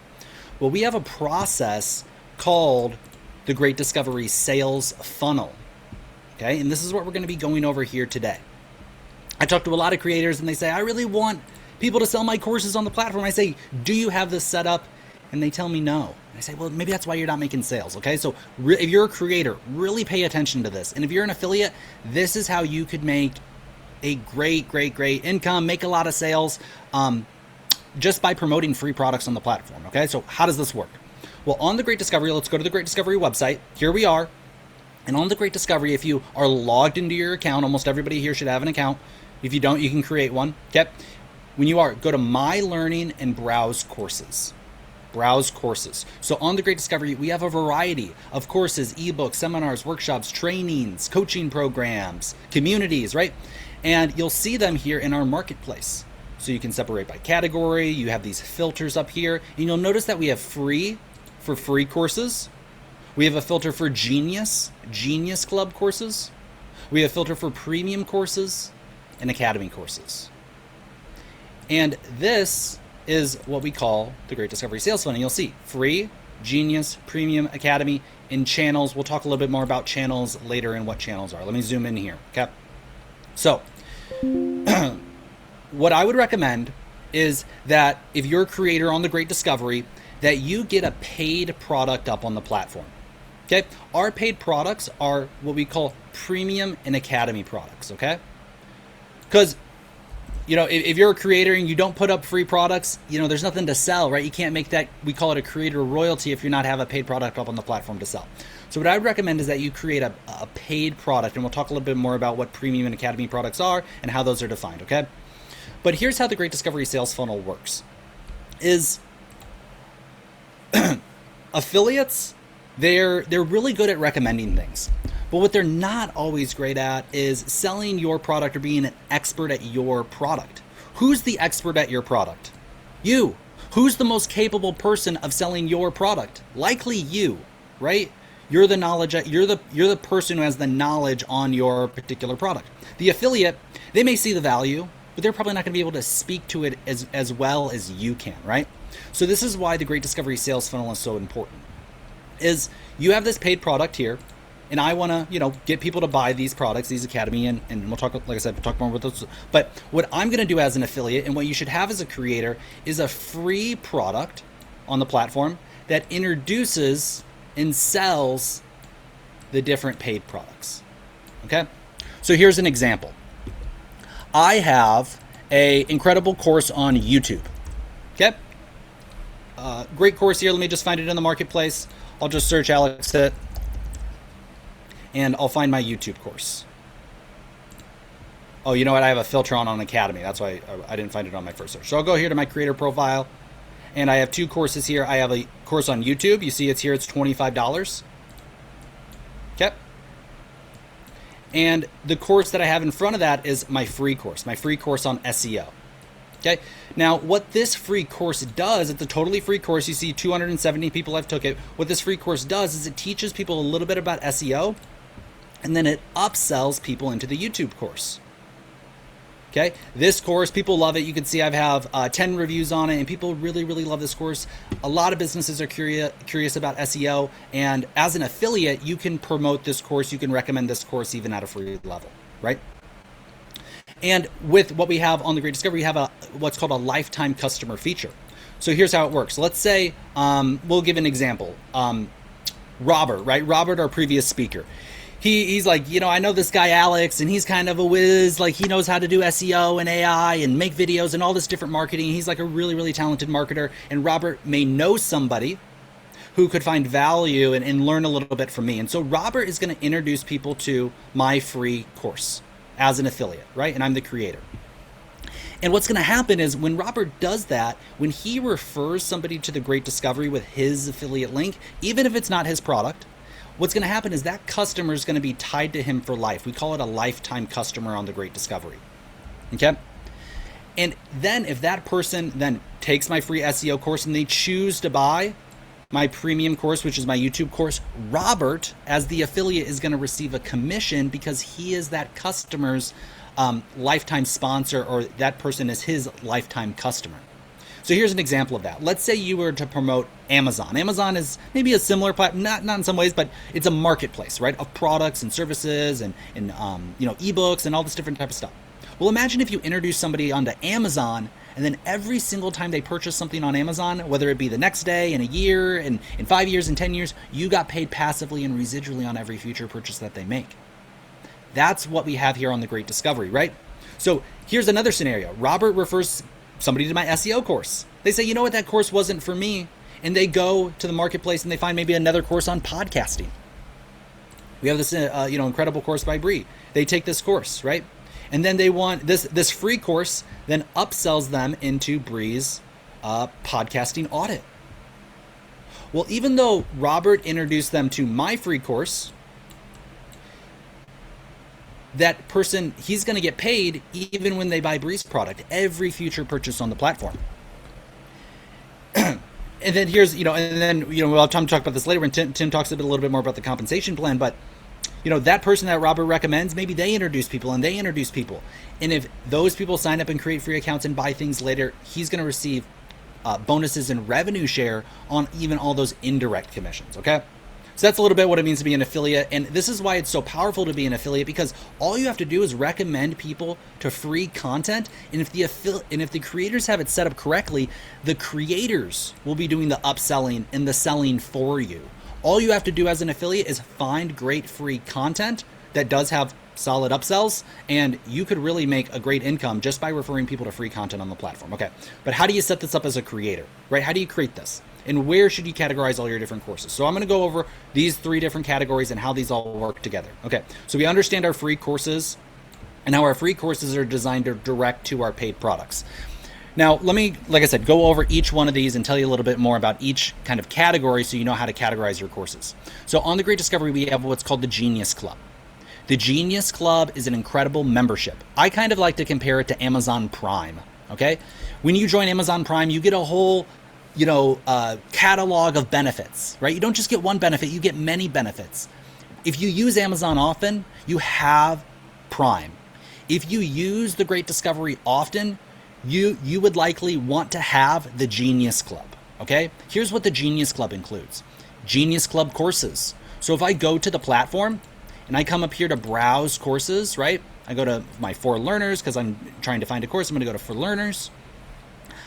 Well, we have a process called the Great Discovery Sales Funnel. Okay, and this is what we're going to be going over here today. I talk to a lot of creators and they say, I really want people to sell my courses on the platform. I say, do you have this set up? And they tell me no. And I say, well, maybe that's why you're not making sales. Okay, so if you're a creator, really pay attention to this. And if you're an affiliate, this is how you could make a great income, make a lot of sales just by promoting free products on the platform. Okay, so how does this work? Well, on the Great Discovery, let's go to the Great Discovery website. Here we are. And on the Great Discovery, if you are logged into your account, almost everybody here should have an account. If you don't, you can create one. Okay. when you are, go to My Learning and browse courses. Browse courses. So on The Great Discovery, we have a variety of courses, ebooks, seminars, workshops, trainings, coaching programs, communities, right? And you'll see them here in our marketplace. So you can separate by category. You have these filters up here. And you'll notice that we have free for free courses. We have a filter for Genius Club courses. We have a filter for premium courses and academy courses. And this is what we call the Great Discovery Sales Funnel. You'll see free, Genius, premium, academy, and channels. We'll talk a little bit more about channels later and what channels are. Let me zoom in here, okay? So what I would recommend is that if you're a creator on the Great Discovery, that you get a paid product up on the platform. Okay, our paid products are what we call premium and academy products. Okay, because if you're a creator and you don't put up free products, there's nothing to sell, right? You can't make that. We call it a creator royalty if you're not have a paid product up on the platform to sell. So what I would recommend is that you create a paid product, and we'll talk a little bit more about what premium and academy products are and how those are defined. Okay, but here's how the Great Discovery Sales Funnel works: is affiliates. They're really good at recommending things, but what they're not always great at is selling your product or being an expert at your product. Who's the expert at your product? You. Who's the most capable person of selling your product? Likely you, right? You're the knowledge. You're the person who has the knowledge on your particular product. The affiliate, they may see the value, but they're probably not going to be able to speak to it as well as you can, right? So this is why the Great Discovery Sales Funnel is so important. Is you have this paid product here, and I want to, get people to buy these products, these academy, and we'll talk, like I said, we'll talk more about those. But what I'm going to do as an affiliate, and what you should have as a creator, is a free product on the platform that introduces and sells the different paid products. Okay, so here's an example. I have an incredible course on YouTube. Okay, great course here. Let me just find it in the marketplace. I'll just search Alex Hitt, and I'll find my YouTube course. Oh, you know what? I have a filter on Academy. That's why I didn't find it on my first search. So I'll go here to my creator profile, and I have two courses here. I have a course on YouTube. You see it's here. It's $25. Okay. And the course that I have in front of that is my free course on SEO. Okay. Now, what this free course does, it's a totally free course. You see 270 people have took it. What this free course does is it teaches people a little bit about SEO, and then it upsells people into the YouTube course. Okay. This course, people love it. You can see I have 10 reviews on it, and people really, really love this course. A lot of businesses are curious about SEO, and as an affiliate, you can promote this course. You can recommend this course even at a free level, right? And with what we have on the Great Discovery, we have what's called a lifetime customer feature. So here's how it works. Let's say, we'll give an example. Robert, right? Robert, our previous speaker. He's like, I know this guy, Alex, and he's kind of a whiz. Like, he knows how to do SEO and AI and make videos and all this different marketing. He's like a really, really talented marketer. And Robert may know somebody who could find value and learn a little bit from me. And so Robert is going to introduce people to my free course as an affiliate, right? And I'm the creator. And what's going to happen is when Robert does that, when he refers somebody to the Great Discovery with his affiliate link, even if it's not his product, what's going to happen is that customer is going to be tied to him for life. We call it a lifetime customer on the Great Discovery. Okay? And then if that person then takes my free SEO course and they choose to buy my premium course, which is my YouTube course, Robert, as the affiliate, is going to receive a commission because he is that customer's lifetime sponsor, or that person is his lifetime customer. So here's an example of that. Let's say you were to promote Amazon. Amazon is maybe a similar platform, not in some ways, but it's a marketplace, right, of products and services and ebooks and all this different type of stuff. Well, imagine if you introduce somebody onto Amazon, and then every single time they purchase something on Amazon, whether it be the next day, in a year, in 5 years, in 10 years, you got paid passively and residually on every future purchase that they make. That's what we have here on the Great Discovery, right? So here's another scenario. Robert refers somebody to my SEO course. They say, you know what, that course wasn't for me. And they go to the marketplace and they find maybe another course on podcasting. We have this incredible course by Bree. They take this course, right? And then they want this free course then upsells them into Breeze podcasting audit. Well, even though Robert introduced them to my free course, that person, he's going to get paid even when they buy Breeze product, every future purchase on the platform. And then here's, we'll have time to talk about this later when Tim talks a little bit more about the compensation plan, but that person that Robert recommends, maybe they introduce people and they introduce people. And if those people sign up and create free accounts and buy things later, he's going to receive bonuses and revenue share on even all those indirect commissions, okay? So that's a little bit what it means to be an affiliate. And this is why it's so powerful to be an affiliate, because all you have to do is recommend people to free content. And if the creators have it set up correctly, the creators will be doing the upselling and the selling for you. All you have to do as an affiliate is find great free content that does have solid upsells, and you could really make a great income just by referring people to free content on the platform. Okay, but how do you set this up as a creator, right? How do you create this? And where should you categorize all your different courses? So I'm going to go over these 3 different categories and how these all work together. Okay, so we understand our free courses and how our free courses are designed to direct to our paid products. Now, let me, like I said, go over each one of these and tell you a little bit more about each kind of category so you know how to categorize your courses. So on the Great Discovery, we have what's called the Genius Club. The Genius Club is an incredible membership. I kind of like to compare it to Amazon Prime, okay? When you join Amazon Prime, you get a whole, catalog of benefits, right? You don't just get one benefit, you get many benefits. If you use Amazon often, you have Prime. If you use the Great Discovery often, you would likely want to have the Genius Club, okay? Here's what the Genius Club includes. Genius Club courses. So if I go to the platform and I come up here to browse courses, right? I go to my For Learners because I'm trying to find a course. I'm going to go to For Learners.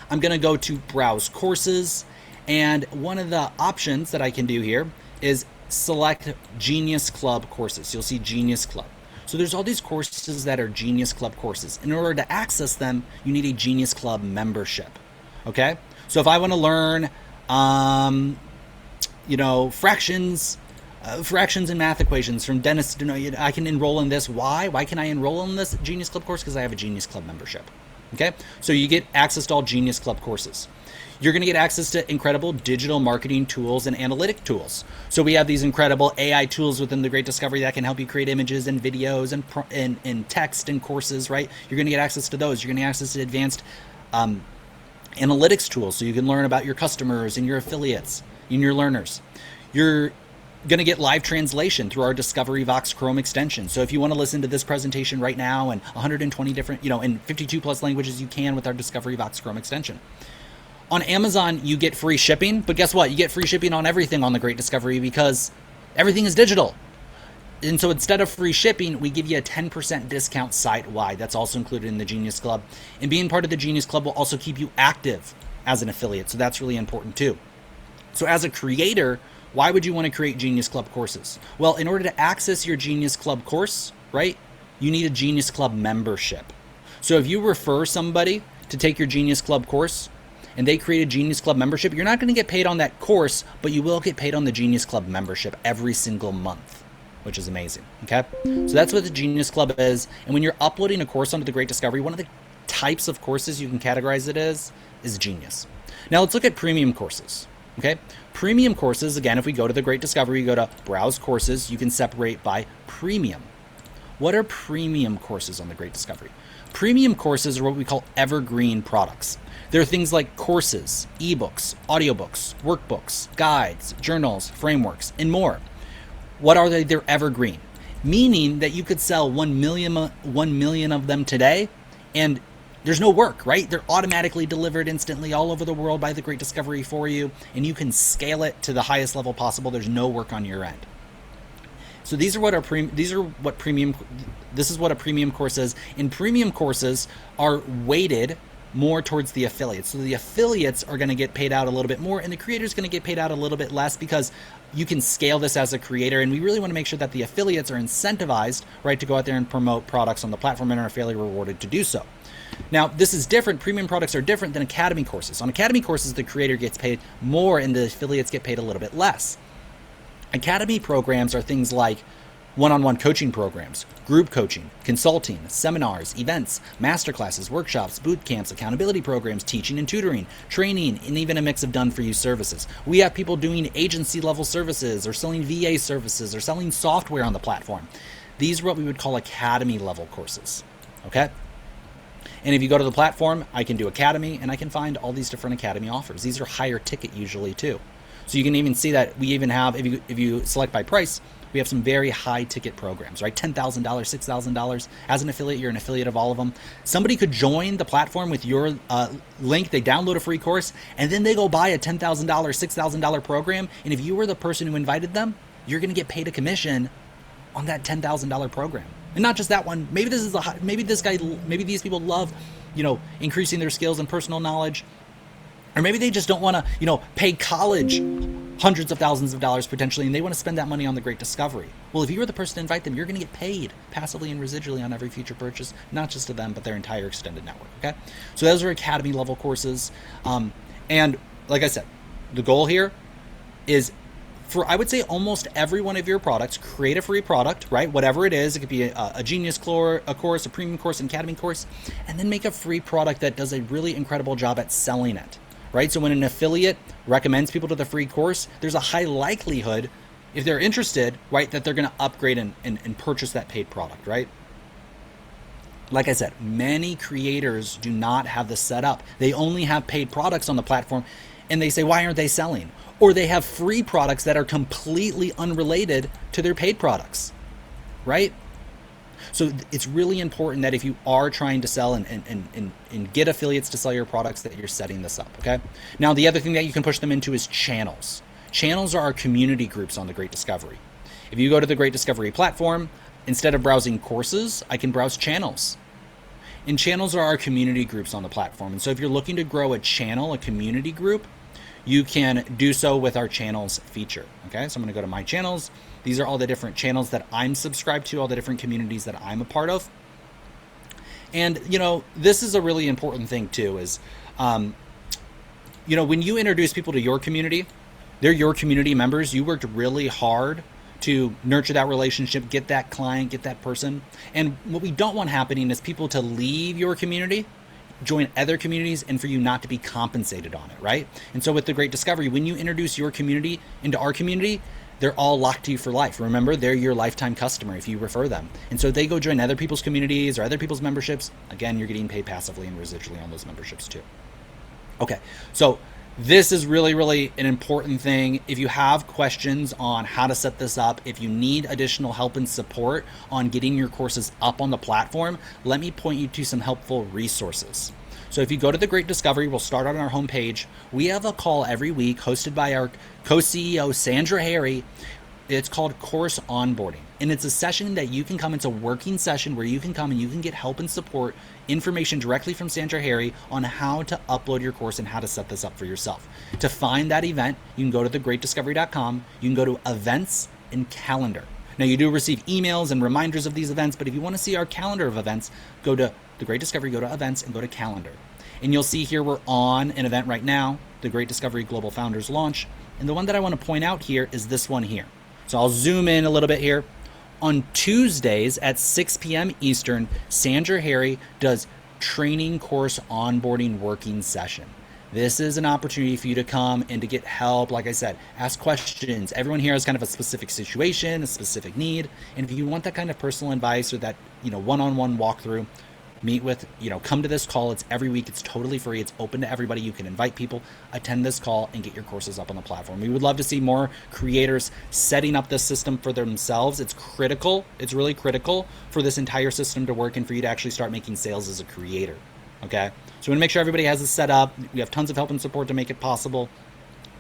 I'm going to go to browse courses. And one of the options that I can do here is select Genius Club courses. You'll see Genius Club. So there's all these courses that are Genius Club courses. In order to access them, you need a Genius Club membership, okay? So if I want to learn, fractions and math equations from Dennis, I can enroll in this. Why? Why can I enroll in this Genius Club course? Because I have a Genius Club membership, okay? So you get access to all Genius Club courses. You're going to get access to incredible digital marketing tools and analytic tools. So we have these incredible AI tools within the Great Discovery that can help you create images and videos and text and courses, right? You're going to get access to those. You're going to get access to advanced analytics tools so you can learn about your customers and your affiliates and your learners. You're going to get live translation through our Discovery Vox Chrome extension. So if you want to listen to this presentation right now in 120 different, in 52 plus languages, you can with our Discovery Vox Chrome extension. On Amazon, you get free shipping, but guess what? You get free shipping on everything on the Great Discovery because everything is digital. And so instead of free shipping, we give you a 10% discount site-wide. That's also included in the Genius Club. And being part of the Genius Club will also keep you active as an affiliate. So that's really important too. So as a creator, why would you want to create Genius Club courses? Well, in order to access your Genius Club course, right, you need a Genius Club membership. So if you refer somebody to take your Genius Club course, and they create a Genius Club membership, you're not going to get paid on that course, but you will get paid on the Genius Club membership every single month, which is amazing, okay? So that's what the Genius Club is. And when you're uploading a course onto the Great Discovery, one of the types of courses you can categorize it as is Genius. Now let's look at premium courses, okay? Premium courses, again, if we go to the Great Discovery, you go to Browse Courses, you can separate by premium. What are premium courses on the Great Discovery? Premium courses are what we call evergreen products. There are things like courses, ebooks, audiobooks, workbooks, guides, journals, frameworks, and more. What are they? They're evergreen, meaning that you could sell 1 million of them today, and there's no work, right? They're automatically delivered instantly all over the world by the Great Discovery for you, and you can scale it to the highest level possible. There's no work on your end. So this is what a premium course is. And premium courses are weighted more towards the affiliates. So the affiliates are going to get paid out a little bit more, and the creator is going to get paid out a little bit less because you can scale this as a creator. And we really want to make sure that the affiliates are incentivized, right, to go out there and promote products on the platform and are fairly rewarded to do so. Now, this is different. Premium products are different than Academy courses. On Academy courses, the creator gets paid more and the affiliates get paid a little bit less. Academy programs are things like one-on-one coaching programs, group coaching, consulting, seminars, events, masterclasses, workshops, boot camps, accountability programs, teaching and tutoring, training, and even a mix of done-for-you services. We have people doing agency-level services or selling VA services or selling software on the platform. These are what we would call academy-level courses, okay? And if you go to the platform, I can do Academy, and I can find all these different Academy offers. These are higher ticket usually too. So you can even see that we even have, if you select by price, we have some very high ticket programs, right? $10,000, $6,000. As an affiliate, you're an affiliate of all of them. Somebody could join the platform with your link. They download a free course, and then they go buy a $10,000, $6,000 program. And if you were the person who invited them, you're going to get paid a commission on that $10,000 program. And not just that one. Maybe this is maybe these people love, increasing their skills and personal knowledge. Or maybe they just don't want to, pay college hundreds of thousands of dollars potentially, and they want to spend that money on the Great Discovery. Well, if you were the person to invite them, you're going to get paid passively and residually on every future purchase, not just to them, but their entire extended network, okay? So those are Academy level courses. And like I said, the goal here is for, I would say, almost every one of your products, create a free product, right? Whatever it is, it could be a Genius course, a premium course, an Academy course, and then make a free product that does a really incredible job at selling it, right? So when an affiliate recommends people to the free course, there's a high likelihood, if they're interested, right, that they're going to upgrade and purchase that paid product, right? Like I said, many creators do not have this set up. They only have paid products on the platform, and they say, why aren't they selling? Or they have free products that are completely unrelated to their paid products, right? So it's really important that if you are trying to sell and get affiliates to sell your products, that you're setting this up, okay? Now, the other thing that you can push them into is channels. Channels are our community groups on the Great Discovery. If you go to the Great Discovery platform, instead of browsing courses, I can browse channels. And channels are our community groups on the platform. And so if you're looking to grow a channel, a community group, you can do so with our channels feature, okay? So I'm gonna go to my channels. These are all the different channels that I'm subscribed to, all the different communities that I'm a part of. And, this is a really important thing too, is, when you introduce people to your community, they're your community members. You worked really hard to nurture that relationship, get that client, get that person. And what we don't want happening is people to leave your community, join other communities, and for you not to be compensated on it, right? And so with the Great Discovery, when you introduce your community into our community, they're all locked to you for life. Remember, they're your lifetime customer if you refer them. And so they go join other people's communities or other people's memberships. Again, you're getting paid passively and residually on those memberships too. Okay, so this is really, really an important thing. If you have questions on how to set this up, if you need additional help and support on getting your courses up on the platform, let me point you to some helpful resources. So if you go to the Great Discovery, we'll start on our homepage. We have a call every week hosted by our co-CEO, Sandra Harry. It's called Course Onboarding. And it's a session that you can come, it's a working session where you can come and you can get help and support, information directly from Sandra Harry on how to upload your course and how to set this up for yourself. To find that event, you can go to thegreatdiscovery.com. You can go to events and calendar. Now you do receive emails and reminders of these events, but if you want to see our calendar of events, go to the Great Discovery, go to events and go to calendar. And you'll see here we're on an event right now, the Great Discovery Global Founders Launch. And the one that I want to point out here is this one here. So I'll zoom in a little bit here. On Tuesdays at 6 p.m. Eastern, Sandra Harry does training course onboarding working session. This is an opportunity for you to come and to get help. Like I said, ask questions. Everyone here has kind of a specific situation, a specific need. And if you want that kind of personal advice or that, one-on-one walkthrough, meet with, come to this call. It's every week. It's totally free. It's open to everybody. You can invite people, attend this call, and get your courses up on the platform. We would love to see more creators setting up this system for themselves. It's critical. It's really critical for this entire system to work and for you to actually start making sales as a creator. Okay? So we want to make sure everybody has this set up. We have tons of help and support to make it possible.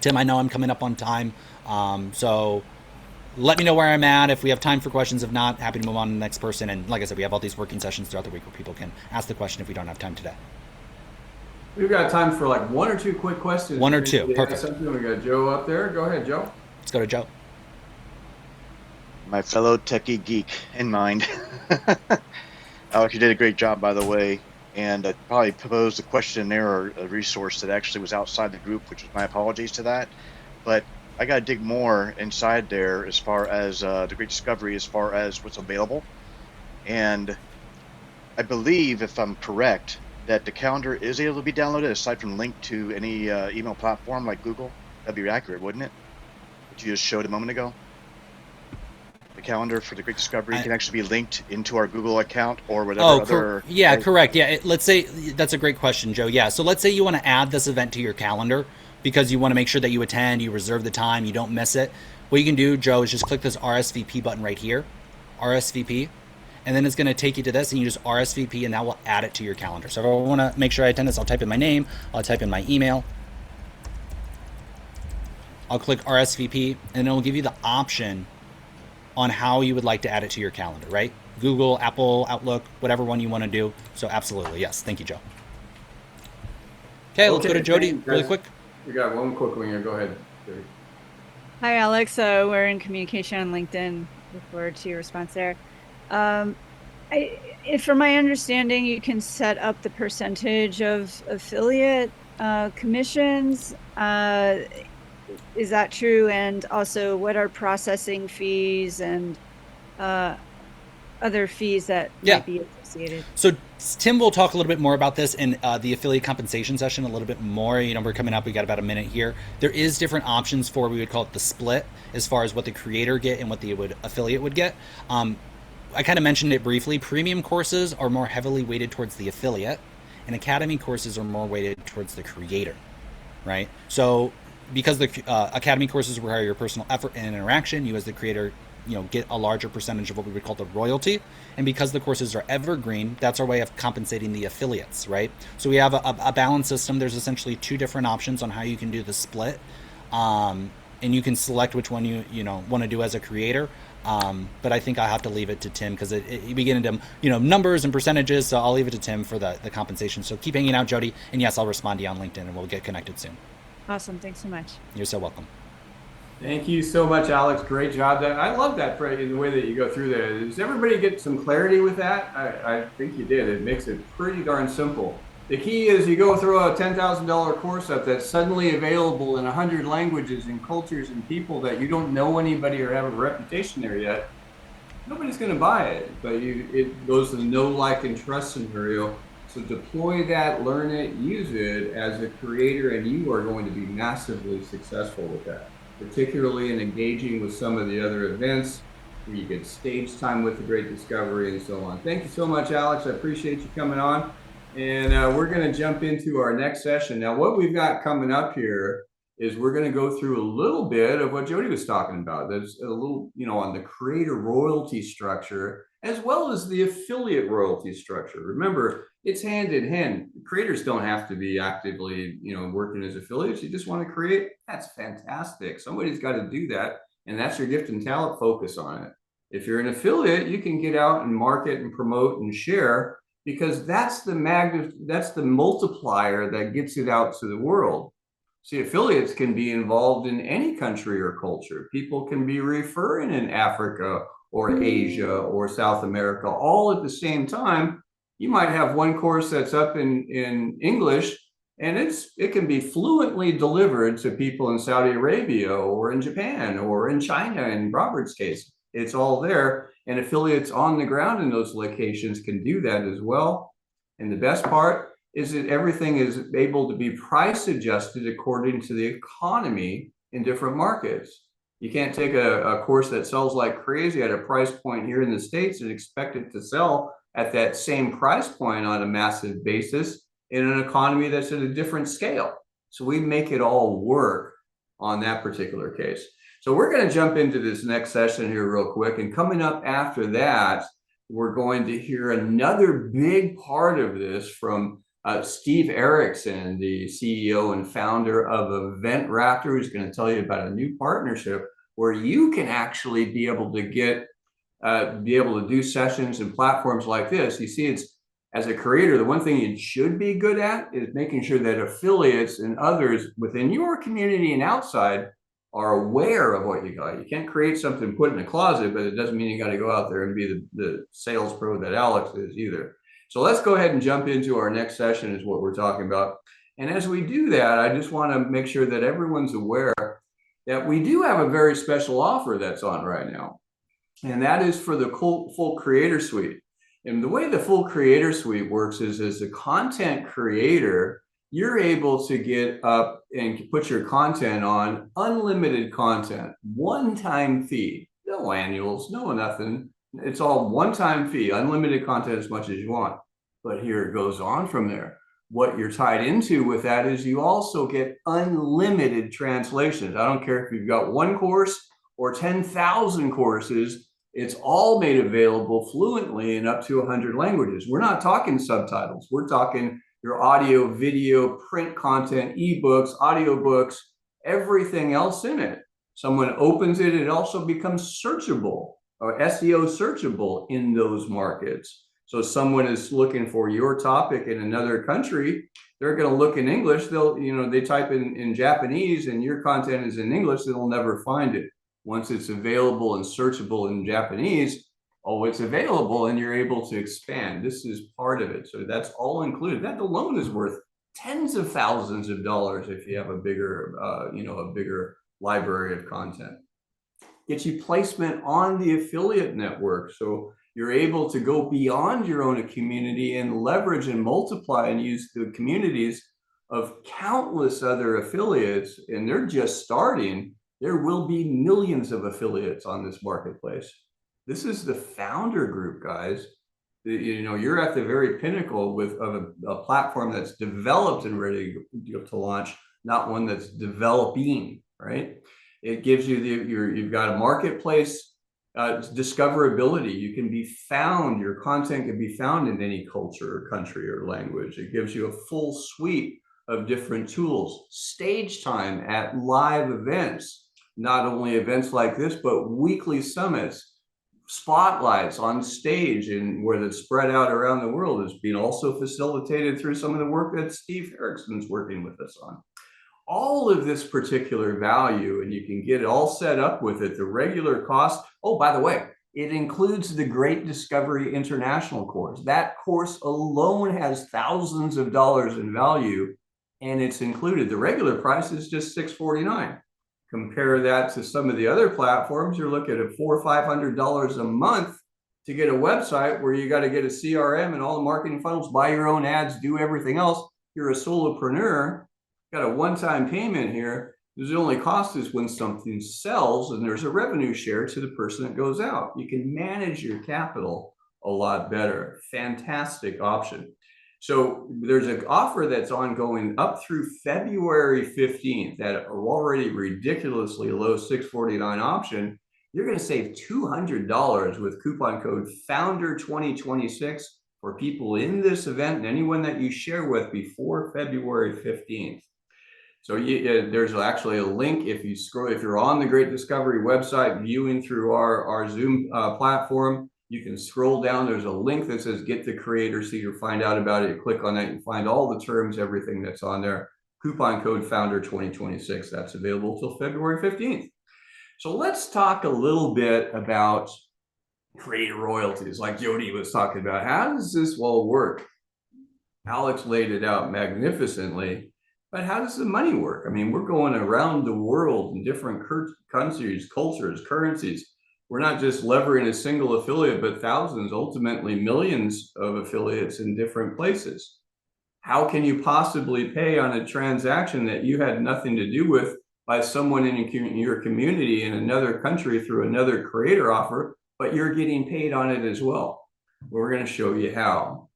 Tim, I know I'm coming up on time. So let me know where I'm at. If we have time for questions, if not, happy to move on to the next person. And like I said, we have all these working sessions throughout the week where people can ask the question if we don't have time today. We've got time for like one or two quick questions. One or two, perfect. We got Joe up there. Go ahead, Joe. Let's go to Joe. My fellow techie geek in mind. Alex, you did a great job, by the way. And I probably posed a question there or a resource that actually was outside the group, which is my apologies to that. But I got to dig more inside there as far as the Great Discovery, as far as what's available. And I believe, if I'm correct, that the calendar is able to be downloaded aside from linked to any email platform like Google. That'd be accurate, wouldn't it? What you just showed a moment ago. The calendar for the Great Discovery can actually be linked into our Google account or whatever other. Yeah, correct. Yeah, let's say that's a great question, Joe. Yeah, so let's say you want to add this event to your calendar because you want to make sure that you attend, you reserve the time, you don't miss it. What you can do, Joe, is just click this RSVP button right here, RSVP, and then it's going to take you to this, and you just RSVP, and that will add it to your calendar. So if I want to make sure I attend this, I'll type in my name, I'll type in my email, I'll click RSVP, and it will give you the option on how you would like to add it to your calendar, right? Google, Apple, Outlook, whatever one you want to do. So absolutely, yes. Thank you, Joe. Okay, let's go to Jody really quick. We got one quick one here. Go ahead, Jody. Hi, Alex. We're in communication on LinkedIn. Look forward to your response there. From my understanding, you can set up the percentage of affiliate commissions. Is that true? And also, what are processing fees and other fees that might be associated? So Tim will talk a little bit more about this in the affiliate compensation session a little bit more. You know, we're coming up, we got about a minute here. There is different options for, we would call it the split, as far as what the creator get and what the affiliate would get. I kind of mentioned it briefly. Premium courses are more heavily weighted towards the affiliate, and academy courses are more weighted towards the creator, right? So because the academy courses require your personal effort and interaction, you as the creator, get a larger percentage of what we would call the royalty. And because the courses are evergreen, that's our way of compensating the affiliates, right? So we have a balance system. There's essentially two different options on how you can do the split. And you can select which one you want to do as a creator. But I think I'll have to leave it to Tim because you begin into numbers and percentages. So I'll leave it to Tim for the compensation. So keep hanging out, Jody. And yes, I'll respond to you on LinkedIn and we'll get connected soon. Awesome. Thanks so much. You're so welcome. Thank you so much, Alex. Great job. I love that, Freddie, the way that you go through there. Does everybody get some clarity with that? I think you did. It makes it pretty darn simple. The key is you go through a $10,000 course up that's suddenly available in 100 languages and cultures and people that you don't know anybody or have a reputation there yet. Nobody's going to buy it, but it goes to the know, like, and trust scenario. So deploy that, learn it, use it as a creator, and you are going to be massively successful with that, particularly in engaging with some of the other events where you get stage time with the Great Discovery and so on. Thank you so much, Alex. I appreciate you coming on. And we're going to jump into our next session. Now, what we've got coming up here is we're going to go through a little bit of what Jody was talking about. There's a little, on the creator royalty structure, as well as the affiliate royalty structure. Remember, it's hand in hand. Creators don't have to be actively, working as affiliates. You just want to create. That's fantastic. Somebody's got to do that. And that's your gift and talent. Focus on it. If you're an affiliate, you can get out and market and promote and share, because that's the multiplier that gets it out to the world. See, affiliates can be involved in any country or culture. People can be referring in Africa or Asia or South America, all at the same time. You might have one course that's up in English, and it can be fluently delivered to people in Saudi Arabia or in Japan or in China. In Robert's case, it's all there, and affiliates on the ground in those locations can do that as well. And the best part is that everything is able to be price adjusted according to the economy in different markets. You can't take a course that sells like crazy at a price point here in the States and expect it to sell at that same price point on a massive basis in an economy that's at a different scale. So we make it all work on that particular case. So we're going to jump into this next session here real quick. And coming up after that, we're going to hear another big part of this from Steve Erickson, the CEO and founder of Event Raptor, who's going to tell you about a new partnership where you can actually be able to do sessions and platforms like this. You see, it's, as a creator, the one thing you should be good at is making sure that affiliates and others within your community and outside are aware of what you got. You can't create something, put in a closet, but it doesn't mean you got to go out there and be the sales pro that Alex is either. So let's go ahead and jump into our next session is what we're talking about. And as we do that, I just want to make sure that everyone's aware that we do have a very special offer that's on right now. And that is for the full Creator Suite. And the way the full Creator Suite works is as a content creator, you're able to get up and put your content on unlimited content, one-time fee, no annuals, no nothing. It's all one-time fee, unlimited content as much as you want. But here it goes on from there. What you're tied into with that is you also get unlimited translations. I don't care if you've got one course or 10,000 courses, it's all made available fluently in up to 100 languages. We're not talking subtitles. We're talking your audio, video, print content, ebooks, audiobooks, everything else in it. Someone opens it, it also becomes searchable or SEO searchable in those markets. So someone is looking for your topic in another country, they're going to look in English. They'll, they type in Japanese and your content is in English, they'll never find it. Once it's available and searchable in Japanese, oh, it's available and you're able to expand. This is part of it. So that's all included. That alone is worth tens of thousands of dollars if you have a bigger, a bigger library of content. Gets you placement on the affiliate network. So you're able to go beyond your own community and leverage and multiply and use the communities of countless other affiliates. And they're just starting. There will be millions of affiliates on this marketplace. This is the founder group, guys. You're at the very pinnacle of a platform that's developed and ready to launch, not one that's developing, right? It gives you you've got a marketplace discoverability. You can be found, your content can be found in any culture or country or language. It gives you a full suite of different tools, stage time at live events, not only events like this, but weekly summits, spotlights on stage and where that's spread out around the world is being also facilitated through some of the work that Steve Erickson's working with us on. All of this particular value, and you can get it all set up with it. The regular cost, oh, by the way, it includes the Great Discovery International course. That course alone has thousands of dollars in value, and it's included. The regular price is just $649. Compare that to some of the other platforms, you're looking at $400 or $500 a month to get a website where you got to get a CRM and all the marketing funnels, buy your own ads, do everything else. You're a solopreneur. Got a one-time payment here. The only cost is when something sells and there's a revenue share to the person that goes out. You can manage your capital a lot better. Fantastic option. So there's an offer that's ongoing up through February 15th at an already ridiculously low $649 option. You're going to save $200 with coupon code FOUNDER2026 for people in this event and anyone that you share with before February 15th. So there's actually a link if you're on the Great Discovery website viewing through our Zoom platform, you can scroll down. There's a link that says get the creator so you find out about it. You click on that, you find all the terms, everything that's on there. Coupon code FOUNDER2026. That's available till February 15th. So let's talk a little bit about creator royalties like Jody was talking about. How does this all work? Alex laid it out magnificently. But how does the money work? I mean, we're going around the world in different countries, cultures, currencies. We're not just levering a single affiliate, but thousands, ultimately millions of affiliates in different places. How can you possibly pay on a transaction that you had nothing to do with by someone in your community in another country through another creator offer, but you're getting paid on it as well? We're going to show you how.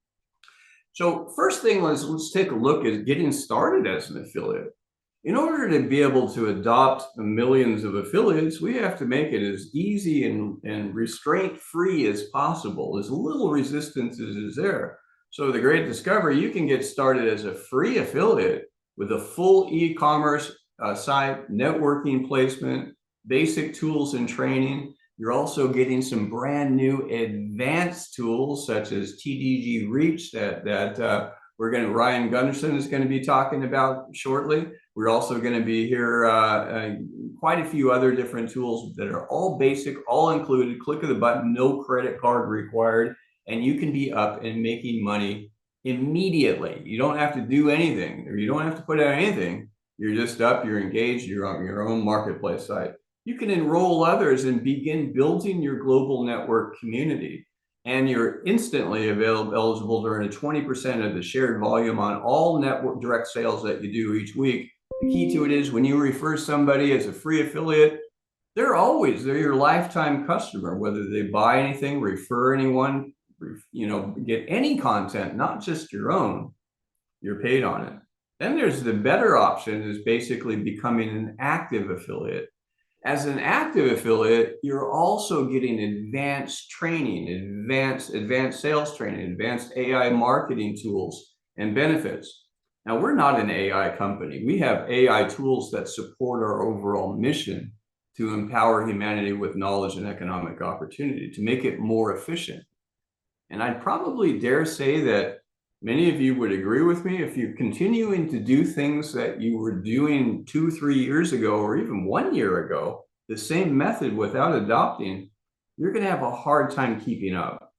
So first thing, let's take a look at getting started as an affiliate. In order to be able to adopt millions of affiliates, we have to make it as easy and restraint-free as possible, as little resistance as is there. So the Great Discovery, you can get started as a free affiliate with a full e-commerce site, networking placement, basic tools and training. You're also getting some brand new advanced tools such as TDG Reach that Ryan Gunderson is going to be talking about shortly. We're also going to be here quite a few other different tools that are all basic, all included. Click of the button, no credit card required, and you can be up and making money immediately. You don't have to do anything, or you don't have to put out anything. You're just up, you're engaged, you're on your own marketplace site. You can enroll others and begin building your global network community. And you're instantly eligible to earn a 20% of the shared volume on all network direct sales that you do each week. The key to it is when you refer somebody as a free affiliate, they're your lifetime customer, whether they buy anything, refer anyone, get any content, not just your own, you're paid on it. Then there's the better option is basically becoming an active affiliate. As an active affiliate, you're also getting advanced training, advanced sales training, advanced AI marketing tools and benefits. Now, we're not an AI company. We have AI tools that support our overall mission to empower humanity with knowledge and economic opportunity, to make it more efficient. And I'd probably dare say that many of you would agree with me. If you're continuing to do things that you were doing 2-3 years ago, or even 1 year ago, the same method without adopting, you're going to have a hard time keeping up.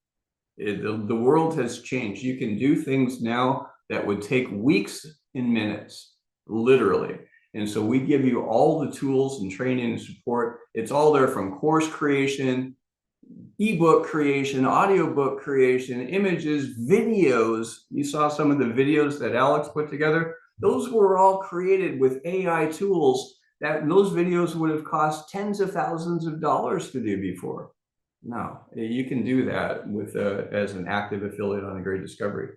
The world has changed. You can do things now that would take weeks in minutes, literally. And so we give you all the tools and training and support. It's all there, from course creation, ebook creation, audiobook creation, images, videos. You saw some of the videos that Alex put together. Those were all created with AI tools that those videos would have cost tens of thousands of dollars to do before. No, you can do that with as an active affiliate on The Great Discovery.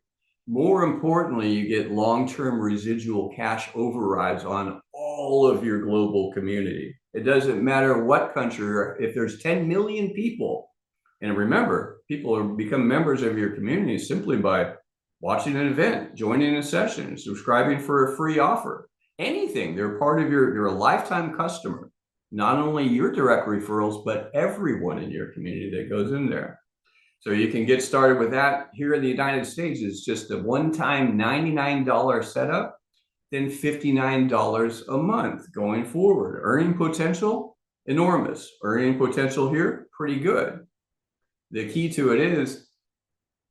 More importantly, you get long-term residual cash overrides on all of your global community. It doesn't matter what country, if there's 10 million people, and remember, people become members of your community simply by watching an event, joining a session, subscribing for a free offer, anything. They're part of you're a lifetime customer, not only your direct referrals, but everyone in your community that goes in there. So you can get started with that. Here in the United States, it's just a one-time $99 setup, then $59 a month going forward. Earning potential, enormous. Earning potential here, pretty good. The key to it is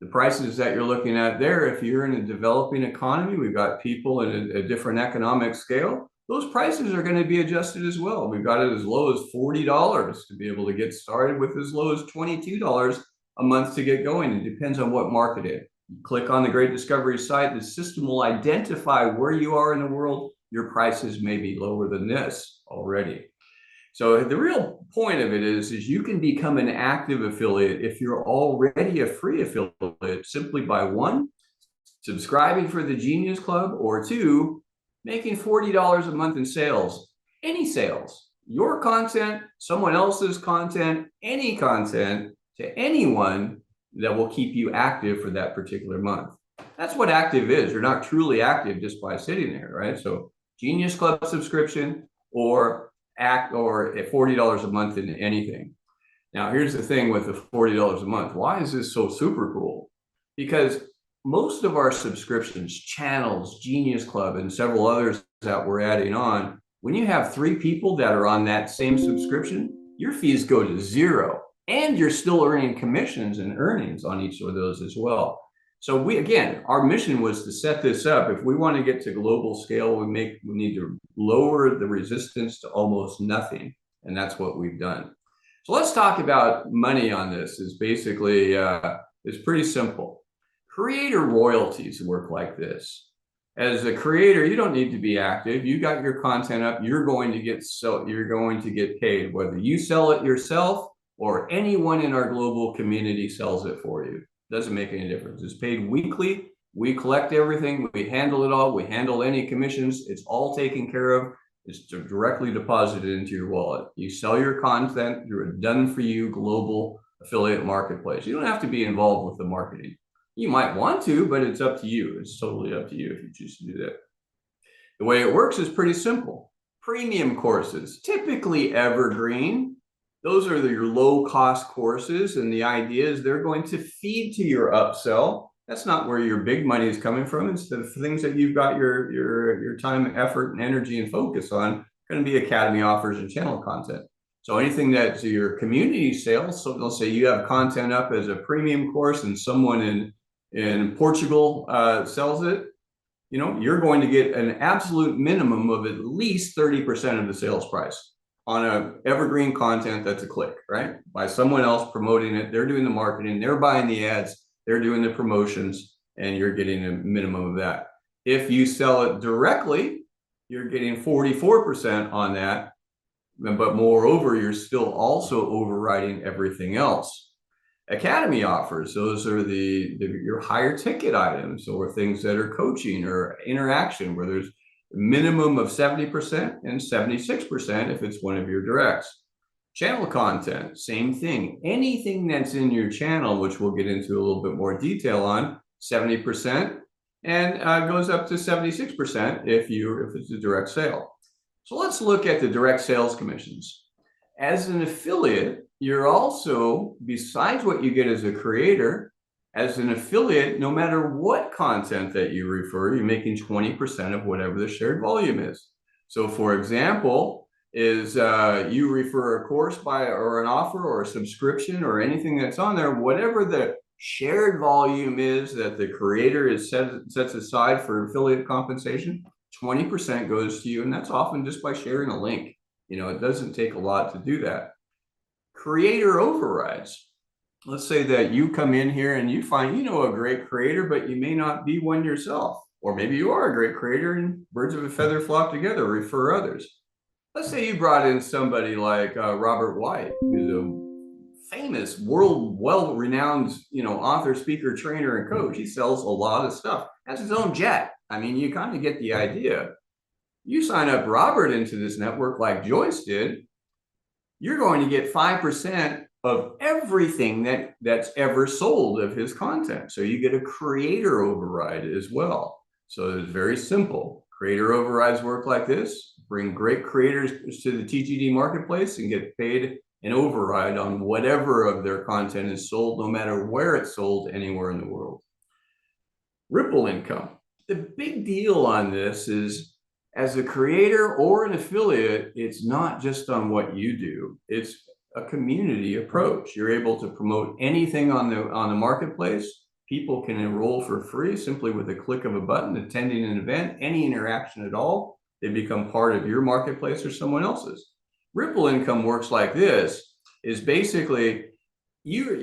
the prices that you're looking at there. If you're in a developing economy, we've got people in a different economic scale. Those prices are going to be adjusted as well. We've got it as low as $40 to be able to get started, with as low as $22 a month to get going. It depends on what market it is. You click on the Great Discovery site, the system will identify where you are in the world. Your prices may be lower than this already. So the real point of it is you can become an active affiliate if you're already a free affiliate, simply by 1, subscribing for the Genius Club, or 2, making $40 a month in sales. Any sales, your content, someone else's content, any content, to anyone that will keep you active for that particular month. That's what active is. You're not truly active just by sitting there, right? So Genius Club subscription, or at $40 a month in anything. Now, here's the thing with the $40 a month. Why is this so super cool? Because most of our subscriptions, channels, Genius Club, and several others that we're adding on, when you have 3 people that are on that same subscription, your fees go to 0. And you're still earning commissions and earnings on each of those as well. So our mission was to set this up. If we want to get to global scale, we need to lower the resistance to almost nothing. And that's what we've done. So let's talk about money on this. Is basically, it's pretty simple. Creator royalties work like this. As a creator, you don't need to be active. You got your content up, you're going to get paid, whether you sell it yourself or anyone in our global community sells it for you. Doesn't make any difference. It's paid weekly. We collect everything. We handle it all. We handle any commissions. It's all taken care of. It's directly deposited into your wallet. You sell your content. You're a done-for-you global affiliate marketplace. You don't have to be involved with the marketing. You might want to, but it's up to you. It's totally up to you if you choose to do that. The way it works is pretty simple. Premium courses, typically evergreen. Those are your low-cost courses, and the idea is they're going to feed to your upsell. That's not where your big money is coming from. It's the things that you've got your time, effort, and energy and focus on. Going to be academy offers and channel content. So anything that's your community sales, so they'll say you have content up as a premium course and someone in Portugal sells it, you're going to get an absolute minimum of at least 30% of the sales price on a evergreen content that's a click, right? By someone else promoting it, they're doing the marketing, they're buying the ads, they're doing the promotions, and you're getting a minimum of that. If you sell it directly, you're getting 44% on that, but moreover, you're still also overriding everything else. Academy offers, those are your higher ticket items or things that are coaching or interaction, where there's a minimum of 70% and 76% if it's one of your directs. Channel content, same thing. Anything that's in your channel, which we'll get into a little bit more detail on, 70%, and goes up to 76% if it's a direct sale. So let's look at the direct sales commissions. As an affiliate, you're also, besides what you get as a creator, as an affiliate, no matter what content that you refer, you're making 20% of whatever the shared volume is. So for example, you refer a course or an offer or a subscription or anything that's on there, whatever the shared volume is that the creator sets aside for affiliate compensation, 20% goes to you, and that's often just by sharing a link. It doesn't take a lot to do that. Creator overrides. Let's say that you come in here and you find a great creator, but you may not be one yourself. Or maybe you are a great creator and birds of a feather flock together, refer others. Let's say you brought in somebody like Robert White, who's a famous, well-renowned, author, speaker, trainer, and coach. He sells a lot of stuff, has his own jet. I mean, you kind of get the idea. You sign up Robert into this network like Joyce did, you're going to get 5% of everything that's ever sold of his content. So you get a creator override as well. So it's very simple. Creator overrides work like this: bring great creators to the TGD marketplace and get paid an override on whatever of their content is sold, no matter where it's sold anywhere in the world. Ripple income. The big deal on this is, as a creator or an affiliate, it's not just on what you do. It's a community approach. You're able to promote anything on the marketplace. People can enroll for free simply with a click of a button, attending an event, any interaction at all. They become part of your marketplace or someone else's. Ripple income works like this: is basically your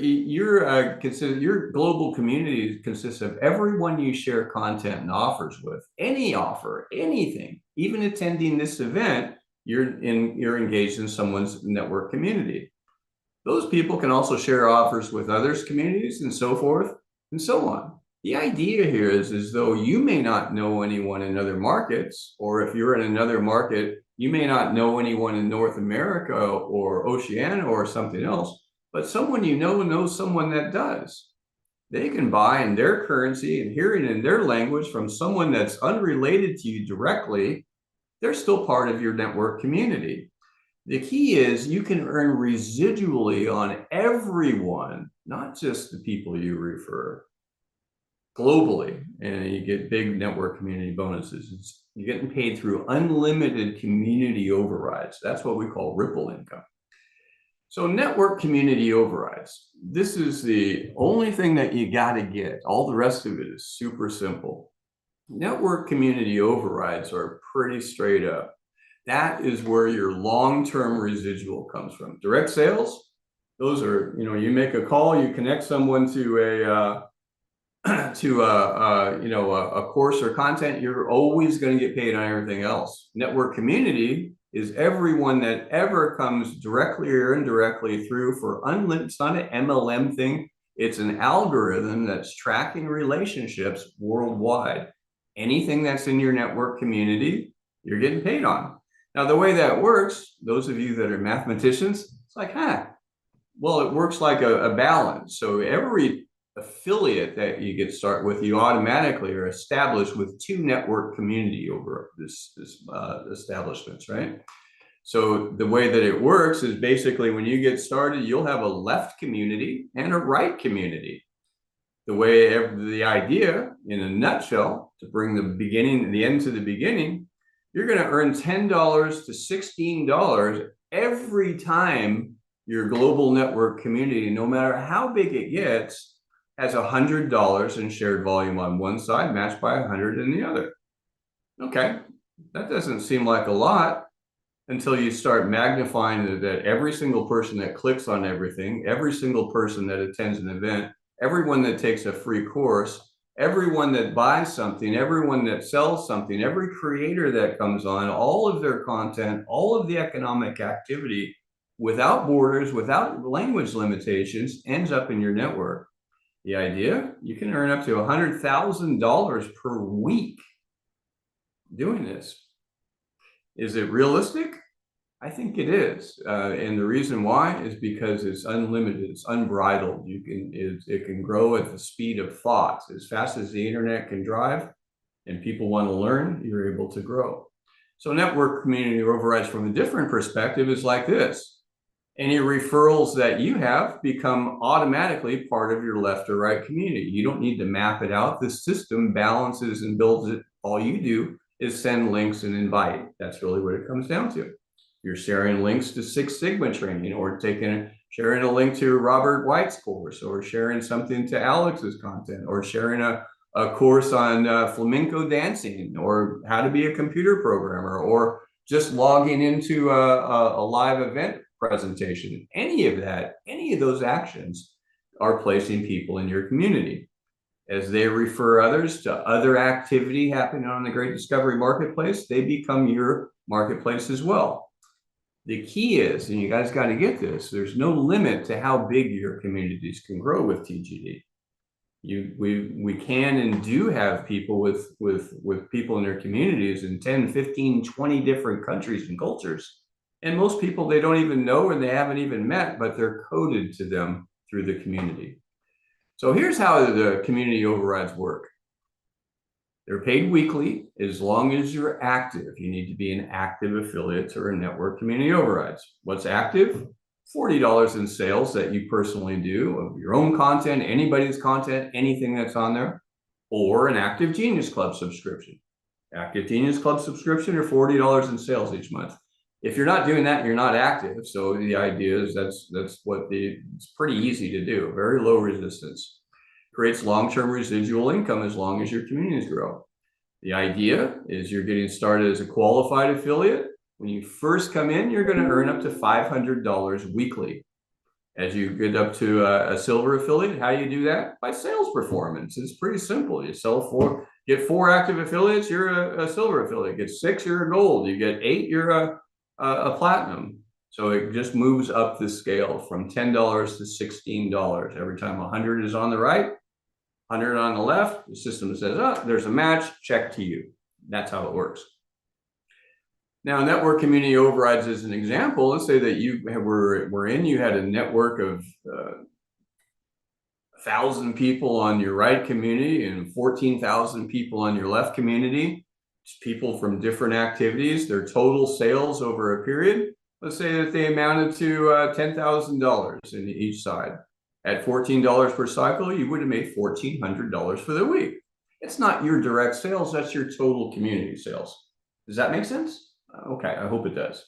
global community consists of everyone you share content and offers with. Any offer, anything, even attending this event, you're engaged in someone's network community. Those people can also share offers with others' communities and so forth and so on. The idea here is though you may not know anyone in other markets, or if you're in another market, you may not know anyone in North America or Oceania or something else, but someone knows someone that does. They can buy in their currency and hearing in their language from someone that's unrelated to you directly. They're still part of your network community. The key is you can earn residually on everyone, not just the people you refer, globally, and you get big network community bonuses. You're getting paid through unlimited community overrides. That's what we call ripple income. So network community overrides. This is the only thing that you got to get. All the rest of it is super simple. Network community overrides are pretty straight up. That is where your long-term residual comes from. Direct sales, those are, you make a call, you connect someone to a course or content, you're always going to get paid on everything else. Network community is everyone that ever comes directly or indirectly through for unlimited. It's not an MLM thing. It's an algorithm that's tracking relationships worldwide. Anything that's in your network community, you're getting paid on. Now, the way that works, those of you that are mathematicians, it's like, well, it works like a balance. So every affiliate that you get started with, you automatically are established with 2 network community over this establishments, right? So the way that it works is basically when you get started, you'll have a left community and a right community. The idea, in a nutshell, to bring the end to the beginning, you're going to earn $10 to $16 every time your global network community, no matter how big it gets, has $100 in shared volume on one side, matched by 100 in the other. Okay, that doesn't seem like a lot until you start magnifying that every single person that clicks on everything, every single person that attends an event, everyone that takes a free course, everyone that buys something, everyone that sells something, every creator that comes on, all of their content, all of the economic activity without borders, without language limitations, ends up in your network. The idea, you can earn up to $100,000 per week doing this. Is it realistic? I think it is, and the reason why is because it's unlimited, it's unbridled. It can grow at the speed of thought. As fast as the internet can drive, and people want to learn, you're able to grow. So network community overrides from a different perspective is like this. Any referrals that you have become automatically part of your left or right community. You don't need to map it out. The system balances and builds it. All you do is send links and invite. That's really what it comes down to. You're sharing links to Six Sigma training, or sharing a link to Robert White's course, or sharing something to Alex's content, or sharing a course on flamenco dancing, or how to be a computer programmer, or just logging into a live event presentation. Any of those actions are placing people in your community. As they refer others to other activity happening on the Great Discovery Marketplace, they become your marketplace as well. The key is, and you guys got to get this, there's no limit to how big your communities can grow with TGD. We can and do have people with people in their communities in 10, 15, 20 different countries and cultures. And most people they don't even know and they haven't even met, but they're coded to them through the community. So here's how the community overrides work. They're paid weekly as long as you're active. You need to be an active affiliate or a network community overrides. What's active? $40 in sales that you personally do of your own content, anybody's content, anything that's on there, or an Active Genius Club subscription. Active Genius Club subscription or $40 in sales each month. If you're not doing that, you're not active. So the idea is it's pretty easy to do, very low resistance. Creates long-term residual income as long as your communities grow. The idea is you're getting started as a qualified affiliate. When you first come in, you're going to earn up to $500 weekly. As you get up to a silver affiliate, how do you do that? By sales performance. It's pretty simple. You get 4 active affiliates, you're a silver affiliate. Get 6, you're a gold. You get 8, you're a platinum. So it just moves up the scale from $10 to $16. Every time 100 is on the right, 100 on the left, the system says, oh, there's a match, check to you. That's how it works. Now, network community overrides as an example. Let's say that you had a network of 1,000 people on your right community and 14,000 people on your left community. It's people from different activities. Their total sales over a period, let's say that they amounted to $10,000 in each side. At $14 per cycle, you would have made $1,400 for the week. It's not your direct sales, that's your total community sales. Does that make sense? Okay, I hope it does.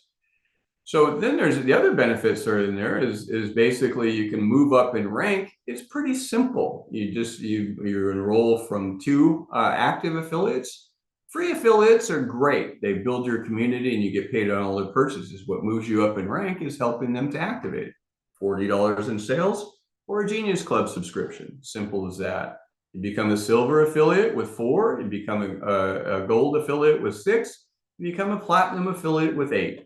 So then there's the other benefits are in there is basically you can move up in rank. It's pretty simple. You enroll from 2 active affiliates. Free affiliates are great. They build your community and you get paid on all their purchases. What moves you up in rank is helping them to activate it. $40 in sales or a Genius Club subscription. Simple as that. You become a silver affiliate with 4. You become a gold affiliate with 6. You become a platinum affiliate with 8.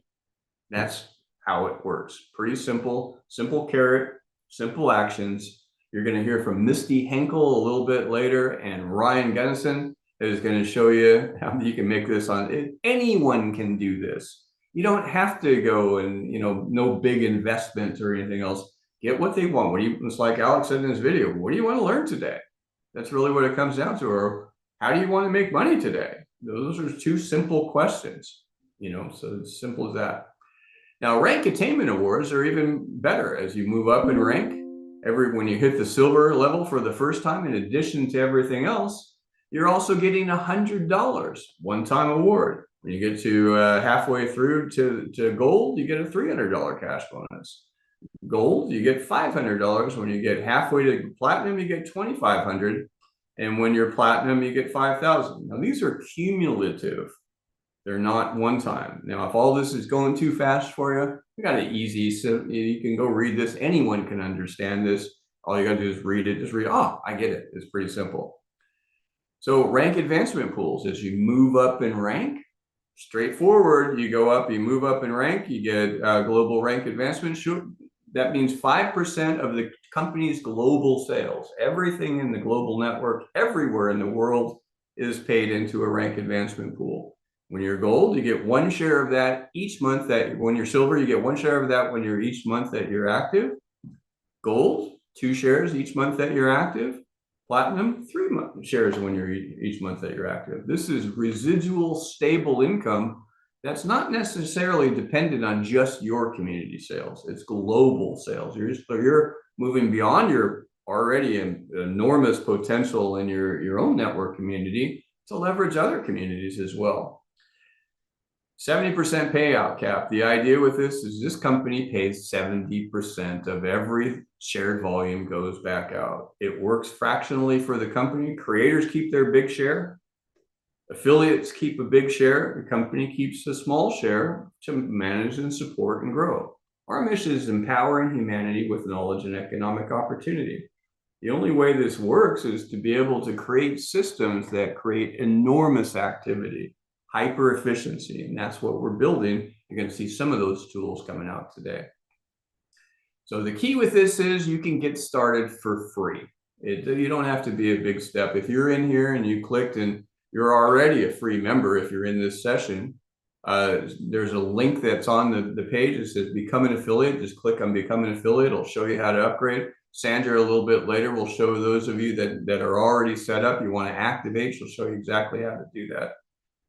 That's how it works. Pretty simple, simple carrot, simple actions. You're going to hear from Misty Henkel a little bit later, and Ryan Gunnison is going to show you how you can make this on. Anyone can do this. You don't have to go and, no big investment or anything else. Get what they want. It's like Alex said in his video, what do you want to learn today? That's really what it comes down to. Or how do you want to make money today? Those are 2 simple questions, so it's simple as that. Now, rank attainment awards are even better as you move up in rank. When you hit the silver level for the first time, in addition to everything else, you're also getting $100 one-time award. When you get to halfway through to gold, you get a $300 cash bonus. Gold, you get $500. When you get halfway to platinum, you get $2,500. And when you're platinum, you get 5,000. Now these are cumulative. They're not one time. Now, if all this is going too fast for you, you got it easy. So you can go read this. Anyone can understand this. All you got to do is read it. Just read, oh, I get it. It's pretty simple. So rank advancement pools, as you move up in rank, straightforward, you go up, you move up in rank, you get global rank advancement. That means 5% of the company's global sales, everything in the global network, everywhere in the world is paid into a rank advancement pool. When you're gold, you get 1 share of that each month. That when you're silver, you get 1 share of that when you're each month that you're active. Gold, 2 shares each month that you're active. Platinum, 3 shares when you're each month that you're active. This is residual stable income that's not necessarily dependent on just your community sales. It's global sales. You're moving beyond your already enormous potential in your own network community to leverage other communities as well. 70% payout cap. The idea with this is this company pays 70% of every shared volume goes back out. It works fractionally for the company. Creators keep their big share. Affiliates keep a big share. The company keeps a small share to manage and support and grow. Our mission is empowering humanity with knowledge and economic opportunity. The only way this works is to be able to create systems that create enormous activity, hyper efficiency, and that's what we're building. You're going to see some of those tools coming out today. So the key with this is you can get started for free. You don't have to be a big step. If you're in here and you clicked and you're already a free member, if you're in this session, there's a link that's on the page that says become an affiliate. Just click on become an affiliate. It'll show you how to upgrade. Sandra, a little bit later, will show those of you that are already set up, you want to activate. She'll show you exactly how to do that.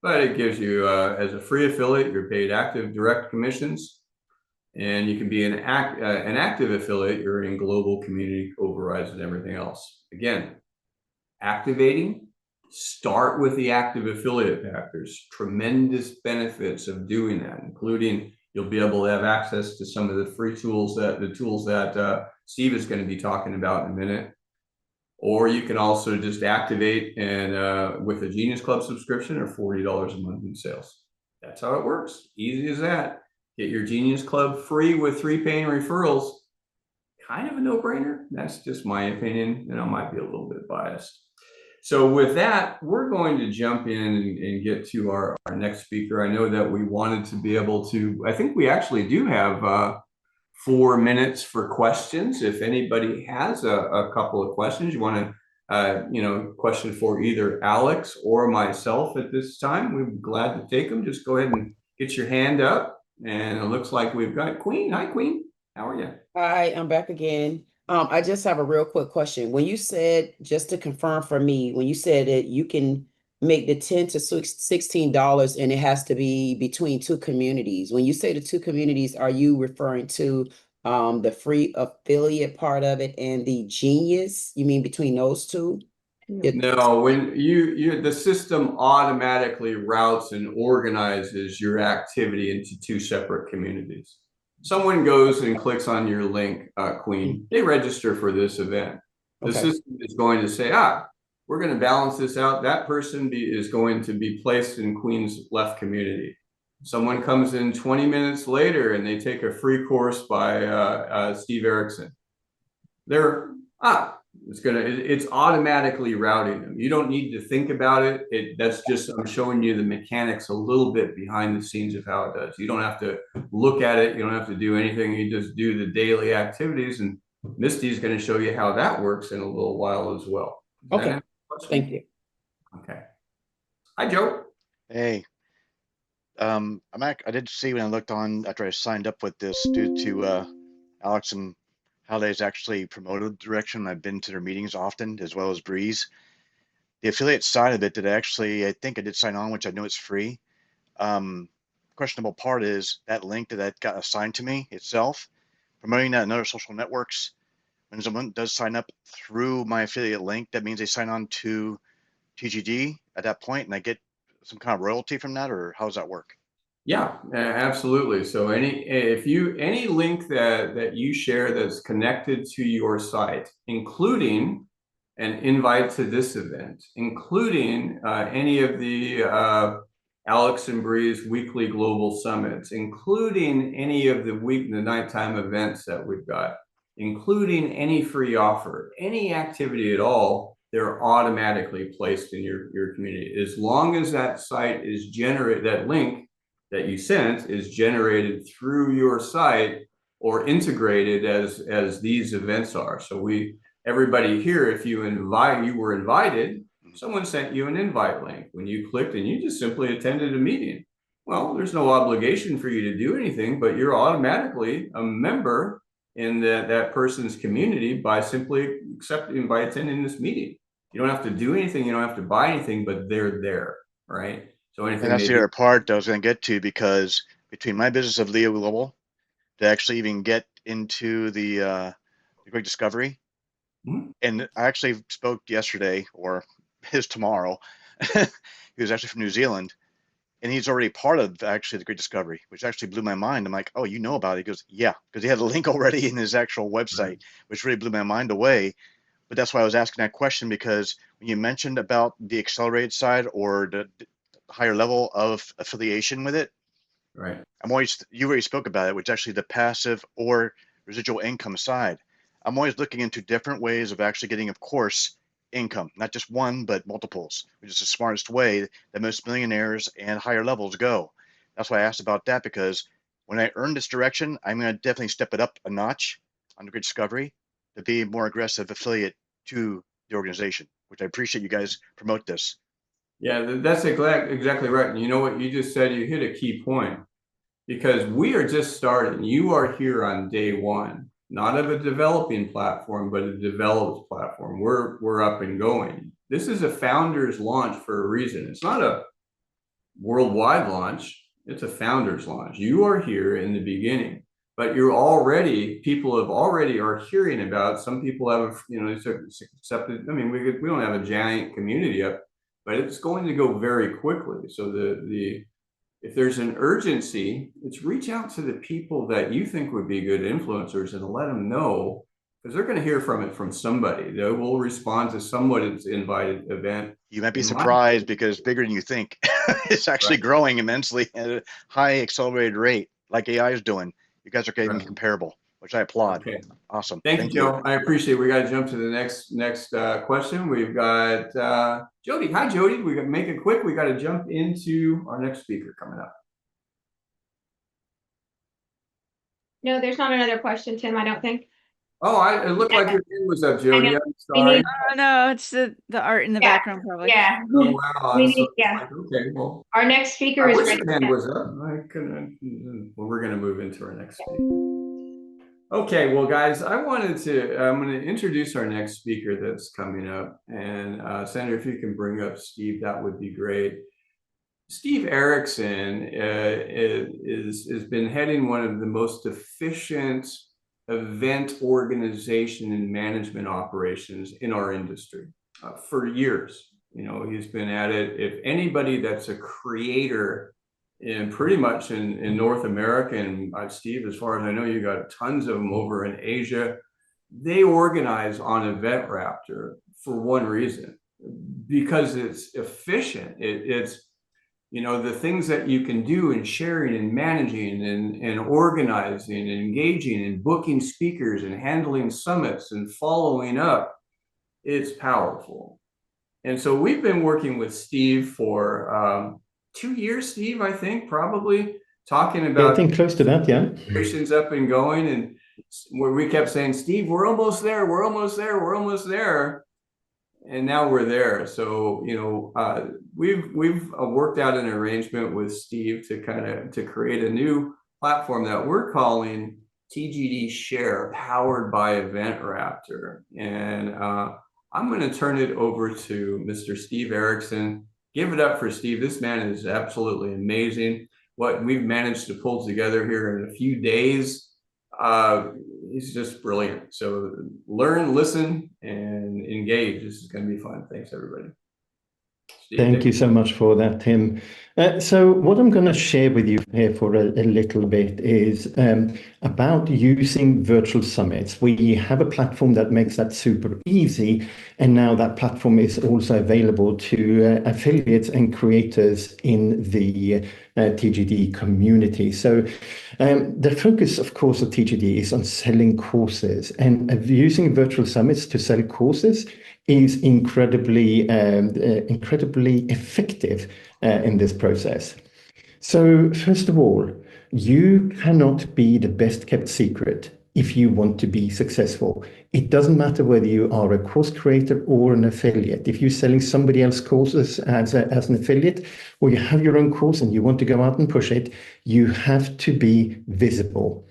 But it gives you, as a free affiliate, you're paid active direct commissions, and you can be an active affiliate. You're in global community overrides and everything else. Again, activating, start with the active affiliate pack. There's tremendous benefits of doing that, including you'll be able to have access to some of the free tools that Steve is going to be talking about in a minute. Or you can also just activate and with a Genius Club subscription or $40 a month in sales. That's how it works. Easy as that. Get your Genius Club free with 3 paying referrals. Kind of a no-brainer. That's just my opinion, and I might be a little bit biased. So with that, we're going to jump in and get to our next speaker. I know that we wanted to be able to, I think we actually do have 4 minutes for questions. If anybody has a couple of questions, you want to, question for either Alex or myself at this time, we'd be glad to take them. Just go ahead and get your hand up. And it looks like we've got Queen. Hi, Queen. How are you? Hi, I'm back again. I just have a real quick question. When you said, just to confirm for me, when you said that you can make the $10 to $16 and it has to be between 2 communities. When you say the 2 communities, are you referring to the free affiliate part of it and the Genius? You mean between those 2? No, when the system automatically routes and organizes your activity into 2 separate communities. Someone goes and clicks on your link, Queen, they register for this event. The system is going to say, we're going to balance this out. That person is going to be placed in Queen's left community. Someone comes in 20 minutes later and they take a free course by Steve Erickson. They're, it's automatically routing them. You don't need to think about it. That's just, I'm showing you the mechanics a little bit behind the scenes of how it does. You don't have to look at it. You don't have to do anything. You just do the daily activities, and Misty's going to show you how that works in a little while as well. Okay. Thank you. Okay. Hi, Joe. Hey. I did see when I looked on after I signed up with this due to Alex and Halliday's actually promoted direction. I've been to their meetings often, as well as Breeze. The affiliate side of it, I think I did sign on, which I know it's free. Questionable part is that link that got assigned to me itself, promoting that in other social networks. When someone does sign up through my affiliate link, that means they sign on to TGD at that point, and I get some kind of royalty from that, or how does that work? Yeah, absolutely. So any link that you share that's connected to your site, including an invite to this event, including any of the Alex and Bree's weekly global summits, including any of the nighttime events that we've got, including any free offer, any activity at all, they're automatically placed in your community. As long as that site is generated, that link that you sent is generated through your site or integrated as these events are. So everybody here, if you were invited, someone sent you an invite link. When you clicked and you just simply attended a meeting. Well, there's no obligation for you to do anything, but you're automatically a member in that person's community by simply by attending this meeting. You don't have to do anything, you don't have to buy anything, but they're there, right? So anything. And that's the other part that I was going to get to, because between my business of Leo Global to actually even get into the Great Discovery, and I actually spoke yesterday, or his tomorrow. He was actually from New Zealand, and he's already part of actually the Great Discovery, which actually blew my mind. I'm like, oh, you know about it? He goes, yeah, because he had a link already in his actual website, which really blew my mind away. But that's why I was asking that question, because when you mentioned about the accelerated side or the higher level of affiliation with it, right? You already spoke about it, which is actually the passive or residual income side. I'm always looking into different ways of actually getting, of course, income, not just one, but multiples, which is the smartest way that most millionaires and higher levels go. That's why I asked about that, because when I earn this direction, I'm going to definitely step it up a notch on the Great Discovery to be a more aggressive affiliate to the organization, which I appreciate you guys promote this. Yeah, that's exactly right. And you know what you just said, you hit a key point, because we are just starting. You are here on day one, not of a developing platform, but a developed platform. We're up and going. This is a founder's launch for a reason. It's not a worldwide launch. It's a founder's launch. You are here in the beginning, but people are hearing about. Some people have, accepted. I mean, we don't have a giant community up, but it's going to go very quickly. So if there's an urgency, it's reach out to the people that you think would be good influencers and let them know, because they're going to hear from it from somebody. They will respond to somebody's invited event. You might be surprised, because bigger than you think. It's actually growing immensely at a high accelerated rate, like AI is doing. You guys are getting comparable, which I applaud. Okay. Awesome. Thank you, Joe. I appreciate it. We got to jump to the next question. We've got Jody. Hi, Jody. We got to make it quick. We got to jump into our next speaker coming up. No, there's not another question, Tim, I don't think. Oh, it looked like your hand was up, Jody. I'm sorry. Oh no, it's the art in the background, probably. Yeah. Oh, wow. Okay, well, our next speaker is your hand was up. Well, we're going to move into our next speaker. Okay, well, guys, I'm going to introduce our next speaker that's coming up. And Sandra, if you can bring up Steve, that would be great. Steve Erickson has been heading one of the most efficient event organization and management operations in our industry for years. He's been at it. If anybody that's a creator pretty much in North America, and Steve, as far as I know, you got tons of them over in Asia. They organize on EventRaptor for one reason, because it's efficient. It's the things that you can do in sharing and managing and organizing and engaging and booking speakers and handling summits and following up. It's powerful. And so we've been working with Steve for 2 years, Steve, I think, probably talking about. Yeah, I think close to that, yeah. Operations up and going, and where we kept saying, Steve, we're almost there, we're almost there, we're almost there, and now we're there. So we've worked out an arrangement with Steve to create a new platform that we're calling TGD Share, powered by EventRaptor, and I'm going to turn it over to Mr. Steve Erickson. Give it up for Steve. This man is absolutely amazing. What we've managed to pull together here in a few days, he's just brilliant. So learn, listen, and engage. This is going to be fun. Thanks, everybody. Thank you so much for that, Tim. So what I'm going to share with you here for a little bit is about using virtual summits. We have a platform that makes that super easy, and now that platform is also available to affiliates and creators in the TGD community. So the focus, of course, of TGD is on selling courses, and using virtual summits to sell courses is incredibly effective in this process. So first of all, you cannot be the best kept secret if you want to be successful. It doesn't matter whether you are a course creator or an affiliate. If you're selling somebody else's courses as an affiliate, or you have your own course and you want to go out and push it, you have to be visible.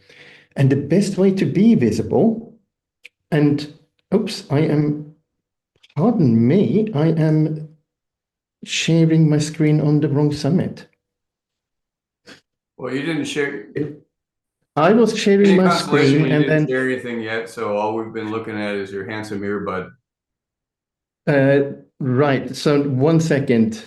And the best way to be visible, and pardon me, I am sharing my screen on the wrong summit. Well, you didn't share. I was sharing my Constellation, screen you and didn't then share anything yet, so all we've been looking at is your handsome earbud. right. So 1 second.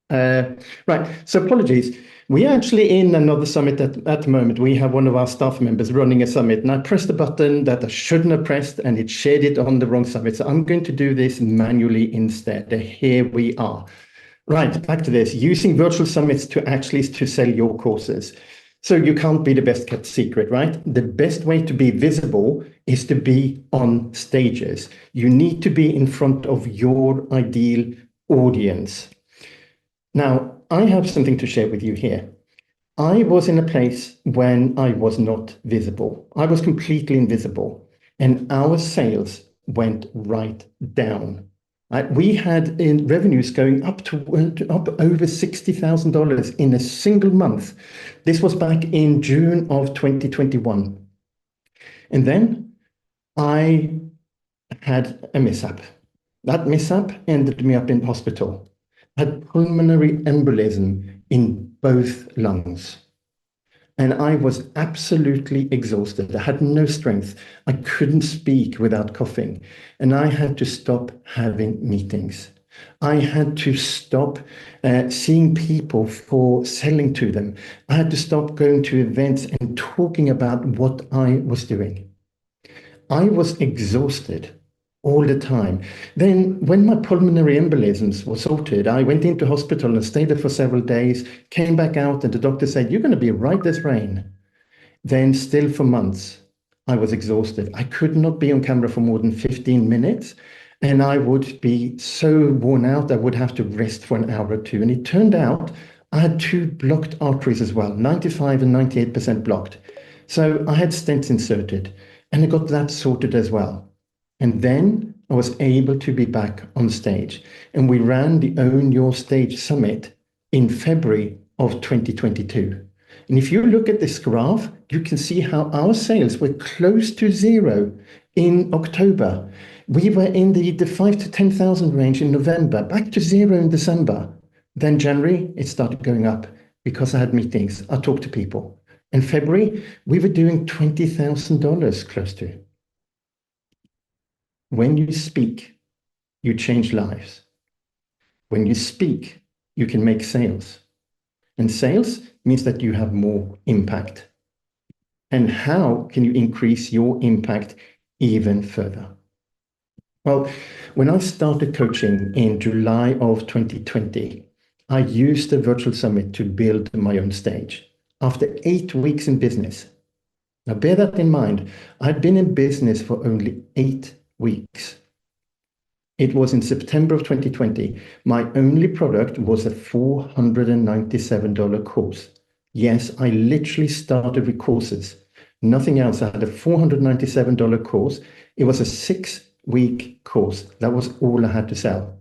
Right. So apologies. We're actually in another summit at the moment. We have one of our staff members running a summit, and I pressed a button that I shouldn't have pressed, and it shared it on the wrong summit. So I'm going to do this manually instead. Here we are. Right, back to this. Using virtual summits to sell your courses. So you can't be the best kept secret, right? The best way to be visible is to be on stages. You need to be in front of your ideal audience. Now, I have something to share with you here. I was in a place when I was not visible. I was completely invisible, and our sales went right down. We had in revenues going up over $60,000 in a single month. This was back in June of 2021. And then I had a mishap. That mishap ended me up in hospital. I had pulmonary embolism in both lungs. And I was absolutely exhausted. I had no strength. I couldn't speak without coughing. And I had to stop having meetings. I had to stop seeing people for selling to them. I had to stop going to events and talking about what I was doing. I was exhausted all the time. Then when my pulmonary embolisms were sorted, I went into hospital and stayed there for several days, came back out, and the doctor said, "You're going to be right as rain." Then still for months, I was exhausted. I could not be on camera for more than 15 minutes, and I would be so worn out, I would have to rest for an hour or two. And it turned out I had 2 blocked arteries as well, 95 and 98% blocked. So I had stents inserted, and I got that sorted as well. And then I was able to be back on stage. And we ran the Own Your Stage Summit in February of 2022. And if you look at this graph, you can see how our sales were close to zero in October. We were in the 5,000 to 10,000 range in November, back to zero in December. Then January, it started going up because I had meetings. I talked to people. In February, we were doing $20,000 close to. When you speak, you change lives. When you speak, you can make sales. And sales means that you have more impact. And how can you increase your impact even further? Well, when I started coaching in July of 2020, I used the virtual summit to build my own stage. After 8 weeks in business, now bear that in mind, I'd been in business for only 8 weeks. It was in September of 2020. My only product was a $497 course. Yes, I literally started with courses, nothing else. I had a $497 course. It was a 6-week course. That was all I had to sell.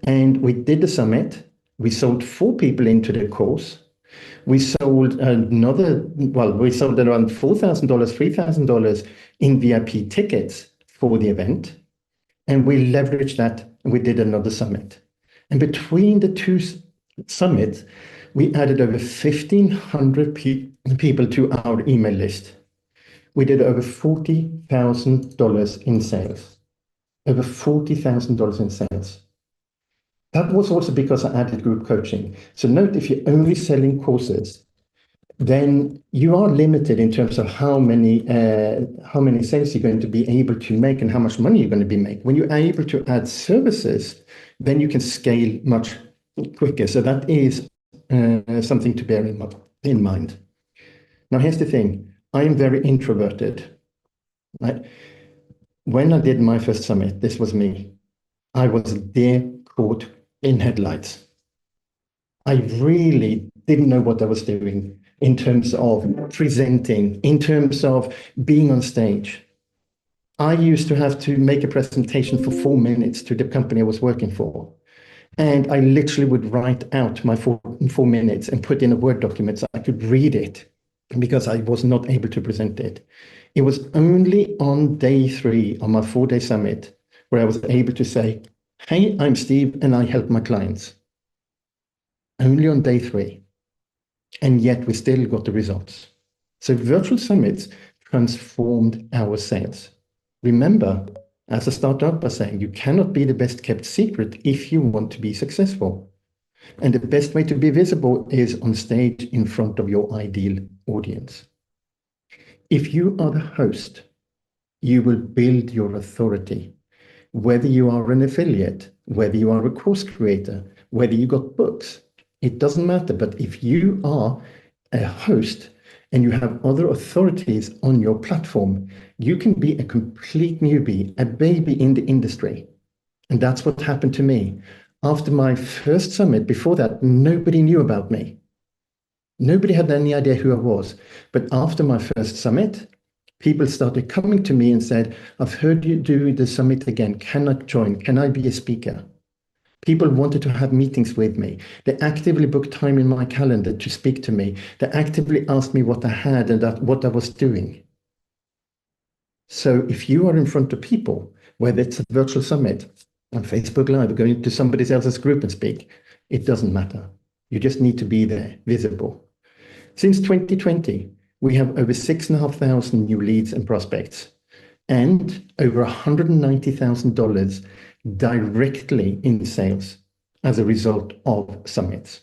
And we did the summit. We sold 4 people into the course. We sold we sold around $4,000, $3,000 in VIP tickets for the event, and we leveraged that and we did another summit. And between the 2 summits, we added over 1,500 people to our email list. We did over $40,000 in sales. Over $40,000 in sales. That was also because I added group coaching. So note, if you're only selling courses, then you are limited in terms of how many sales you're going to be able to make and how much money you're going to be making. When you're able to add services, then you can scale much quicker. So that is something to bear in mind. Now, here's the thing. I am very introverted. Right? When I did my first summit, this was me. I was there caught in headlights. I really didn't know what I was doing in terms of presenting, in terms of being on stage. I used to have to make a presentation for 4 minutes to the company I was working for. And I literally would write out my 4 minutes and put in a Word document so I could read it because I was not able to present it. It was only on day 3 of my 4-day summit where I was able to say, hey, I'm Steve and I help my clients. Only on day 3. And yet we still got the results. So virtual summits transformed our sales. Remember, as I started out by saying, you cannot be the best kept secret if you want to be successful. And the best way to be visible is on stage in front of your ideal audience. If you are the host, you will build your authority. Whether you are an affiliate, whether you are a course creator, whether you got books, it doesn't matter. But if you are a host and you have other authorities on your platform, you can be a complete newbie, a baby in the industry. And that's what happened to me. After my first summit, before that, nobody knew about me. Nobody had any idea who I was. But after my first summit, people started coming to me and said, I've heard you do the summit again. Can I join? Can I be a speaker? People wanted to have meetings with me. They actively booked time in my calendar to speak to me. They actively asked me what I had and what I was doing. So if you are in front of people, whether it's a virtual summit, on Facebook Live, or going to somebody else's group and speak, it doesn't matter. You just need to be there, visible. Since 2020, we have over 6,500 new leads and prospects, and over $190,000 directly in sales as a result of summits.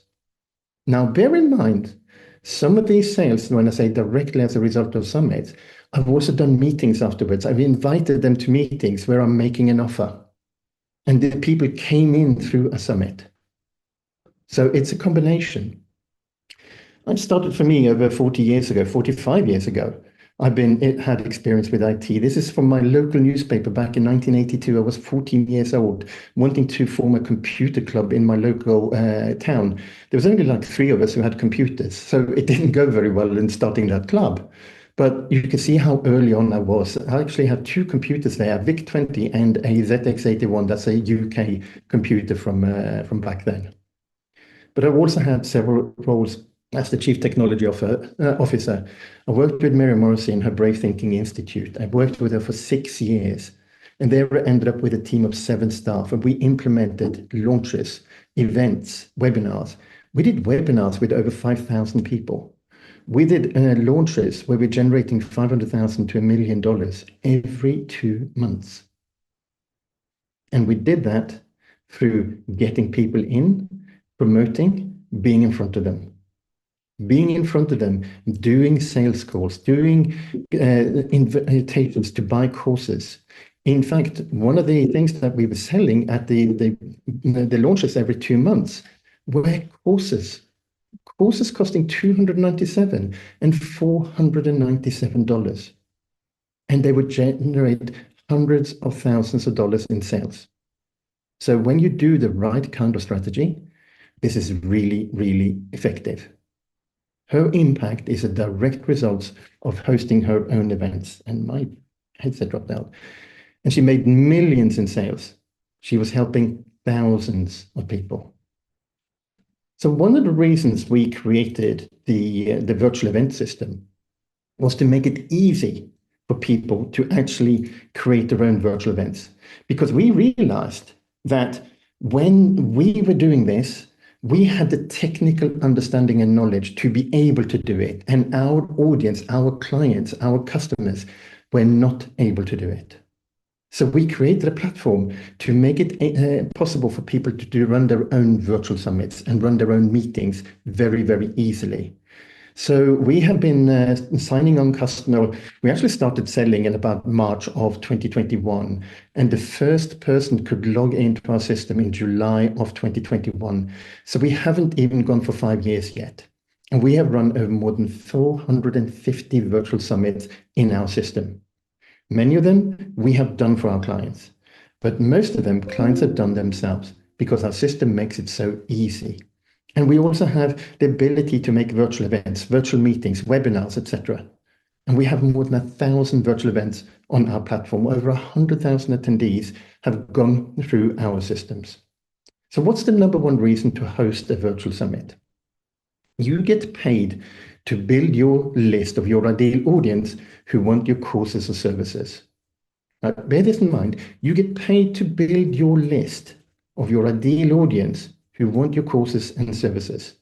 Now, bear in mind, some of these sales, when I say directly as a result of summits, I've also done meetings afterwards. I've invited them to meetings where I'm making an offer. And the people came in through a summit. So it's a combination. I started for me over 40 years ago, 45 years ago. I've had experience with IT. This is from my local newspaper back in 1982. I was 14 years old, wanting to form a computer club in my local town. There was only like 3 of us who had computers, so it didn't go very well in starting that club. But you can see how early on I was. I actually had 2 computers there, a VIC-20 and a ZX81. That's a UK computer from back then. But I've also had several roles as the Chief Technology Officer. I worked with Mary Morrissey in her Brave Thinking Institute. I worked with her for 6 years. And there I ended up with a team of 7 staff. And we implemented launches, events, webinars. We did webinars with over 5,000 people. We did launches where we're generating $500,000 to $1 million every 2 months. And we did that through getting people in, promoting, being in front of them. Being in front of them, doing sales calls, doing invitations to buy courses. In fact, one of the things that we were selling at the launches every 2 months were courses. Courses costing $297 and $497. And they would generate hundreds of thousands of dollars in sales. So when you do the right kind of strategy, this is really, really effective. Her impact is a direct result of hosting her own events. And my headset dropped out. And she made millions in sales. She was helping thousands of people. So one of the reasons we created the virtual event system was to make it easy for people to actually create their own virtual events. Because we realized that when we were doing this, we had the technical understanding and knowledge to be able to do it. And our audience, our clients, our customers were not able to do it. So we created a platform to make it possible for people to run their own virtual summits and run their own meetings very, very easily. So we have been signing on customer. We actually started selling in about March of 2021, and the first person could log into our system in July of 2021. So we haven't even gone for 5 years yet. And we have run over more than 450 virtual summits in our system. Many of them we have done for our clients, but most of them clients have done themselves because our system makes it so easy. And we also have the ability to make virtual events, virtual meetings, webinars, etc. And we have more than 1,000 virtual events on our platform. Over 100,000 attendees have gone through our systems. So what's the number one reason to host a virtual summit? You get paid to build your list of your ideal audience who want your courses or services. Now, bear this in mind, you get paid to build your list of your ideal audience who want your courses and services.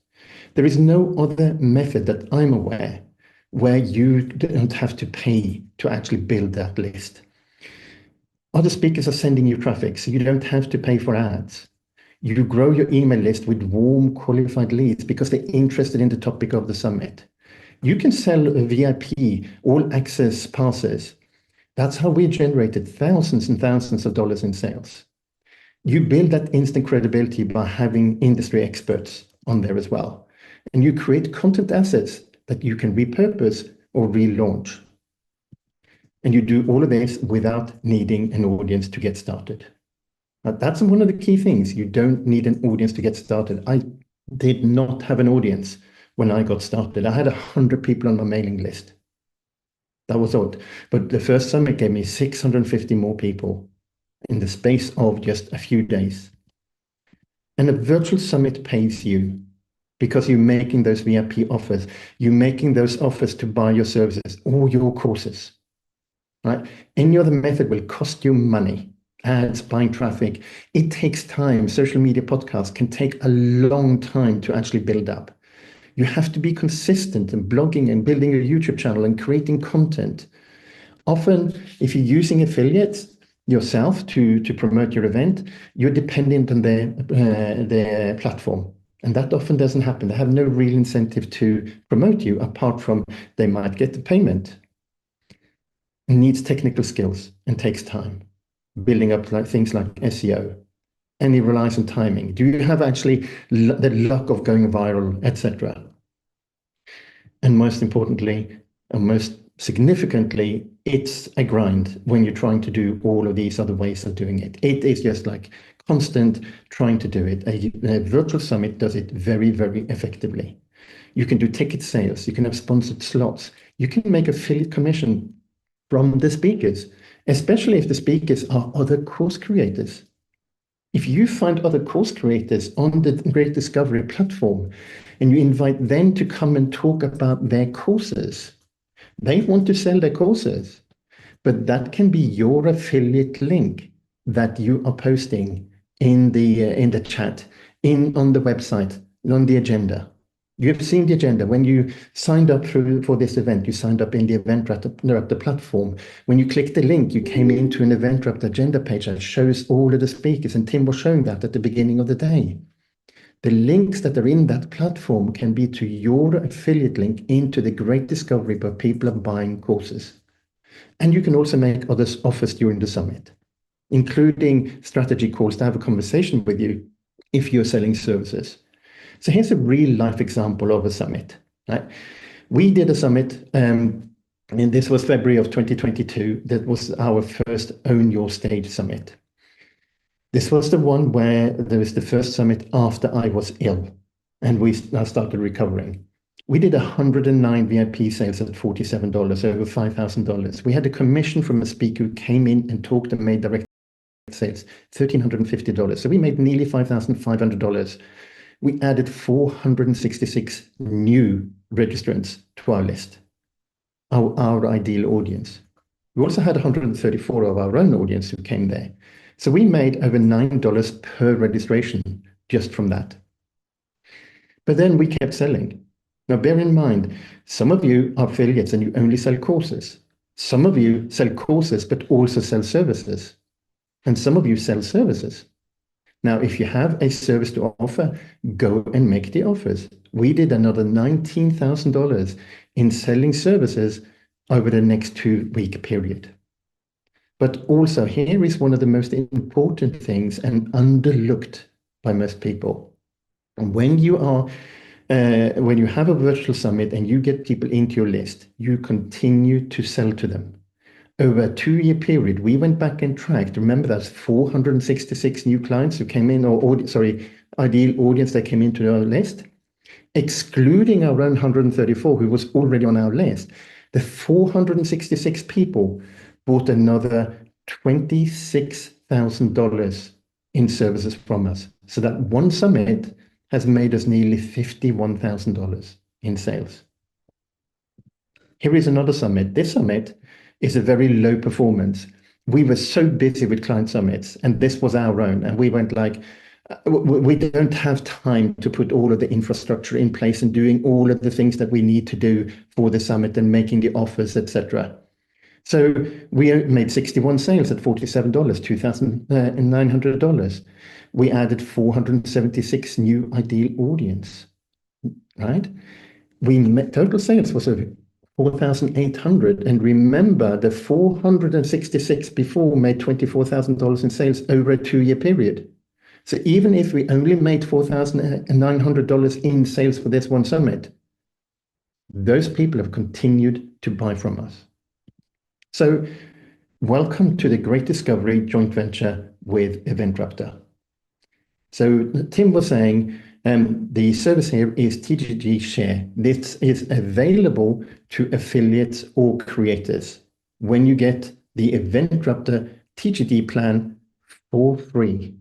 There is no other method that I'm aware where you don't have to pay to actually build that list. Other speakers are sending you traffic, so you don't have to pay for ads. You grow your email list with warm, qualified leads because they're interested in the topic of the summit. You can sell a VIP, all access passes. That's how we generated thousands and thousands of dollars in sales. You build that instant credibility by having industry experts on there as well. And you create content assets that you can repurpose or relaunch. And you do all of this without needing an audience to get started. Now, that's one of the key things. You don't need an audience to get started. I did not have an audience when I got started. I had 100 people on my mailing list. That was odd. But the first summit gave me 650 more people in the space of just a few days. And a virtual summit pays you because you're making those VIP offers. You're making those offers to buy your services or your courses, right? Any other method will cost you money. Ads, buying traffic. It takes time. Social media podcasts can take a long time to actually build up. You have to be consistent in blogging and building a YouTube channel and creating content. Often, if you're using affiliates yourself to promote your event, you're dependent on their platform. And that often doesn't happen. They have no real incentive to promote you apart from they might get the payment. It needs technical skills and takes time. Building up things like SEO, and it relies on timing. Do you have actually the luck of going viral, etc.? And most importantly, and most significantly, it's a grind when you're trying to do all of these other ways of doing it. It is just like constant trying to do it. A virtual summit does it very, very effectively. You can do ticket sales. You can have sponsored slots. You can make affiliate commission from the speakers, especially if the speakers are other course creators. If you find other course creators on the Great Discovery platform and you invite them to come and talk about their courses, they want to sell their courses, but that can be your affiliate link that you are posting in the chat, on the website, on the agenda. You have seen the agenda. When you signed up for this event, you signed up in the Eventbrite platform. When you clicked the link, you came into an Eventbrite agenda page that shows all of the speakers, and Tim was showing that at the beginning of the day. The links that are in that platform can be to your affiliate link into the Great Discovery where people are buying courses. And you can also make other offers during the summit, including strategy calls to have a conversation with you if you're selling services. So here's a real life example of a summit. Right? We did a summit, and this was February of 2022. That was our first Own Your Stage summit. This was the one where there was the first summit after I was ill, and we started recovering. We did 109 VIP sales at $47, over $5,000. We had a commission from a speaker who came in and talked and made direct sales, $1,350. So we made nearly $5,500. We added 466 new registrants to our list, our ideal audience. We also had 134 of our own audience who came there. So we made over $9 per registration just from that. But then we kept selling. Now, bear in mind, some of you are affiliates and you only sell courses. Some of you sell courses, but also sell services. And some of you sell services. Now, if you have a service to offer, go and make the offers. We did another $19,000 in selling services over the next 2-week period. But also, here is one of the most important things and underlooked by most people. When you have a virtual summit and you get people into your list, you continue to sell to them. Over a 2-year period, we went back and tracked. Remember, that's 466 new clients who came in, ideal audience that came into our list, excluding our own 134 who was already on our list. The 466 people bought another $26,000 in services from us. So that one summit has made us nearly $51,000 in sales. Here is another summit. This summit is a very low performance. We were so busy with client summits, and this was our own. And we went like, we don't have time to put all of the infrastructure in place and doing all of the things that we need to do for the summit and making the offers, etc. So we made 61 sales at $47, $2,900. We added 476 new ideal audience, right? Total sales was over 4,800. And remember, the 466 before made $24,000 in sales over a 2-year period. So even if we only made $4,900 in sales for this one summit, those people have continued to buy from us. So welcome to the Great Discovery joint venture with EventRaptor. So Tim was saying, the service here is TGG Share. This is available to affiliates or creators when you get the EventRaptor TGD plan for free.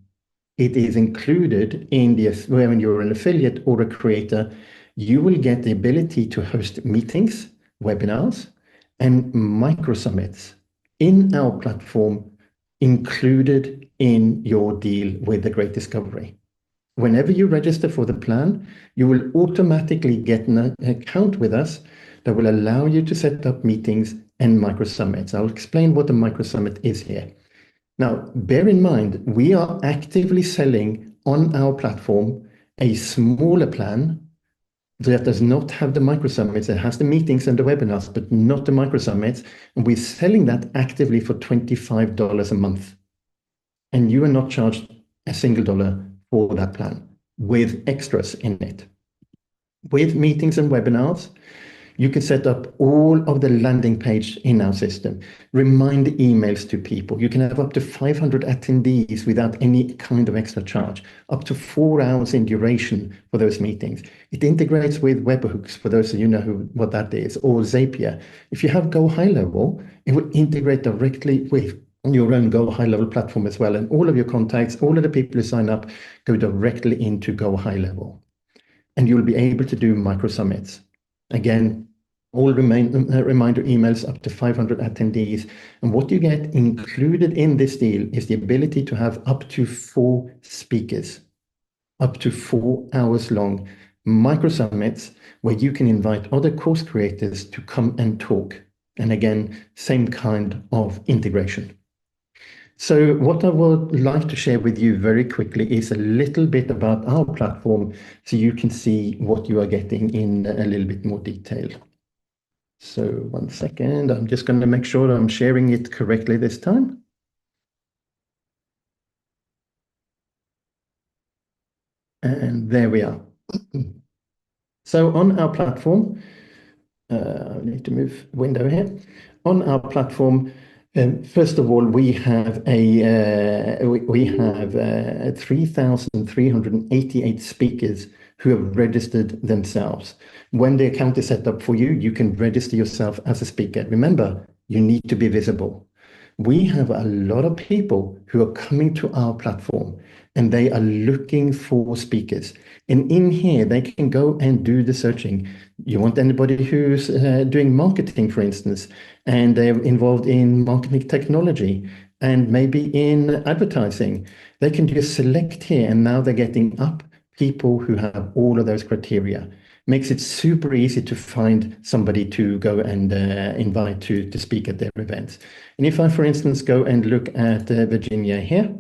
It is included in when you're an affiliate or a creator, you will get the ability to host meetings, webinars, and micro summits in our platform included in your deal with the Great Discovery. Whenever you register for the plan, you will automatically get an account with us that will allow you to set up meetings and micro summits. I'll explain what a micro summit is here. Now, bear in mind, we are actively selling on our platform a smaller plan that does not have the micro summits. It has the meetings and the webinars, but not the micro summits. And we're selling that actively for $25 a month. And you are not charged a single dollar for that plan with extras in it. With meetings and webinars, you can set up all of the landing page in our system, remind emails to people. You can have up to 500 attendees without any kind of extra charge, up to 4 hours in duration for those meetings. It integrates with webhooks, for those of you know what that is, or Zapier. If you have Go High Level, it will integrate directly with your own Go High Level platform as well. And all of your contacts, all of the people who sign up go directly into Go High Level. And you'll be able to do micro summits. Again, all reminder emails up to 500 attendees. And what you get included in this deal is the ability to have up to 4 speakers, up to 4 hours long micro summits where you can invite other course creators to come and talk. And again, same kind of integration. So what I would like to share with you very quickly is a little bit about our platform so you can see what you are getting in a little bit more detail. So 1 second, I'm just going to make sure I'm sharing it correctly this time. And there we are. So on our platform, I need to move window here. On our platform, first of all, we have 3,388 speakers who have registered themselves. When the account is set up for you, you can register yourself as a speaker. Remember, you need to be visible. We have a lot of people who are coming to our platform and they are looking for speakers. And in here, they can go and do the searching. You want anybody who's doing marketing, for instance, and they're involved in marketing technology and maybe in advertising. They can just select here, and now they're getting up people who have all of those criteria. makes it super easy to find somebody to go and invite to speak at their events. And if I, for instance, go and look at Virginia here,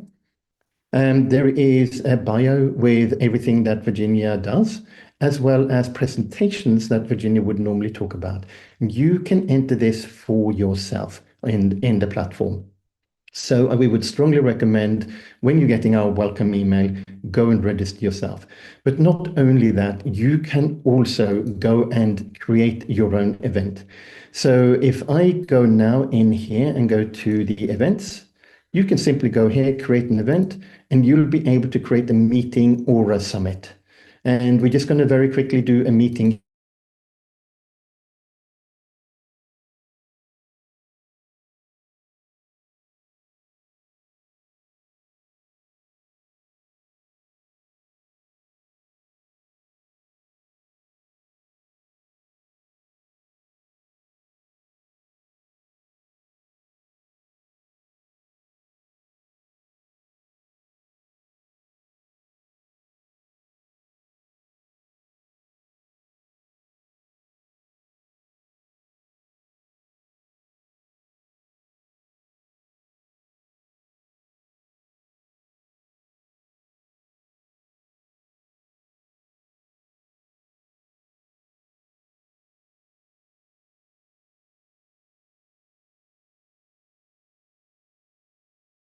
there is a bio with everything that Virginia does, as well as presentations that Virginia would normally talk about. You can enter this for yourself in the platform. So we would strongly recommend, when you're getting our welcome email, go and register yourself. But not only that, you can also go and create your own event. So if I go now in here and go to the events, you can simply go here, create an event, and you'll be able to create a meeting or a summit. And we're just going to very quickly do a meeting